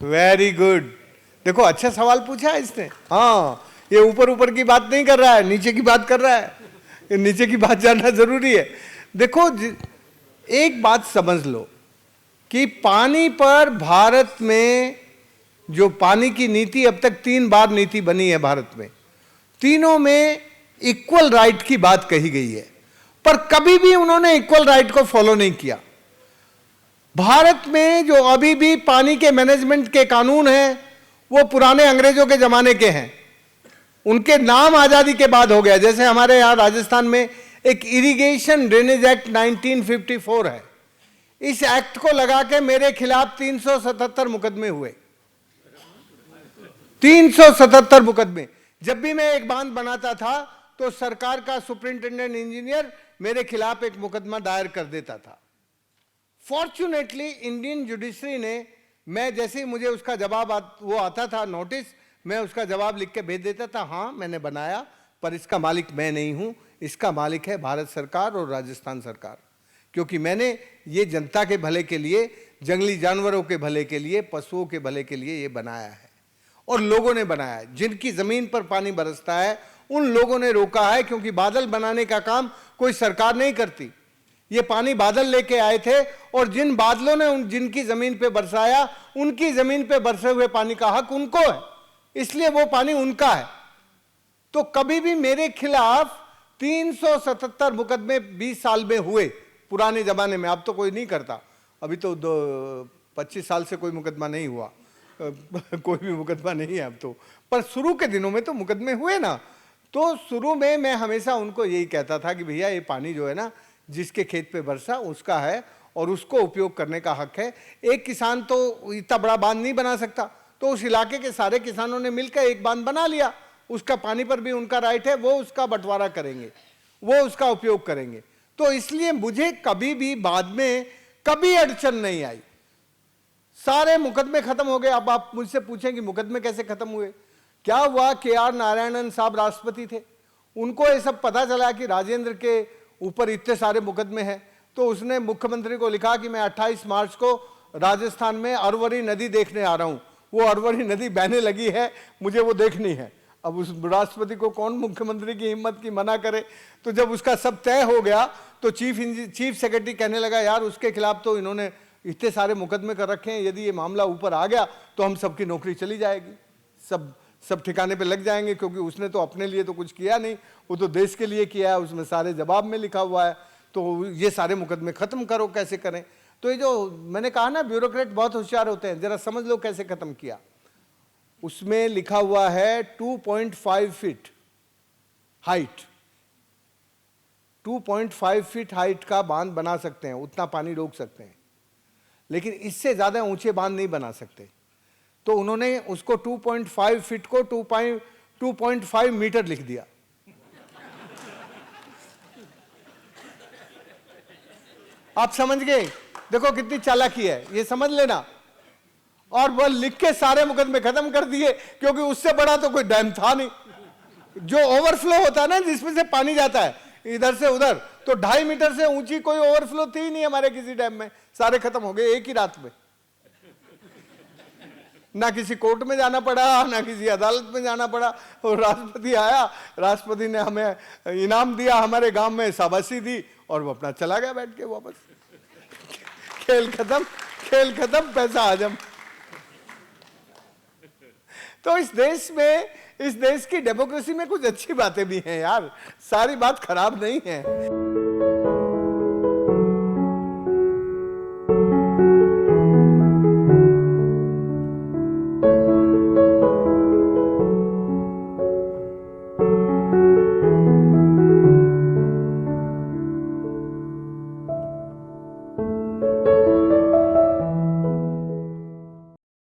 वेरी गुड। देखो, अच्छा सवाल पूछा है इसने। हाँ, ये ऊपर ऊपर की बात नहीं कर रहा है, नीचे की बात कर रहा है। ये नीचे की बात जानना जरूरी है। देखो, एक बात समझ लो कि पानी पर भारत में जो पानी की नीति, अब तक 3 बार नीति बनी है भारत में, तीनों में इक्वल राइट की बात कही गई है, पर कभी भी उन्होंने इक्वल राइट को फॉलो नहीं किया। भारत में जो अभी भी पानी के मैनेजमेंट के कानून हैं वो पुराने अंग्रेजों के जमाने के हैं। उनके नाम आजादी के बाद हो गया। जैसे हमारे यहां राजस्थान में एक इरिगेशन ड्रेनेज एक्ट 1954 है। इस एक्ट को लगा के मेरे खिलाफ 377 मुकदमे हुए। 377 मुकदमे। जब भी मैं एक बांध बनाता था तो सरकार का सुपरिंटेंडेंट इंजीनियर मेरे खिलाफ एक मुकदमा दायर कर देता था। फॉर्चुनेटली इंडियन जुडिशरी ने, मैं जैसे ही मुझे उसका जवाब वो आता था नोटिस, मैं उसका जवाब लिख के भेज देता था, हाँ मैंने बनाया, पर इसका मालिक मैं नहीं हूं, इसका मालिक है भारत सरकार और राजस्थान सरकार। क्योंकि मैंने ये जनता के भले के लिए, जंगली जानवरों के भले के लिए, पशुओं के भले के लिए ये बनाया है। और लोगों ने बनाया है। जिनकी जमीन पर पानी बरसता है उन लोगों ने रोका है, क्योंकि बादल बनाने का काम कोई सरकार नहीं करती। ये पानी बादल लेके आए थे और जिन बादलों ने जिनकी जमीन पे बरसाया, उनकी जमीन पे बरसे हुए पानी का हक उनको है, इसलिए वो पानी उनका है। तो कभी भी मेरे खिलाफ 377 मुकदमे 20 साल में हुए। पुराने जमाने में, अब तो कोई नहीं करता, अभी तो 25 साल से कोई मुकदमा नहीं हुआ। कोई भी मुकदमा नहीं है अब तो, पर शुरू के दिनों में तो मुकदमे हुए ना। तो शुरू में मैं हमेशा उनको यही कहता था कि भैया ये पानी जो है ना, जिसके खेत पे बरसा उसका है और उसको उपयोग करने का हक है। एक किसान तो इतना बड़ा बांध नहीं बना सकता, तो उस इलाके के सारे किसानों ने मिलकर एक बांध बना लिया। उसका पानी पर भी उनका राइट है, वो उसका बंटवारा करेंगे, वो उसका उपयोग करेंगे। तो इसलिए मुझे कभी भी बाद में कभी अड़चन नहीं आई। सारे मुकदमे खत्म हो गए। अब आप मुझसे पूछें कि मुकदमे कैसे खत्म हुए, क्या हुआ? KR नारायणन साहब राष्ट्रपति थे, उनको ये सब पता चला कि राजेंद्र के ऊपर इतने सारे मुकदमे हैं, तो उसने मुख्यमंत्री को लिखा कि मैं 28 मार्च को राजस्थान में अरवरी नदी देखने आ रहा हूं। वो अरवरी नदी बहने लगी है, मुझे वो देखनी है। अब उस राष्ट्रपति को कौन मुख्यमंत्री की हिम्मत की मना करे। तो जब उसका सब तय हो गया तो चीफ सेक्रेटरी कहने लगा, यार उसके खिलाफ तो इन्होंने इतने सारे मुकदमे कर रखे हैं, यदि ये मामला ऊपर आ गया तो हम सबकी नौकरी चली जाएगी, सब ठिकाने पे लग जाएंगे, क्योंकि उसने तो अपने लिए तो कुछ किया नहीं, वो तो देश के लिए किया है, उसमें सारे जवाब में लिखा हुआ है। तो ये सारे मुकदमे खत्म करो, कैसे करें? तो ये जो मैंने कहा ना, ब्यूरोक्रेट बहुत होशियार होते हैं, जरा समझ लो कैसे खत्म किया। उसमें लिखा हुआ है 2.5 फीट हाइट, 2.5 फीट हाइट का बांध बना सकते हैं, उतना पानी रोक सकते हैं, लेकिन इससे ज्यादा ऊंचे बांध नहीं बना सकते। तो उन्होंने उसको 2.5 फीट को 2.5 मीटर लिख दिया। आप समझ गए? देखो कितनी चालाकी है, ये समझ लेना। और वह लिख के सारे मुकदमे खत्म कर दिए, क्योंकि उससे बड़ा तो कोई डैम था नहीं। जो ओवरफ्लो होता है ना, जिसमें से पानी जाता है इधर से उधर, तो 2.5 मीटर से ऊंची कोई ओवरफ्लो थी ही नहीं हमारे किसी डैम में। सारे खत्म हो गए एक ही रात में। ना किसी कोर्ट में जाना पड़ा, ना किसी अदालत में जाना पड़ा। और राष्ट्रपति आया, राष्ट्रपति ने हमें इनाम दिया, हमारे गांव में शाबाशी दी, और वो अपना चला गया बैठ के वापस। खेल खत्म, खेल खत्म, पैसा हजम। तो इस देश में, इस देश की डेमोक्रेसी में कुछ अच्छी बातें भी हैं यार, सारी बात खराब नहीं है।